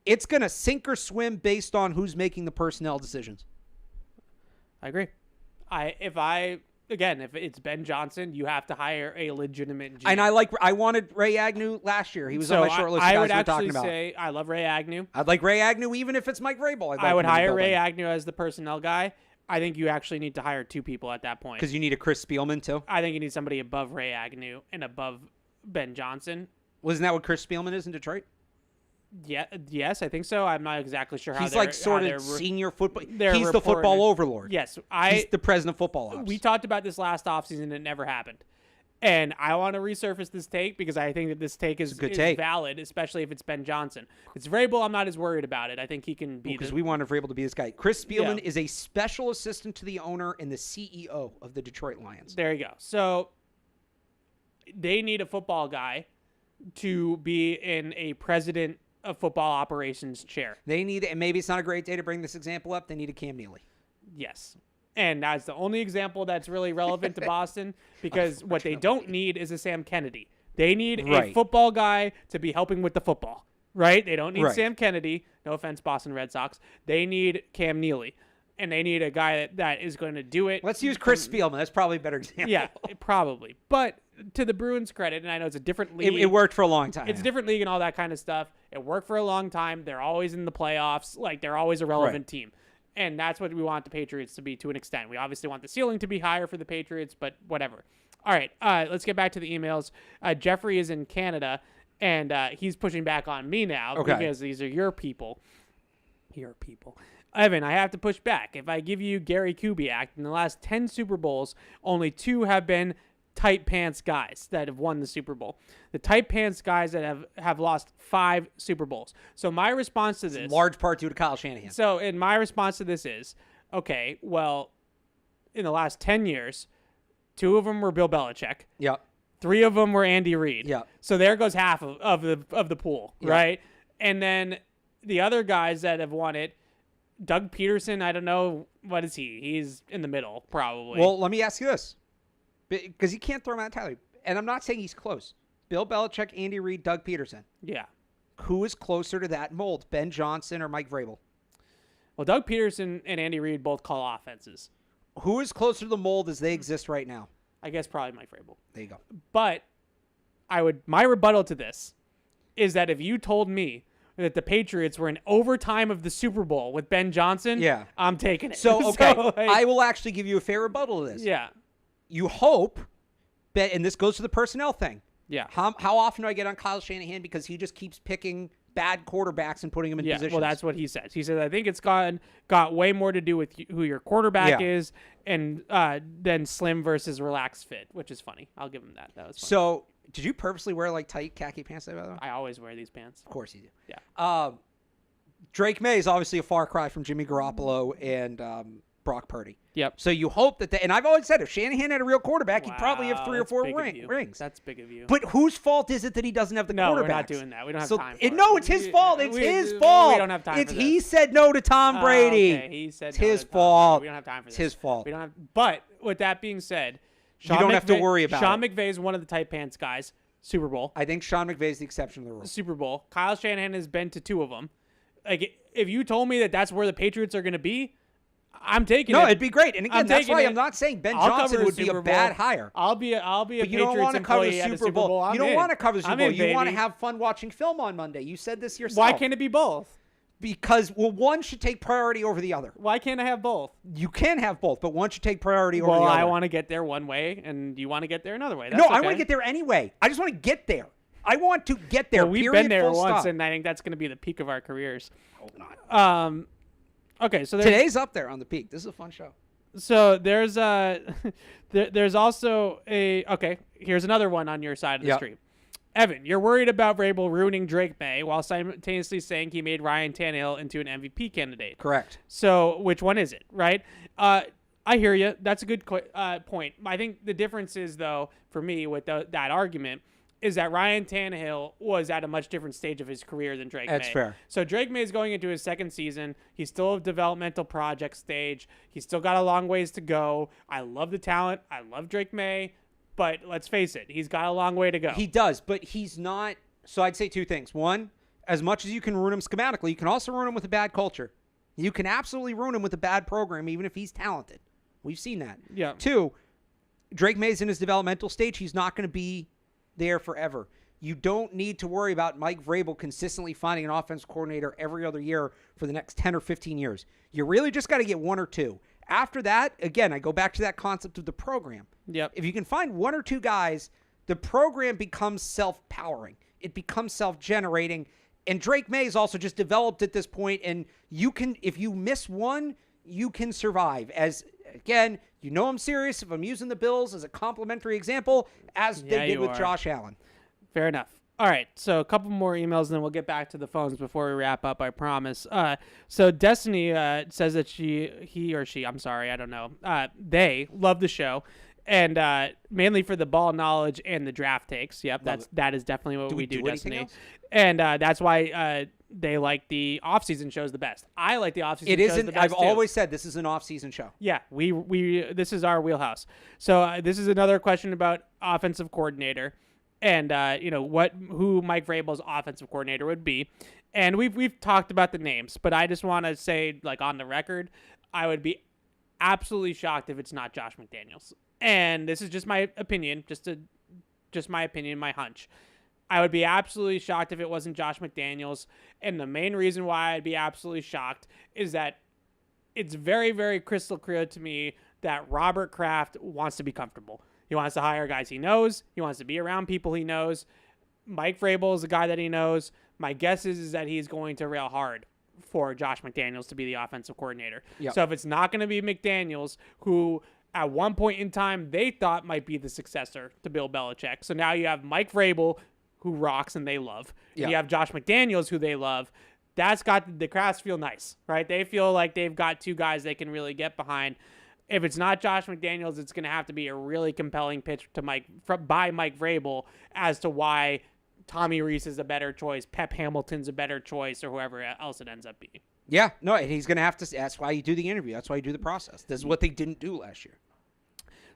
it's going to sink or swim based on who's making the personnel decisions. I agree. If it's Ben Johnson, you have to hire a legitimate GM. And I wanted Ray Agnew last year. He was on my short list of guys we were talking about. Say I love Ray Agnew. I'd like Ray Agnew even if it's Mike Vrabel. I would hire Ray Agnew as the personnel guy. I think you actually need to hire 2 people at that point. Because you need a Chris Spielman too? I think you need somebody above Ray Agnew and above Ben Johnson. Wasn't that what Chris Spielman is in Detroit? Yeah, yes, I think so. I'm not exactly sure how he's like sort of senior football. He's the football overlord. Yes, he's the president of football ops. We talked about this last offseason. It never happened. And I want to resurface this take because I think that this take is valid, especially if it's Ben Johnson. If it's Vrabel, I'm not as worried about it. I think he can be because we wanted Vrabel to be this guy. Chris Spielman is a special assistant to the owner and the CEO of the Detroit Lions. There you go. So they need a football guy to be in a president of football operations chair. They need, and maybe it's not a great day to bring this example up, they need a Cam Neely. Yes. And that's the only example that's really relevant to Boston, because what they don't need is a Sam Kennedy. They need a football guy to be helping with the football, right? They don't need Sam Kennedy. No offense, Boston Red Sox. They need Cam Neely, and they need a guy that is going to do it. Let's use Chris Spielman. That's probably a better example. Yeah, probably. But to the Bruins' credit, and I know it's a different league. It worked for a long time. It's a different league and all that kind of stuff. It worked for a long time. They're always in the playoffs. Like, they're always a relevant team. And that's what we want the Patriots to be to an extent. We obviously want the ceiling to be higher for the Patriots, but whatever. All right, let's get back to the emails. Jeffrey is in Canada, and he's pushing back on me now because these are your people. Your people. Evan, I have to push back. If I give you Gary Kubiak, in the last 10 Super Bowls, only 2 have been tight pants guys that have won the Super Bowl. The tight pants guys that have lost 5 Super Bowls. So my response to this... in large part due to Kyle Shanahan. So in my response to this is, okay, well, in the last 10 years, 2 of them were Bill Belichick. Yep. 3 of them were Andy Reid. Yep. So there goes half of the pool, right? And then the other guys that have won it, Doug Peterson, I don't know, what is he? He's in the middle, probably. Well, let me ask you this, because you can't throw him out entirely. And I'm not saying he's close. Bill Belichick, Andy Reid, Doug Peterson. Yeah. Who is closer to that mold, Ben Johnson or Mike Vrabel? Well, Doug Peterson and Andy Reid both call offenses. Who is closer to the mold as they exist right now? I guess probably Mike Vrabel. There you go. But my rebuttal to this is that if you told me that the Patriots were in overtime of the Super Bowl with Ben Johnson, I'm taking it. So, okay, I will actually give you a fair rebuttal to this. Yeah. You hope, and this goes to the personnel thing. Yeah. How often do I get on Kyle Shanahan because he just keeps picking bad quarterbacks and putting them in positions? Well, that's what he says. He says, I think it's got way more to do with who your quarterback is and then slim versus relaxed fit, which is funny. I'll give him that. That was funny. So, did you purposely wear like tight khaki pants today, by the way? I always wear these pants. Of course you do. Yeah. Drake May is obviously a far cry from Jimmy Garoppolo and Brock Purdy. Yep. So you hope that and I've always said if Shanahan had a real quarterback, he'd probably have 3 or 4 rings. That's big of you. But whose fault is it that he doesn't have the quarterback? No, we're not doing that. We don't have time for it. No, it's his fault. It's his fault. We don't have time for this. He said no to Tom Brady. Okay. He said it's no his to Tom fault. Brady. We don't have time for this. It's his fault. We don't have. But with that being said, you don't have to worry about Sean it. McVay is one of the tight pants guys. Super Bowl. I think Sean McVay is the exception to the rule. Super Bowl. Kyle Shanahan has been to 2 of them. Like, if you told me that that's where the Patriots are going to be, I'm taking it. No, it'd be great. And again, that's why I'm not saying Ben Johnson would be a bad hire. I'll be a but Patriots you don't want to cover the Super Bowl. You don't want to cover the Super Bowl. You want to have fun watching film on Monday. You said this yourself. Why can't it be both? Because, well, one should take priority over the other. Why can't I have both? You can have both, but one should take priority over the other. Well, I want to get there one way, and you want to get there another way. No, I want to get there anyway. I just want to get there. I want to get there. Well, we've been there once, and I think that's going to be the peak of our careers. Hope not. Okay, so today's up there on the peak. This is a fun show. So there's there's also here's another one on your side of the street. Evan, you're worried about Vrabel ruining Drake May while simultaneously saying he made Ryan Tannehill into an MVP candidate. Correct. So which one is it, right? I hear you. That's a good point. I think the difference is, though, for me with that argument, is that Ryan Tannehill was at a much different stage of his career than Drake May. That's fair. So Drake May is going into his 2nd season. He's still a developmental project stage. He's still got a long ways to go. I love the talent. I love Drake May. But let's face it, he's got a long way to go. He does, but he's not. So I'd say 2 things. One, as much as you can ruin him schematically, you can also ruin him with a bad culture. You can absolutely ruin him with a bad program, even if he's talented. We've seen that. Yeah. 2, Drake May's in his developmental stage. He's not going to be there forever. You don't need to worry about Mike Vrabel consistently finding an offensive coordinator every other year for the next 10 or 15 years. You really just got to get 1 or 2. After that, again, I go back to that concept of the program. Yep. If you can find 1 or 2 guys, the program becomes self-powering. It becomes self-generating. And Drake May is also just developed at this point, and you can, if you miss one, you can survive. As, again, you know I'm serious if I'm using the Bills as a complimentary example, as they did with Josh Allen. Fair enough. All right, so a couple more emails, and then we'll get back to the phones before we wrap up, I promise. So Destiny says that he or she, I'm sorry, I don't know, they love the show And mainly for the ball knowledge and the draft takes. Yep, that is definitely what we do, anything Destiny. else? And that's why they like the off-season shows the best. I like the off-season shows the best I've too. always said this is an off-season show. Yeah, we this is our wheelhouse. So this is another question about offensive coordinator, and who Mike Vrabel's offensive coordinator would be. And we've talked about the names, but I just want to say, like, on the record, I would be absolutely shocked if it's not Josh McDaniels. And this is just my opinion, just my opinion, my hunch. I would be absolutely shocked if it wasn't Josh McDaniels. And the main reason why I'd be absolutely shocked is that it's very, very crystal clear to me that Robert Kraft wants to be comfortable. He wants to hire guys he knows. He wants to be around people he knows. Mike Vrabel is a guy that he knows. My guess is that he's going to rail hard for Josh McDaniels to be the offensive coordinator. Yep. So if it's not going to be McDaniels, who at one point in time they thought might be the successor to Bill Belichick. So now you have Mike Vrabel, who rocks and they love. Yeah. And you have Josh McDaniels, who they love. That's got the Crafts feel nice, right? They feel like they've got two guys they can really get behind. If it's not Josh McDaniels, it's going to have to be a really compelling pitch to by Mike Vrabel as to why Tommy Reese is a better choice, Pep Hamilton's a better choice, or whoever else it ends up being. Yeah, no, and he's going to have to. That's why you do the interview. That's why you do the process. This is what they didn't do last year.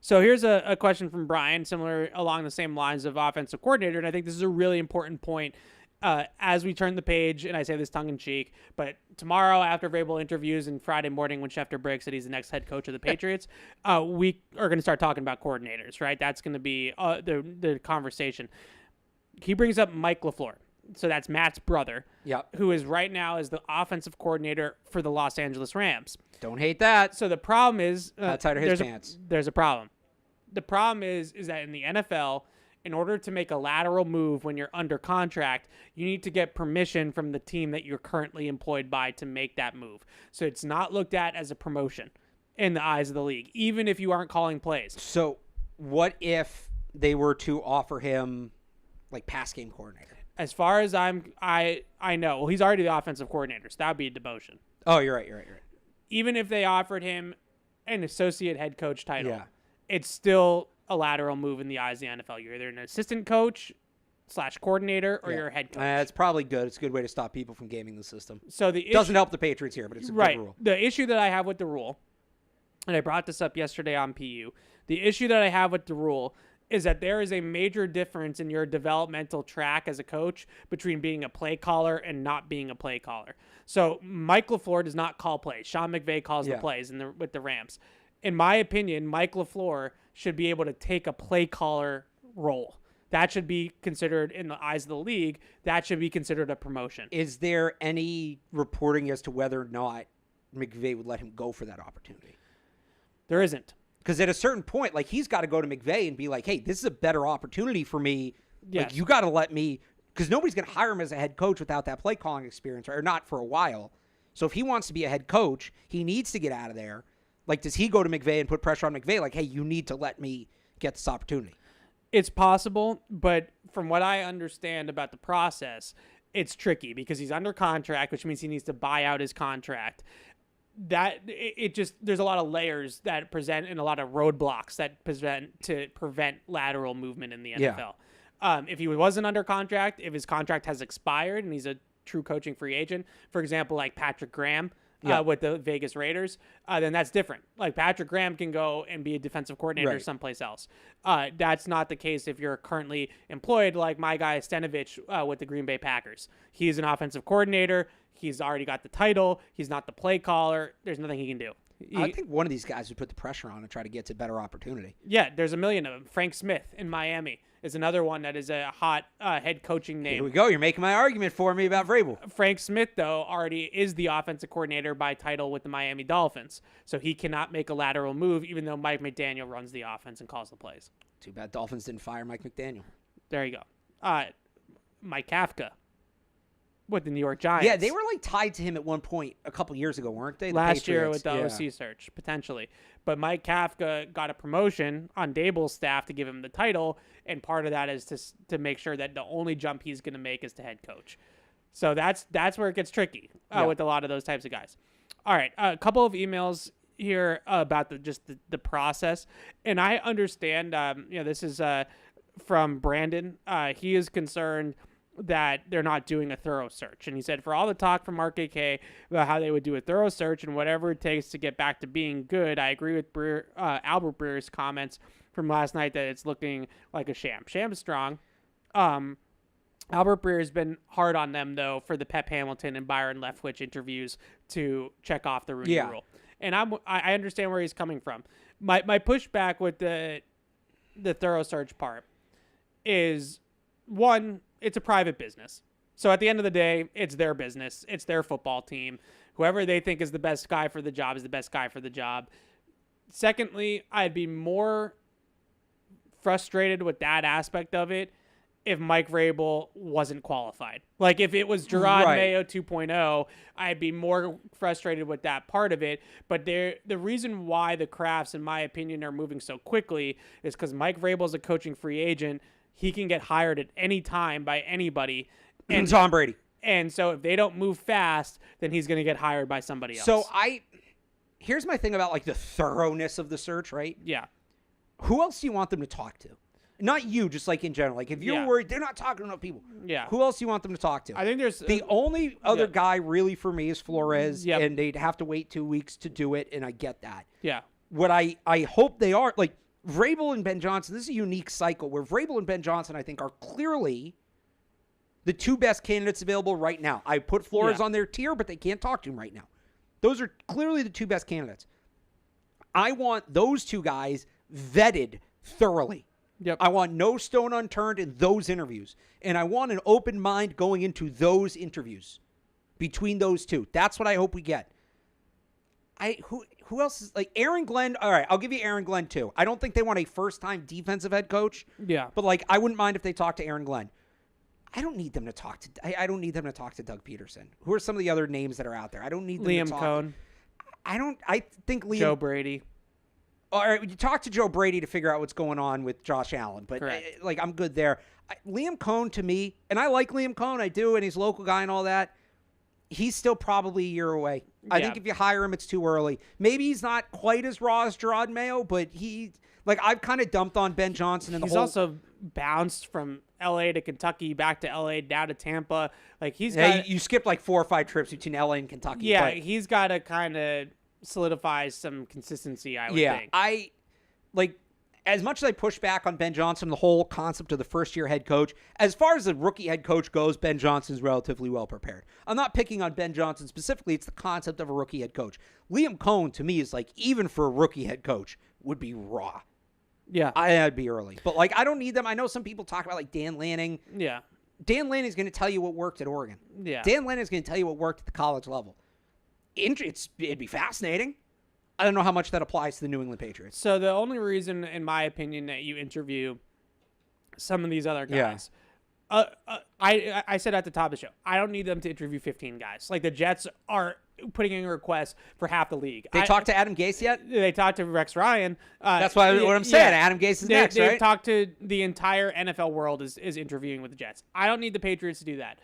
So here's a question from Brian, similar along the same lines of offensive coordinator, and I think this is a really important point as we turn the page, and I say this tongue-in-cheek, but tomorrow after Vrabel interviews and Friday morning when Schefter breaks that he's the next head coach of the Patriots, we are going to start talking about coordinators, right? That's going to be the conversation. He brings up Mike LaFleur. So that's Matt's brother, who is right now is the offensive coordinator for the Los Angeles Rams. Don't hate that. So the problem is outside of his pants. There's a problem. The problem is that in the NFL, in order to make a lateral move when you're under contract, you need to get permission from the team that you're currently employed by to make that move. So it's not looked at as a promotion in the eyes of the league, even if you aren't calling plays. So what if they were to offer him like pass game coordinator? As far as I know, well, he's already the offensive coordinator, so that would be a demotion. Oh, you're right. Even if they offered him an associate head coach title, it's still a lateral move in the eyes of the NFL. You're either an assistant coach / coordinator or you're a head coach. It's probably good. It's a good way to stop people from gaming the system. So the doesn't help the Patriots here, but it's a good rule. The issue that I have with the rule, and I brought this up yesterday on PU, the issue that I have with the rule is that there is a major difference in your developmental track as a coach between being a play caller and not being a play caller. So Mike LaFleur does not call plays. Sean McVay calls the plays with the Rams. In my opinion, Mike LaFleur should be able to take a play caller role. That should be considered, in the eyes of the league, that should be considered a promotion. Is there any reporting as to whether or not McVay would let him go for that opportunity? There isn't. Because at a certain point, like, he's got to go to McVay and be like, hey, this is a better opportunity for me. Yes. Like, you got to let me, because nobody's going to hire him as a head coach without that play calling experience, or not for a while. So if he wants to be a head coach, he needs to get out of there. Like, does he go to McVay and put pressure on McVay? Like, hey, you need to let me get this opportunity. It's possible, but from what I understand about the process, it's tricky because he's under contract, which means he needs to buy out his contract. There's a lot of layers that present and a lot of roadblocks that prevent lateral movement in the NFL. If he wasn't under contract, if his contract has expired and he's a true coaching free agent, for example, like Patrick Graham with the Vegas Raiders, then that's different. Like Patrick Graham can go and be a defensive coordinator someplace else. That's not the case if you're currently employed, like my guy Stenovich with the Green Bay Packers. He's an offensive coordinator. He's already got the title. He's not the play caller. There's nothing he can do. I think one of these guys would put the pressure on and try to get to a better opportunity. Yeah, there's a million of them. Frank Smith in Miami is another one that is a hot head coaching name. Here we go. You're making my argument for me about Vrabel. Frank Smith, though, already is the offensive coordinator by title with the Miami Dolphins. So he cannot make a lateral move, even though Mike McDaniel runs the offense and calls the plays. Too bad Dolphins didn't fire Mike McDaniel. There you go. Mike Kafka with the New York Giants. Yeah, they were like tied to him at one point a couple years ago, weren't they? Last year with the OC search, potentially. But Mike Kafka got a promotion on Dable's staff to give him the title, and part of that is to make sure that the only jump he's going to make is to head coach. So that's where it gets tricky with a lot of those types of guys. All right, a couple of emails here about the process, and I understand. This is from Brandon. He is concerned that they're not doing a thorough search, and he said for all the talk from Mark AK about how they would do a thorough search and whatever it takes to get back to being good, I agree with Albert Breer's comments from last night that it's looking like a sham. Sham is strong. Albert Breer has been hard on them, though, for the Pep Hamilton and Byron Leftwich interviews to check off the Rooney Rule. And I understand where he's coming from. My pushback with the thorough search part is, one, it's a private business. So at the end of the day, it's their business. It's their football team. Whoever they think is the best guy for the job is the best guy for the job. Secondly, I'd be more frustrated with that aspect of it if Mike Vrabel wasn't qualified. Like, if it was Jerod Mayo 2.0, I'd be more frustrated with that part of it. But the reason why the Crafts, in my opinion, are moving so quickly is because Mike Vrabel is a coaching free agent. He can get hired at any time by anybody. And Tom Brady. And so if they don't move fast, then he's going to get hired by somebody else. So here's my thing about, like, the thoroughness of the search, right? Yeah. Who else do you want them to talk to? Not you, just like in general. Like, if you're worried they're not talking to enough people, who else do you want them to talk to? I think there's the only other guy really for me is Flores, and they'd have to wait 2 weeks to do it, and I get that. Yeah. What I hope they are, like, Vrabel and Ben Johnson, this is a unique cycle where Vrabel and Ben Johnson, I think, are clearly the two best candidates available right now. I put Flores on their tier, but they can't talk to him right now. Those are clearly the two best candidates. I want those two guys vetted thoroughly. Yep. I want no stone unturned in those interviews. And I want an open mind going into those interviews between those two. That's what I hope we get. Who else is, like, Aaron Glenn? All right, I'll give you Aaron Glenn too. I don't think they want a first-time defensive head coach. Yeah. But, like, I wouldn't mind if they talked to Aaron Glenn. I don't need them to talk to I don't need them to talk to Doug Peterson. Who are some of the other names that are out there? I don't need them Liam to talk. Cohn. I think Liam. Joe Brady. All right, you talk to Joe Brady to figure out what's going on with Josh Allen, but like, I'm good there. Liam Cohn, to me, and I like Liam Cohn, I do, and he's a local guy and all that. He's still probably a year away. I think if you hire him, it's too early. Maybe he's not quite as raw as Jerod Mayo, but I've kind of dumped on Ben Johnson. He's also bounced from L.A. to Kentucky, back to L.A., down to Tampa. Like, you skipped like 4 or 5 trips between L.A. and Kentucky. Yeah, he's got to kind of solidify some consistency, I would think. As much as I push back on Ben Johnson, the whole concept of the first-year head coach, as far as the rookie head coach goes, Ben Johnson's relatively well prepared. I'm not picking on Ben Johnson specifically. It's the concept of a rookie head coach. Liam Cohn, to me, is like, even for a rookie head coach, would be raw. Yeah. I'd be early. But, like, I don't need them. I know some people talk about, like, Dan Lanning. Yeah. Dan Lanning's going to tell you what worked at Oregon. Yeah. Dan Lanning's going to tell you what worked at the college level. It'd be fascinating. I don't know how much that applies to the New England Patriots. So the only reason, in my opinion, that you interview some of these other guys, I said at the top of the show, I don't need them to interview 15 guys. Like, the Jets are putting in a request for half the league. They talked to Adam Gase yet? They talked to Rex Ryan. That's what I'm saying. Yeah. Adam Gase is next, right? They've talked to the entire NFL world is interviewing with the Jets. I don't need the Patriots to do that.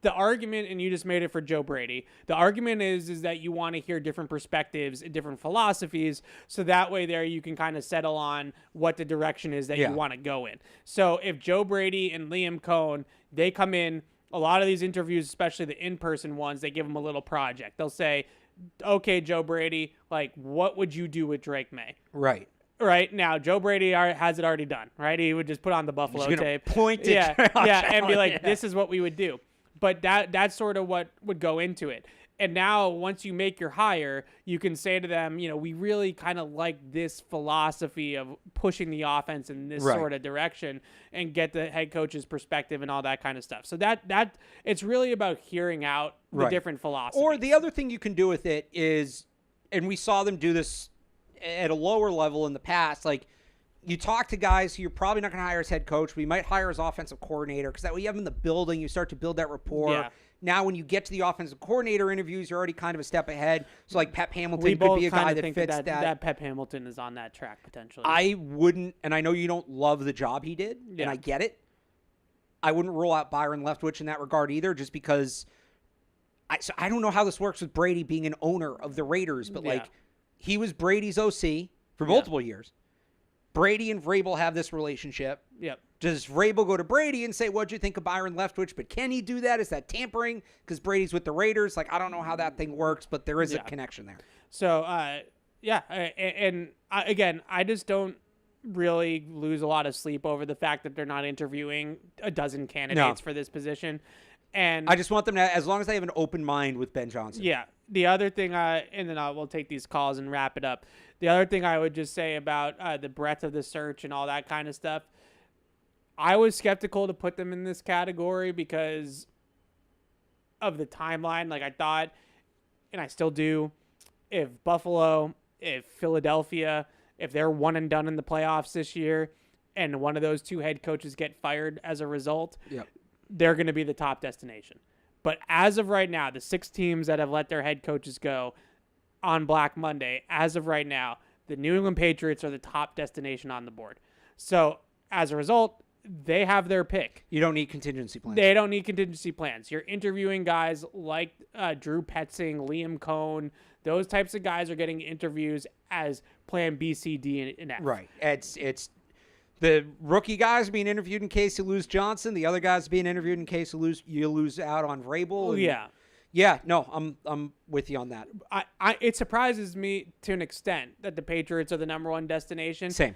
The argument, and you just made it for Joe Brady, the argument is that you want to hear different perspectives and different philosophies, so that way there you can kind of settle on what the direction is that you want to go in. So if Joe Brady and Liam Cohn, they come in, a lot of these interviews, especially the in-person ones, they give them a little project. They'll say, okay, Joe Brady, like, what would you do with Drake May? Right. Right now, Joe Brady has it already done, right? He would just put on the Buffalo tape. Point it. And be like, this is what we would do. But that's sort of what would go into it. And now, once you make your hire, you can say to them, we really kind of like this philosophy of pushing the offense in this sort of direction, and get the head coach's perspective and all that kind of stuff. So that it's really about hearing out the different philosophies. Or the other thing you can do with it is, and we saw them do this at a lower level in the past, like, you talk to guys who you're probably not going to hire as head coach. We might hire as offensive coordinator, because that way you have him in the building. You start to build that rapport. Yeah. Now, when you get to the offensive coordinator interviews, you're already kind of a step ahead. So, like, Pep Hamilton could be a guy that fits that. That Pep Hamilton is on that track potentially. I wouldn't, and I know you don't love the job he did, and I get it. I wouldn't rule out Byron Leftwich in that regard either, just because I don't know how this works with Brady being an owner of the Raiders, but like, he was Brady's OC for multiple years. Brady and Vrabel have this relationship. Yep. Does Vrabel go to Brady and say, what'd you think of Byron Leftwich? But can he do that? Is that tampering? Because Brady's with the Raiders. Like, I don't know how that thing works, but there is a connection there. So, again, I just don't really lose a lot of sleep over the fact that they're not interviewing a dozen candidates for this position. And I just want them to, as long as they have an open mind with Ben Johnson. Yeah. The other thing, and then we'll take these calls and wrap it up. The other thing I would just say about the breadth of the search and all that kind of stuff, I was skeptical to put them in this category because of the timeline. Like I thought, and I still do, if Buffalo, if Philadelphia, if they're one and done in the playoffs this year and one of those two head coaches get fired as a result, they're going to be the top destination. But as of right now, the 6 teams that have let their head coaches go on Black Monday, as of right now, the New England Patriots are the top destination on the board. So as a result, they have their pick. You don't need contingency plans. They don't need contingency plans. You're interviewing guys like Drew Petzing, Liam Cohn. Those types of guys are getting interviews as plan B, C, D, and F. Right. It's the rookie guys being interviewed in case you lose Johnson. The other guys being interviewed in case you lose out on Vrabel. Yeah. Yeah, no, I'm with you on that. It surprises me to an extent that the Patriots are the number one destination. Same.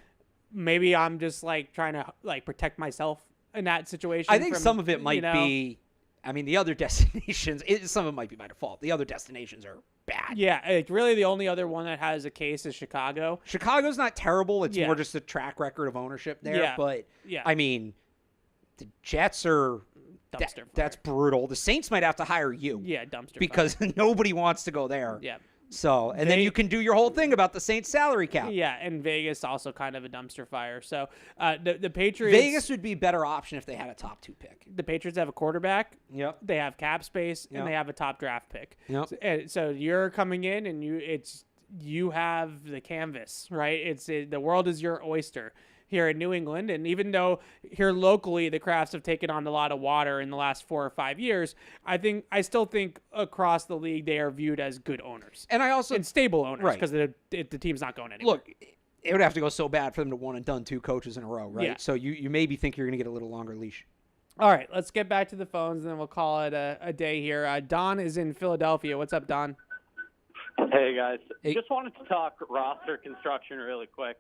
Maybe I'm just trying to protect myself in that situation. I think some of it might be. I mean, the other destinations. Some of it might be by default. The other destinations are bad. Yeah, really, the only other one that has a case is Chicago. Chicago's not terrible. It's more just a track record of ownership there. Yeah. But I mean, the Jets are. Dumpster. That's brutal. The Saints might have to hire you. Yeah, dumpster. Because nobody wants to go there. Yeah. So, and then you can do your whole thing about the Saints salary cap. Yeah, and Vegas also kind of a dumpster fire. So, the Patriots. Vegas would be a better option if they had a top 2 pick. The Patriots have a quarterback. Yep. They have cap space, and they have a top draft pick. Yep. So you're coming in, and you have the canvas, right? The world is your oyster here in New England. And even though here locally the Crafts have taken on a lot of water in the last 4 or 5 years, I still think across the league they are viewed as good owners. And stable owners, because the team's not going anywhere. Look, it would have to go so bad for them to one and done 2 coaches in a row, right? Yeah. So you maybe think you're going to get a little longer leash. All right, let's get back to the phones, and then we'll call it a day here. Don is in Philadelphia. What's up, Don? Hey, guys. Hey. Just wanted to talk roster construction really quick.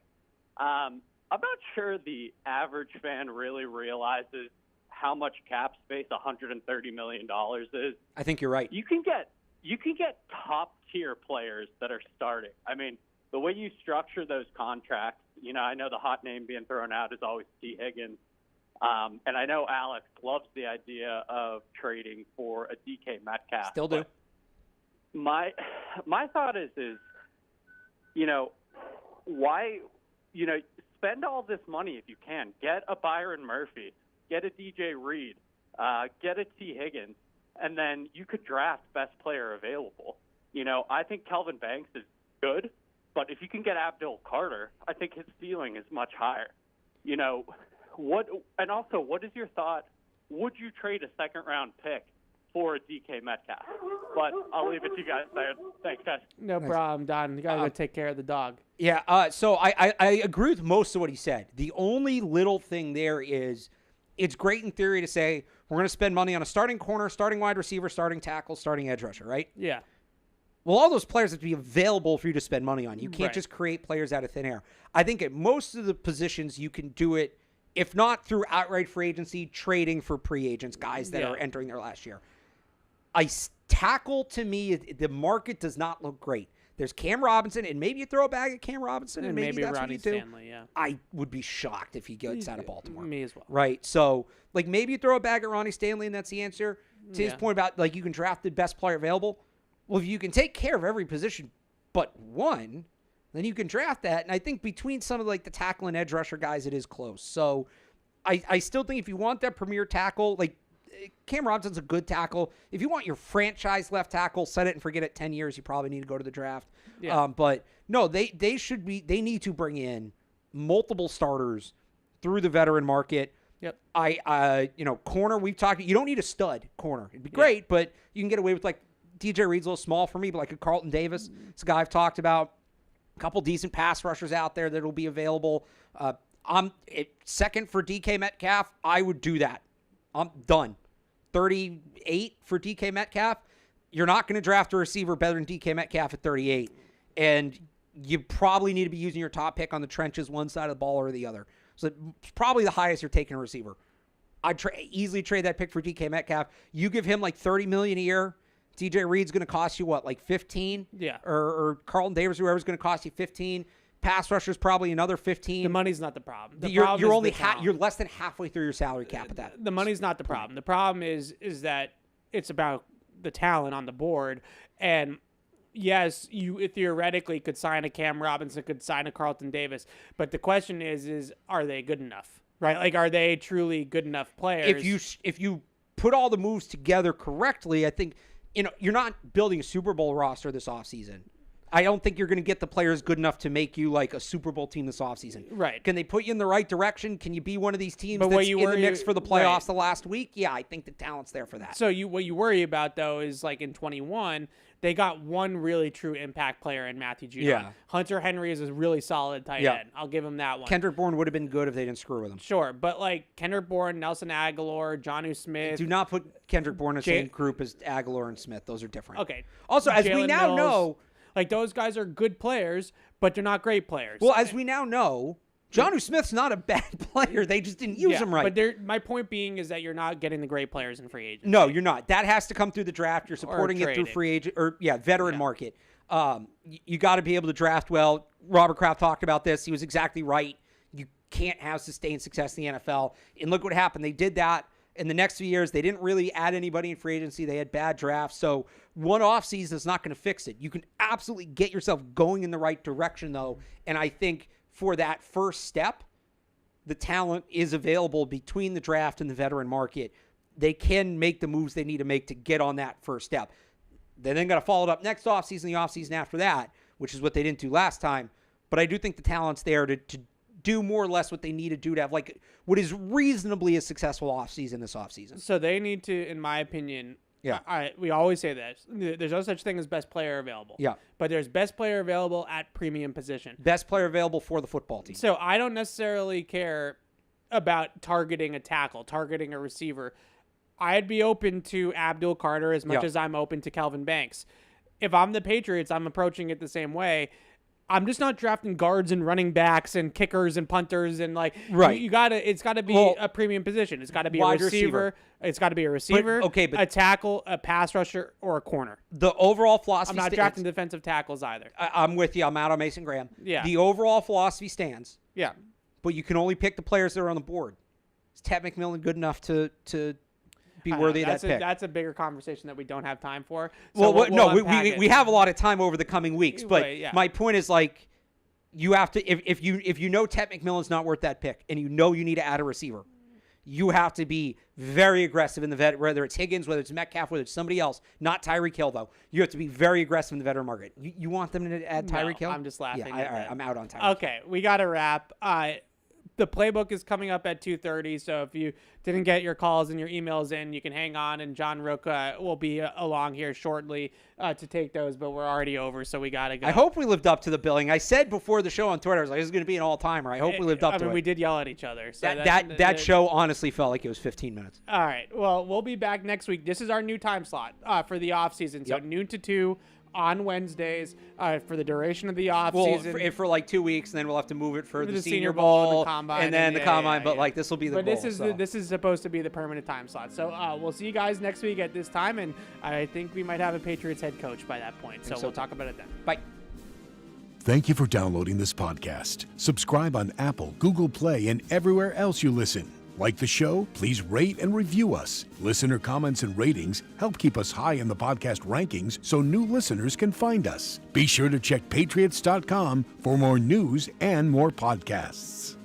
I'm not sure the average fan really realizes how much cap space $130 million is. I think you're right. You can get top tier players that are starting. I mean, the way you structure those contracts, I know the hot name being thrown out is always T. Higgins. And I know Alex loves the idea of trading for a DK Metcalf. Still do. My thought is why, spend all this money if you can. Get a Byron Murphy, get a DJ Reed, get a T. Higgins, and then you could draft best player available. I think Kelvin Banks is good, but if you can get Abdul Carter, I think his ceiling is much higher. What is your thought? Would you trade a second-round pick for a DK Metcalf? But I'll leave it to you guys there. Thanks, guys. No problem, Don. You got to go take care of the dog. Yeah, so I agree with most of what he said. The only little thing there is it's great in theory to say we're going to spend money on a starting corner, starting wide receiver, starting tackle, starting edge rusher, right? Yeah. Well, all those players have to be available for you to spend money on. You can't just create players out of thin air. I think at most of the positions you can do it, if not through outright free agency, trading for pre-agents, guys that are entering their last year. Tackle, to me, the market does not look great. There's Cam Robinson, and maybe you throw a bag at Cam Robinson, and maybe that's Ronnie what you do. Stanley, yeah. I would be shocked if he gets out of Baltimore. Me as well. Right. So, maybe you throw a bag at Ronnie Stanley, and that's the answer. To his point about, you can draft the best player available. Well, if you can take care of every position but one, then you can draft that. And I think between some of, the tackle and edge rusher guys, it is close. So, I still think if you want that premier tackle, Cam Robinson's a good tackle. If you want your franchise left tackle, set it and forget it 10 years, you probably need to go to the draft. Yeah. But no, they need to bring in multiple starters through the veteran market. Yep. Corner, we've talked, you don't need a stud corner. It'd be great, but you can get away with DJ Reed's a little small for me, but a Carlton Davis. It's a guy I've talked about. A couple decent pass rushers out there that will be available. I'm second for DK Metcalf. I would do that. I'm done. 38 for DK Metcalf. You're not going to draft a receiver better than DK Metcalf at 38. And you probably need to be using your top pick on the trenches, one side of the ball or the other. So it's probably the highest you're taking a receiver. I'd easily trade that pick for DK Metcalf. You give him like $30 million a year. DJ Reed's going to cost you what, like 15? Yeah. Or Carlton Davis, whoever's going to cost you 15. Pass rusher's probably another 15. The money's not the problem. You're only you're less than halfway through your salary cap at that. The money's not the problem. The problem is that it's about the talent on the board. And yes, you theoretically could sign a Cam Robinson, could sign a Carlton Davis, but the question is are they good enough? Right? Like, are they truly good enough players? If you put all the moves together correctly, I think you're not building a Super Bowl roster this offseason. I don't think you're going to get the players good enough to make you like a Super Bowl team this offseason. Right. Can they put you in the right direction? Can you be one of these teams but that's in the mix for the playoffs right. the last week? Yeah, I think the talent's there for that. So what you worry about, though, is like in 21, they got one really true impact player in Matthew Judon. Yeah. Hunter Henry is a really solid tight end. I'll give him that one. Kendrick Bourne would have been good if they didn't screw with him. Sure, but like Kendrick Bourne, Nelson Aguilar, Jonnu Smith. Do not put Kendrick Bourne in the same group as Aguilar and Smith. Those are different. Okay. Also, as we now know, like those guys are good players, but they're not great players. Well, as we now know, Jonnu Smith's not a bad player. They just didn't use him right. But my point being is that you're not getting the great players in free agency. No, you're not. That has to come through the draft. You're supporting it through free agent veteran market. You got to be able to draft well. Robert Kraft talked about this. He was exactly right. You can't have sustained success in the NFL. And look what happened. They did that. In the next few years, they didn't really add anybody in free agency. They had bad drafts. So one offseason is not going to fix it. You can absolutely get yourself going in the right direction, though. And I think for that first step, the talent is available between the draft and the veteran market. They can make the moves they need to make to get on that first step. They then got to follow it up next offseason, the offseason after that, which is what they didn't do last time. But I do think the talent's there to do more or less what they need to do to have like what is reasonably a successful offseason this offseason. So they need to, in my opinion, we always say this. There's no such thing as best player available. Yeah. But there's best player available at premium position. Best player available for the football team. So I don't necessarily care about targeting a tackle, targeting a receiver. I'd be open to Abdul Carter as much as I'm open to Kelvin Banks. If I'm the Patriots, I'm approaching it the same way. I'm just not drafting guards and running backs and kickers and punters and like it's gotta be a premium position. It's gotta be a receiver. It's gotta be a receiver. But a tackle, a pass rusher, or a corner. The overall philosophy. I'm not drafting defensive tackles either. I'm with you. I'm out on Mason Graham. Yeah. The overall philosophy stands. Yeah. But you can only pick the players that are on the board. Is Ted McMillan good enough to be worthy of that pick? That's a bigger conversation that we don't have time for. So we have a lot of time over the coming weeks. But my point is like you have to if you know Ted McMillan's not worth that pick and you know you need to add a receiver, you have to be very aggressive in the vet, whether it's Higgins, whether it's Metcalf, whether it's somebody else, not Tyreek Hill though. You have to be very aggressive in the veteran market. You want them to add Tyreek Hill? I'm just laughing. Yeah, all right, I'm out on Tyreek. Okay, we got to wrap. The playbook is coming up at 2:30, so if you didn't get your calls and your emails in, you can hang on, and John Rook will be along here shortly to take those, but we're already over, so we got to go. I hope we lived up to the billing. I said before the show on Twitter, I was like, this is going to be an all-timer. I hope we lived up to it. We did yell at each other. So that show honestly felt like it was 15 minutes. All right. Well, we'll be back next week. This is our new time slot for the offseason, so noon to 2 on Wednesdays for the duration of the offseason. Well, for like 2 weeks, and then we'll have to move it for the Senior Bowl Bowl and the Combine. And then the Combine, but like this will be the bowl. This is supposed to be the permanent time slot. So we'll see you guys next week at this time, and I think we might have a Patriots head coach by that point. So we'll talk about it then. Bye. Thank you for downloading this podcast. Subscribe on Apple, Google Play, and everywhere else you listen. Like the show? Please rate and review us. Listener comments and ratings help keep us high in the podcast rankings so new listeners can find us. Be sure to check patriots.com for more news and more podcasts.